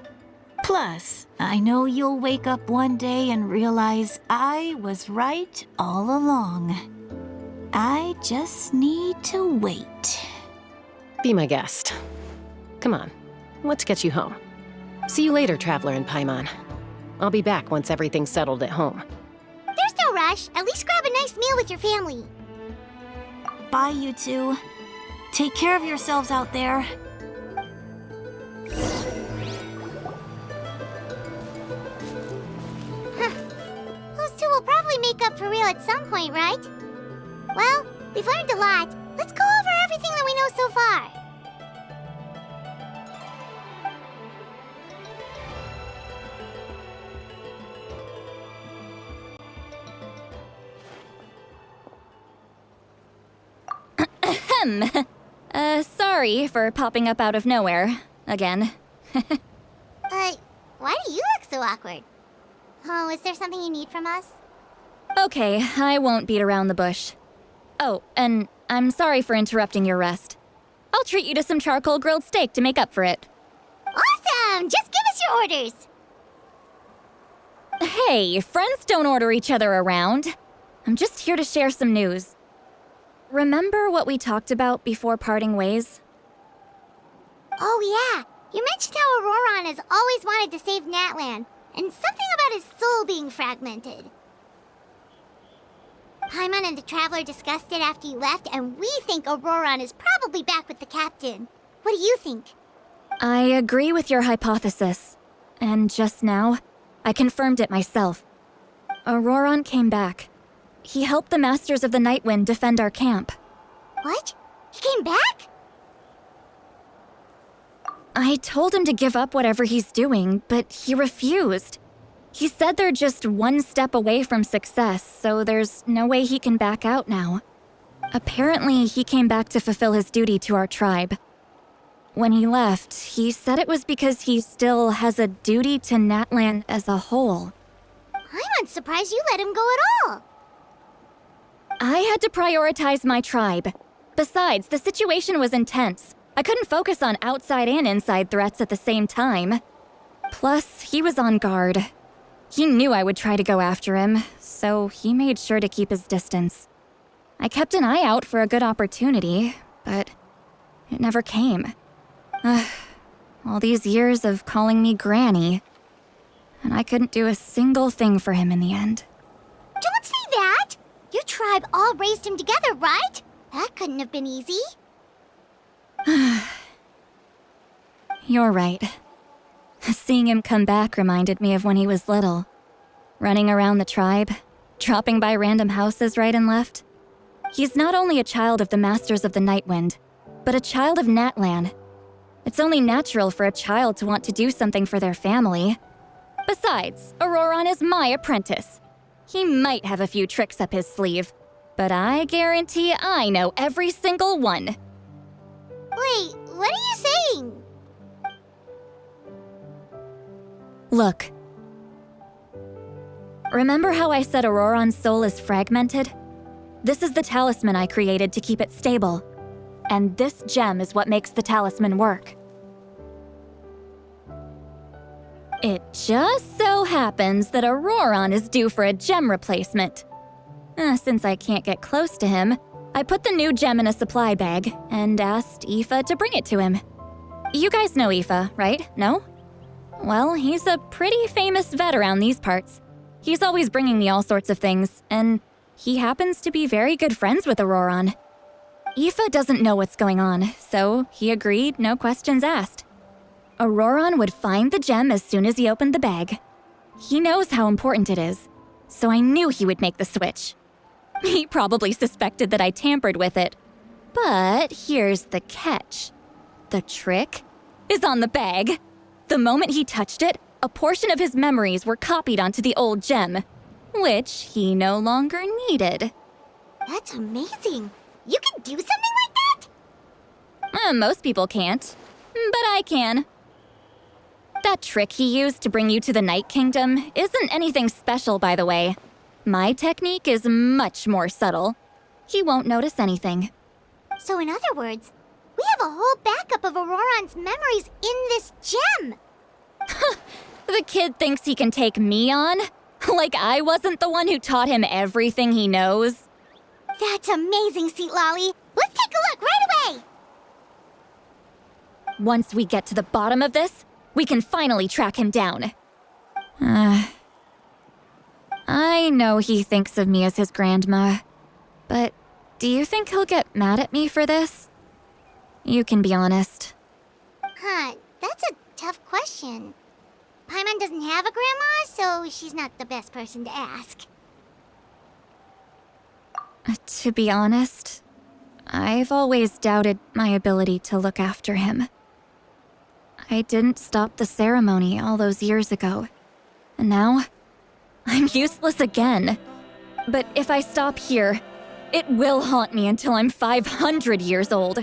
Plus, I know you'll wake up one day and realize I was right all along. I just need to wait. Be my guest. Come on, let's get you home. See you later, Traveler and Paimon. I'll be back once everything's settled at home. There's no rush. At least grab a nice meal with your family. Bye, you two. Take care of yourselves out there. Those two will probably make up for real at some point, right? Well, we've learned a lot. Let's go over everything that we know so far. Sorry for popping up out of nowhere. Again. Why do you look so awkward? Oh, is there something you need from us? Okay, I won't beat around the bush. Oh, and I'm sorry for interrupting your rest. I'll treat you to some charcoal grilled steak to make up for it. Awesome! Just give us your orders! Hey, friends don't order each other around. I'm just here to share some news. Remember what we talked about before parting ways? Oh yeah, you mentioned how Auroron has always wanted to save Natlan, and something about his soul being fragmented. Paimon and the Traveler discussed it after you left, and we think Auroron is probably back with the captain. What do you think? I agree with your hypothesis. And just now, I confirmed it myself. Auroron came back. He helped the Masters of the Nightwind defend our camp. What? He came back? I told him to give up whatever he's doing, but he refused. He said they're just one step away from success, so there's no way he can back out now. Apparently, he came back to fulfill his duty to our tribe. When he left, he said it was because he still has a duty to Natlan as a whole. I'm surprised you let him go at all. I had to prioritize my tribe. Besides, the situation was intense. I couldn't focus on outside and inside threats at the same time. Plus, he was on guard. He knew I would try to go after him, so he made sure to keep his distance. I kept an eye out for a good opportunity, but it never came. All these years of calling me Granny, and I couldn't do a single thing for him in the end. Don't say that! Your tribe all raised him together, right? That couldn't have been easy. You're right. Seeing him come back reminded me of when he was little. Running around the tribe, dropping by random houses right and left. He's not only a child of the Masters of the Nightwind, but a child of Natlan. It's only natural for a child to want to do something for their family. Besides, Auroron is my apprentice. He might have a few tricks up his sleeve, but I guarantee I know every single one. Wait, What are you saying? Look. Remember how I said Auroron's soul is fragmented? This is the talisman I created to keep it stable. And this gem is what makes the talisman work. It just so happens that Auroron is due for a gem replacement. Since I can't get close to him, I put the new gem in a supply bag and asked Aoife to bring it to him. You guys know Aoife, right? No? Well, he's a pretty famous vet around these parts. He's always bringing me all sorts of things, and he happens to be very good friends with Auroron. Aoife doesn't know what's going on, so he agreed, no questions asked. Auroron would find the gem as soon as he opened the bag. He knows how important it is, so I knew he would make the switch. He probably suspected that I tampered with it. But here's the catch. The trick is on the bag. The moment he touched it, a portion of his memories were copied onto the old gem, which he no longer needed. That's amazing. You can do something like that? Most people can't, but I can. That trick he used to bring you to the Night Kingdom isn't anything special, by the way. My technique is much more subtle. He won't notice anything. So in other words, we have a whole backup of Auroron's memories in this gem. The kid thinks he can take me on? Like I wasn't the one who taught him everything he knows? That's amazing, Seat Lolly. Let's take a look right away. Once we get to the bottom of this, we can finally track him down. I know he thinks of me as his grandma, but do you think he'll get mad at me for this? You can be honest. That's a tough question. Paimon doesn't have a grandma, so she's not the best person to ask. To be honest, I've always doubted my ability to look after him. I didn't stop the ceremony all those years ago, and now I'm useless again. But if I stop here, it will haunt me until I'm 500 years old.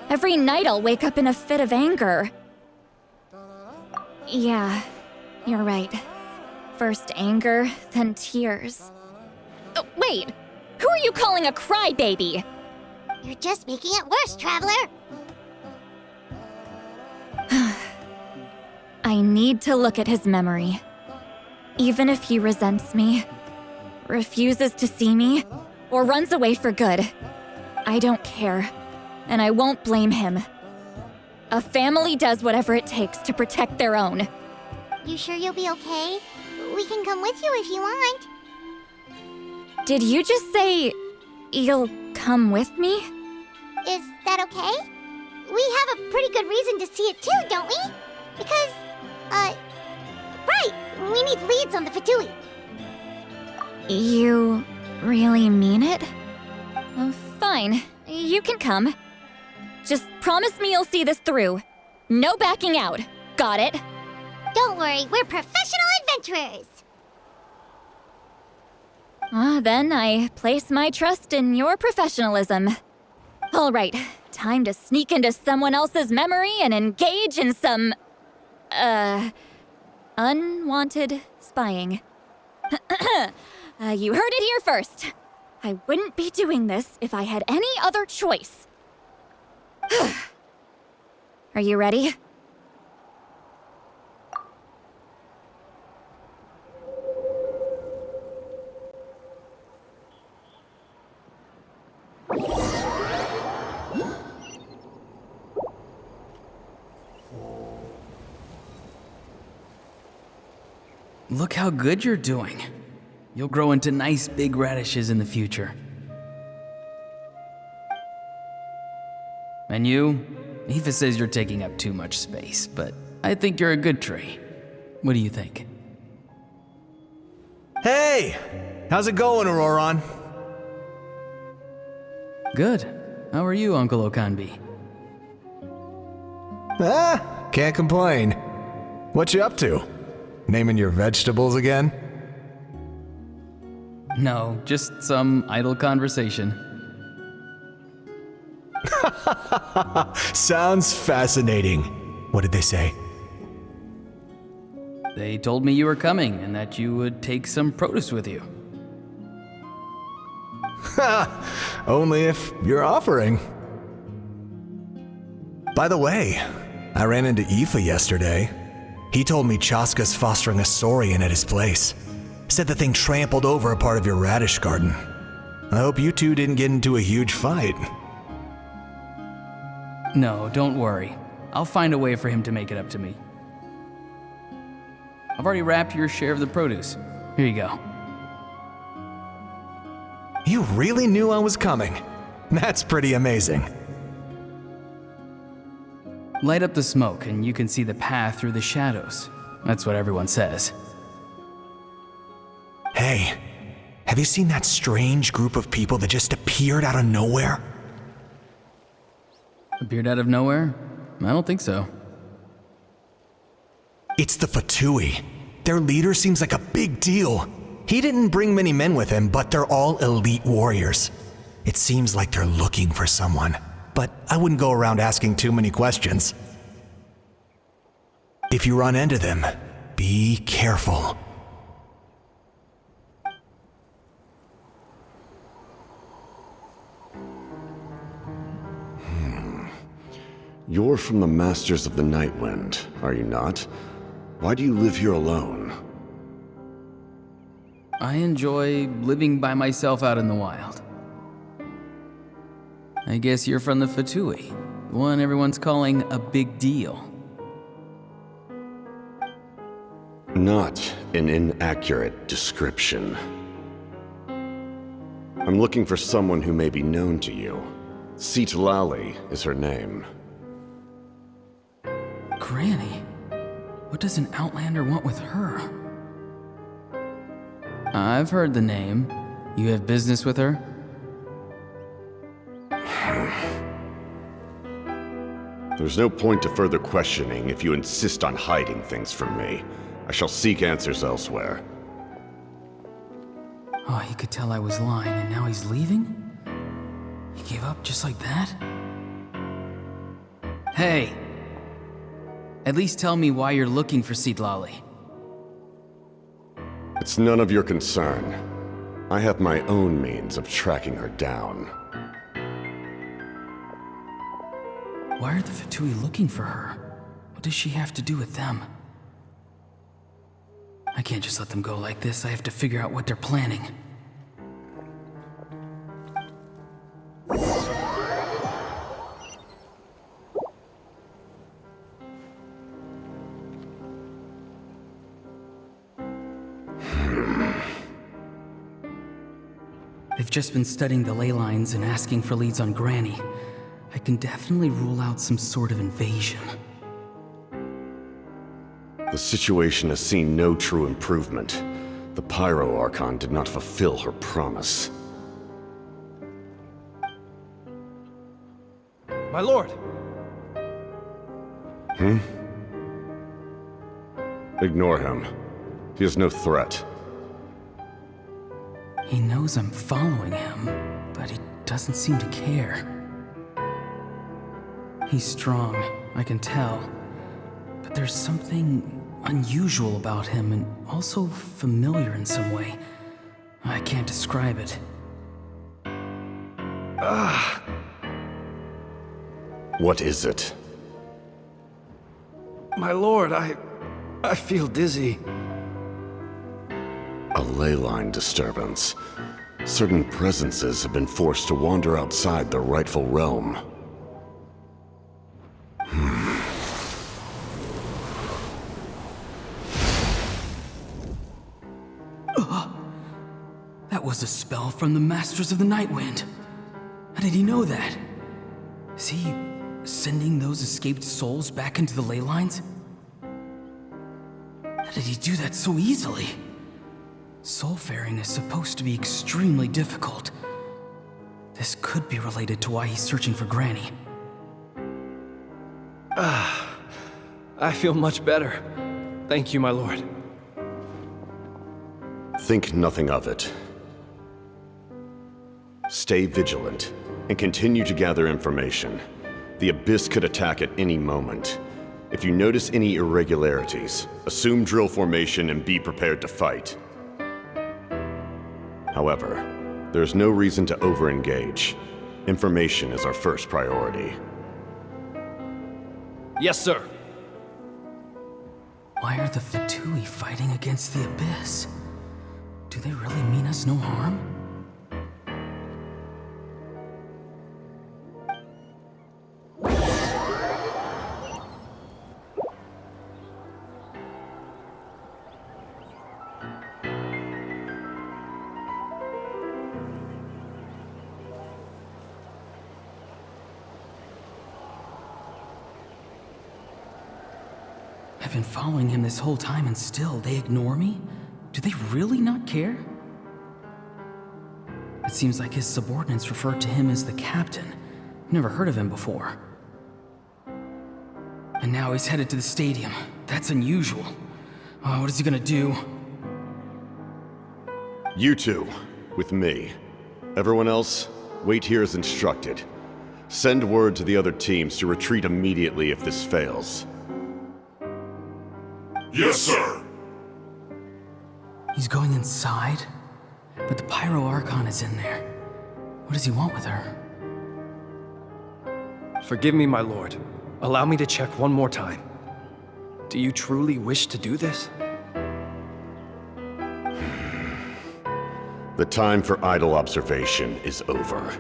Every night I'll wake up in a fit of anger. Yeah, you're right. First anger, then tears. Oh, wait! Who are you calling a crybaby? You're just making it worse, Traveler. I need to look at his memory. Even if he resents me, refuses to see me, or runs away for good, I don't care, and I won't blame him. A family does whatever it takes to protect their own. You sure you'll be okay? We can come with you if you want. Did you just say you'll come with me? Is that okay? We have a pretty good reason to see it too, don't we? Because, right, we need leads on the Fatui. You really mean it? Fine, you can come. Just promise me you'll see this through. No backing out. Got it? Don't worry, we're professional adventurers. Then I place my trust in your professionalism. All right, time to sneak into someone else's memory and engage in some, unwanted spying. You heard it here first. I wouldn't be doing this if I had any other choice. Are you ready? Look how good you're doing. You'll grow into nice big radishes in the future. And you? Aoife says you're taking up too much space, but I think you're a good tree. What do you think? Hey! How's it going, Auroron? Good. How are you, Uncle Okanbi? Can't complain. What you up to? Naming your vegetables again? No, just some idle conversation. Sounds fascinating. What did they say? They told me you were coming and that you would take some produce with you. Ha! Only if you're offering. By the way, I ran into Aoife yesterday. He told me Chaska's fostering a saurian at his place. Said the thing trampled over a part of your radish garden. I hope you two didn't get into a huge fight. No, don't worry. I'll find a way for him to make it up to me. I've already wrapped your share of the produce. Here you go. You really knew I was coming. That's pretty amazing. Light up the smoke and you can see the path through the shadows. That's what everyone says. Hey, have you seen that strange group of people that just appeared out of nowhere? Appeared out of nowhere? I don't think so. It's the Fatui. Their leader seems like a big deal. He didn't bring many men with him, but they're all elite warriors. It seems like they're looking for someone, but I wouldn't go around asking too many questions. If you run into them, be careful. You're from the Masters of the Nightwind, are you not? Why do you live here alone? I enjoy living by myself out in the wild. I guess you're from the Fatui, the one everyone's calling a big deal. Not an inaccurate description. I'm looking for someone who may be known to you. Citlali is her name. Granny? What does an Outlander want with her? I've heard the name. You have business with her? There's no point to further questioning if you insist on hiding things from me. I shall seek answers elsewhere. Oh, he could tell I was lying and now he's leaving? He gave up just like that? Hey! At least tell me why you're looking for Citlali. It's none of your concern. I have my own means of tracking her down. Why are the Fatui looking for her? What does she have to do with them? I can't just let them go like this. I have to figure out what they're planning. They've just been studying the ley lines and asking for leads on Granny. I can definitely rule out some sort of invasion. The situation has seen no true improvement. The Pyro Archon did not fulfill her promise. My lord! Ignore him. He is no threat. He knows I'm following him, but he doesn't seem to care. He's strong, I can tell. But there's something unusual about him and also familiar in some way. I can't describe it. What is it? My lord, I feel dizzy. A ley line disturbance. Certain presences have been forced to wander outside their rightful realm. That was a spell from the Masters of the Nightwind. How did he know that? Is he sending those escaped souls back into the ley lines? How did he do that so easily? Soulfaring is supposed to be extremely difficult. This could be related to why he's searching for Granny. I feel much better. Thank you, my lord. Think nothing of it. Stay vigilant. and continue to gather information. The Abyss could attack at any moment. If you notice any irregularities, assume drill formation and be prepared to fight. However, there's no reason to over-engage. Information is our first priority. Yes, sir. Why are the Fatui fighting against the Abyss? Do they really mean us no harm? I've been following him this whole time and still they ignore me? Do they really not care? It seems like his subordinates refer to him as the captain. Never heard of him before. And now he's headed to the stadium. That's unusual. Oh, what is he gonna do? You two, with me. Everyone else, wait here as instructed. Send word to the other teams to retreat immediately if this fails. Yes, sir. He's going inside? But the Pyro Archon is in there. What does he want with her? Forgive me, my lord. Allow me to check one more time. Do you truly wish to do this? The time for idle observation is over.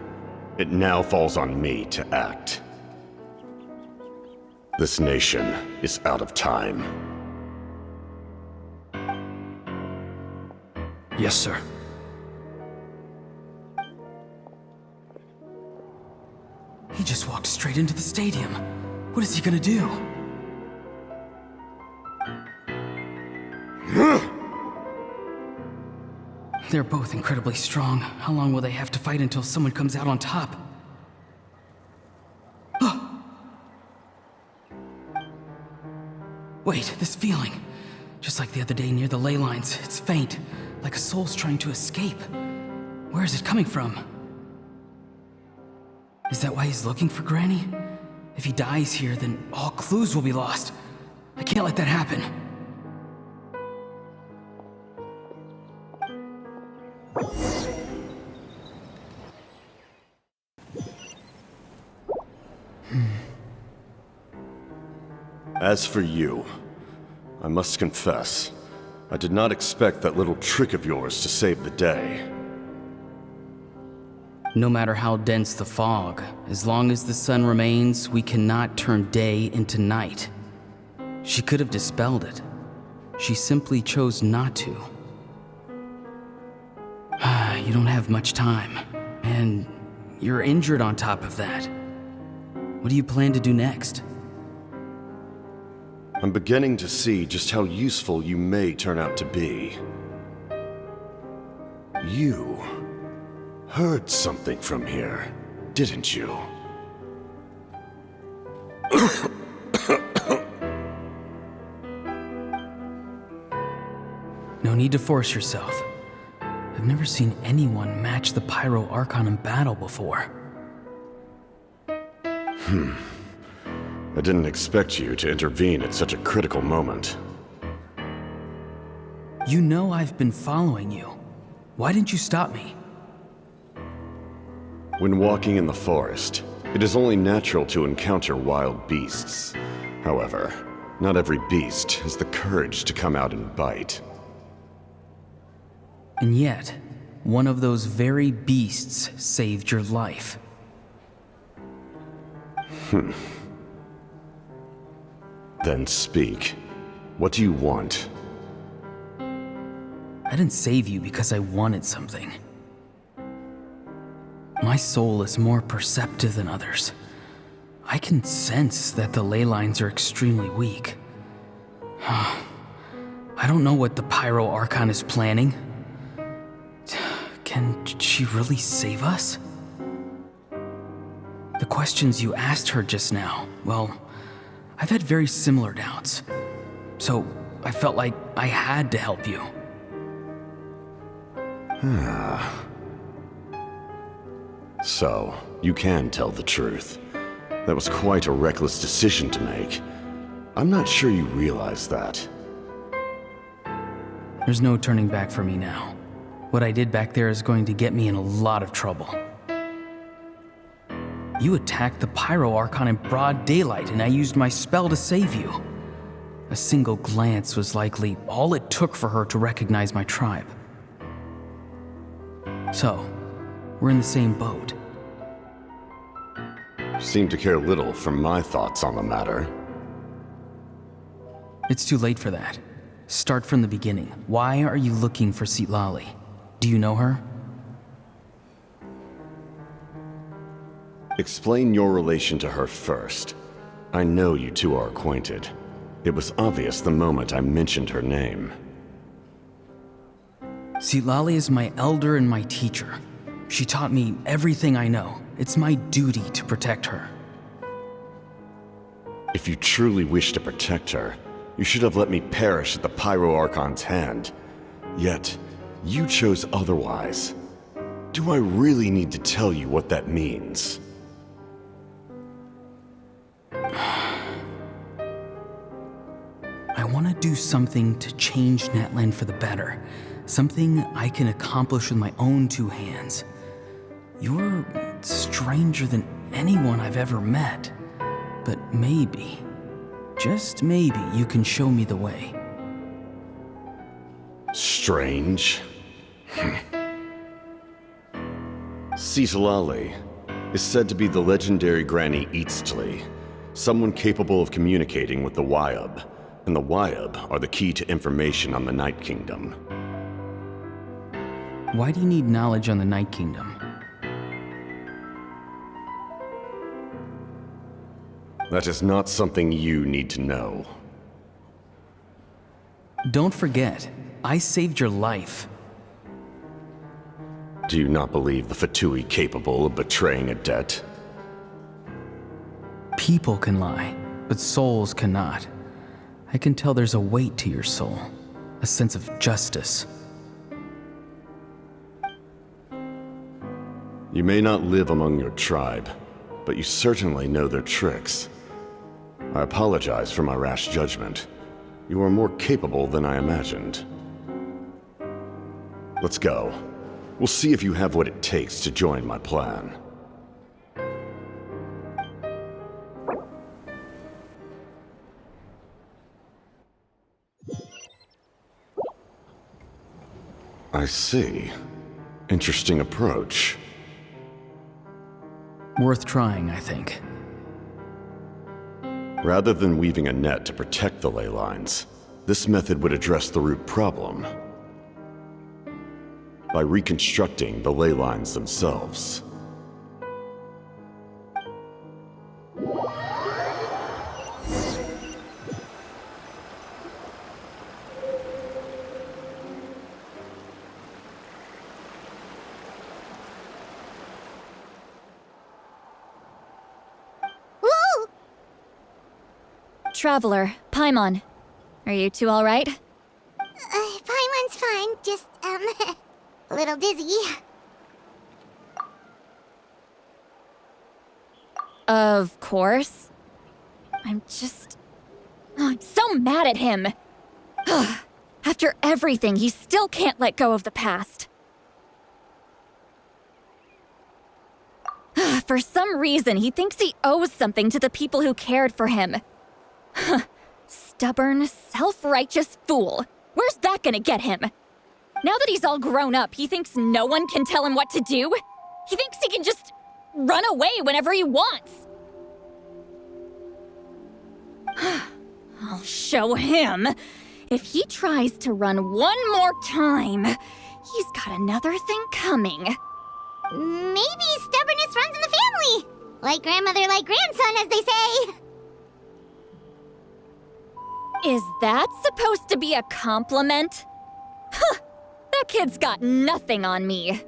It now falls on me to act. This nation is out of time. Yes, sir. He just walked straight into the stadium. What is he gonna do? They're both incredibly strong. How long will they have to fight until someone comes out on top? Wait, this feeling. Just like the other day near the ley lines, it's faint, like a soul's trying to escape. Where is it coming from? Is that why he's looking for Granny? If he dies here, then all clues will be lost. I can't let that happen. As for you, I must confess, I did not expect that little trick of yours to save the day. No matter how dense the fog, as long as the sun remains, we cannot turn day into night. She could have dispelled it. She simply chose not to. You don't have much time, and you're injured on top of that. What do you plan to do next? I'm beginning to see just how useful you may turn out to be. You heard something from here, didn't you? No need to force yourself. I've never seen anyone match the Pyro Archon in battle before. I didn't expect you to intervene at such a critical moment. You know I've been following you. Why didn't you stop me? When walking in the forest, it is only natural to encounter wild beasts. However, not every beast has the courage to come out and bite. And yet, one of those very beasts saved your life. Then speak. What do you want? I didn't save you because I wanted something. My soul is more perceptive than others. I can sense that the ley lines are extremely weak. I don't know what the Pyro Archon is planning. Can she really save us? The questions you asked her just now, well, I've had very similar doubts. So I felt like I had to help you. So, you can tell the truth. That was quite a reckless decision to make. I'm not sure you realize that. There's no turning back for me now. What I did back there is going to get me in a lot of trouble. You attacked the Pyro Archon in broad daylight, and I used my spell to save you. A single glance was likely all it took for her to recognize my tribe. So, we're in the same boat. Seem to care little for my thoughts on the matter. It's too late for that. Start from the beginning. Why are you looking for Citlali? Do you know her? Explain your relation to her first. I know you two are acquainted. It was obvious the moment I mentioned her name. Citlali is my elder and my teacher. She taught me everything I know. It's my duty to protect her. If you truly wish to protect her, you should have let me perish at the Pyro Archon's hand. Yet, you chose otherwise. Do I really need to tell you what that means? I want to do something to change Natlan for the better. Something I can accomplish with my own two hands. You're stranger than anyone I've ever met. But maybe, just maybe, you can show me the way. Strange? Citlali is said to be the legendary Granny Eatsley, someone capable of communicating with the Wyub, and the Wyub are the key to information on the Night Kingdom. Why do you need knowledge on the Night Kingdom? That is not something you need to know. Don't forget, I saved your life. Do you not believe the Fatui capable of betraying a debt? People can lie, but souls cannot. I can tell there's a weight to your soul, a sense of justice. You may not live among your tribe, but you certainly know their tricks. I apologize for my rash judgment. You are more capable than I imagined. Let's go. We'll see if you have what it takes to join my plan. I see. Interesting approach. Worth trying, I think. Rather than weaving a net to protect the ley lines, this method would address the root problem by reconstructing the ley lines themselves. Traveler, Paimon. Are you two all right? Paimon's fine, just, a little dizzy. Of course. I'm so mad at him. After everything, he still can't let go of the past. For some reason, he thinks he owes something to the people who cared for him. Stubborn, self-righteous fool. Where's that gonna get him? Now that he's all grown up, he thinks no one can tell him what to do? He thinks he can just run away whenever he wants. I'll show him. If he tries to run one more time, he's got another thing coming. Maybe stubbornness runs in the family. Like grandmother, like grandson, as they say. Is that supposed to be a compliment? Huh, that kid's got nothing on me.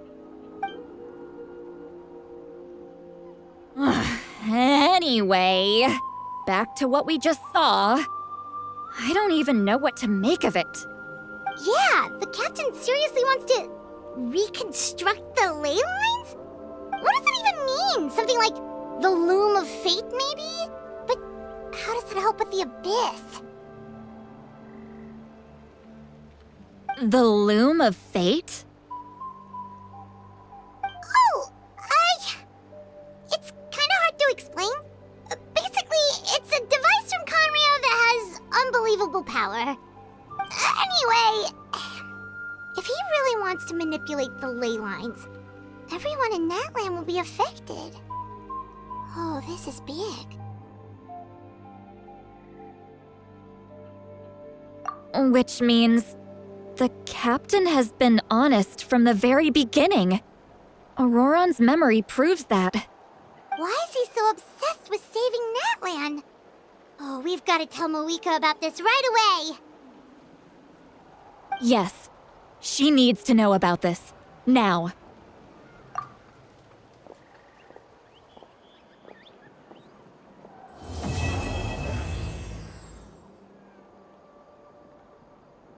Anyway, back to what we just saw. I don't even know what to make of it. Yeah, the captain seriously wants to reconstruct the ley lines? What does it even you mean? Something like the Loom of Fate, maybe? But how does that help with the Abyss? The Loom of Fate? Oh, it's kind of hard to explain. Basically, it's a device from Conrio that has unbelievable power. Anyway, if he really wants to manipulate the ley lines, everyone in Natlan will be affected. Oh, this is big. Which means the captain has been honest from the very beginning. Auroron's memory proves that. Why is he so obsessed with saving Natlan? Oh, we've got to tell Moeka about this right away. Yes, she needs to know about this. Now.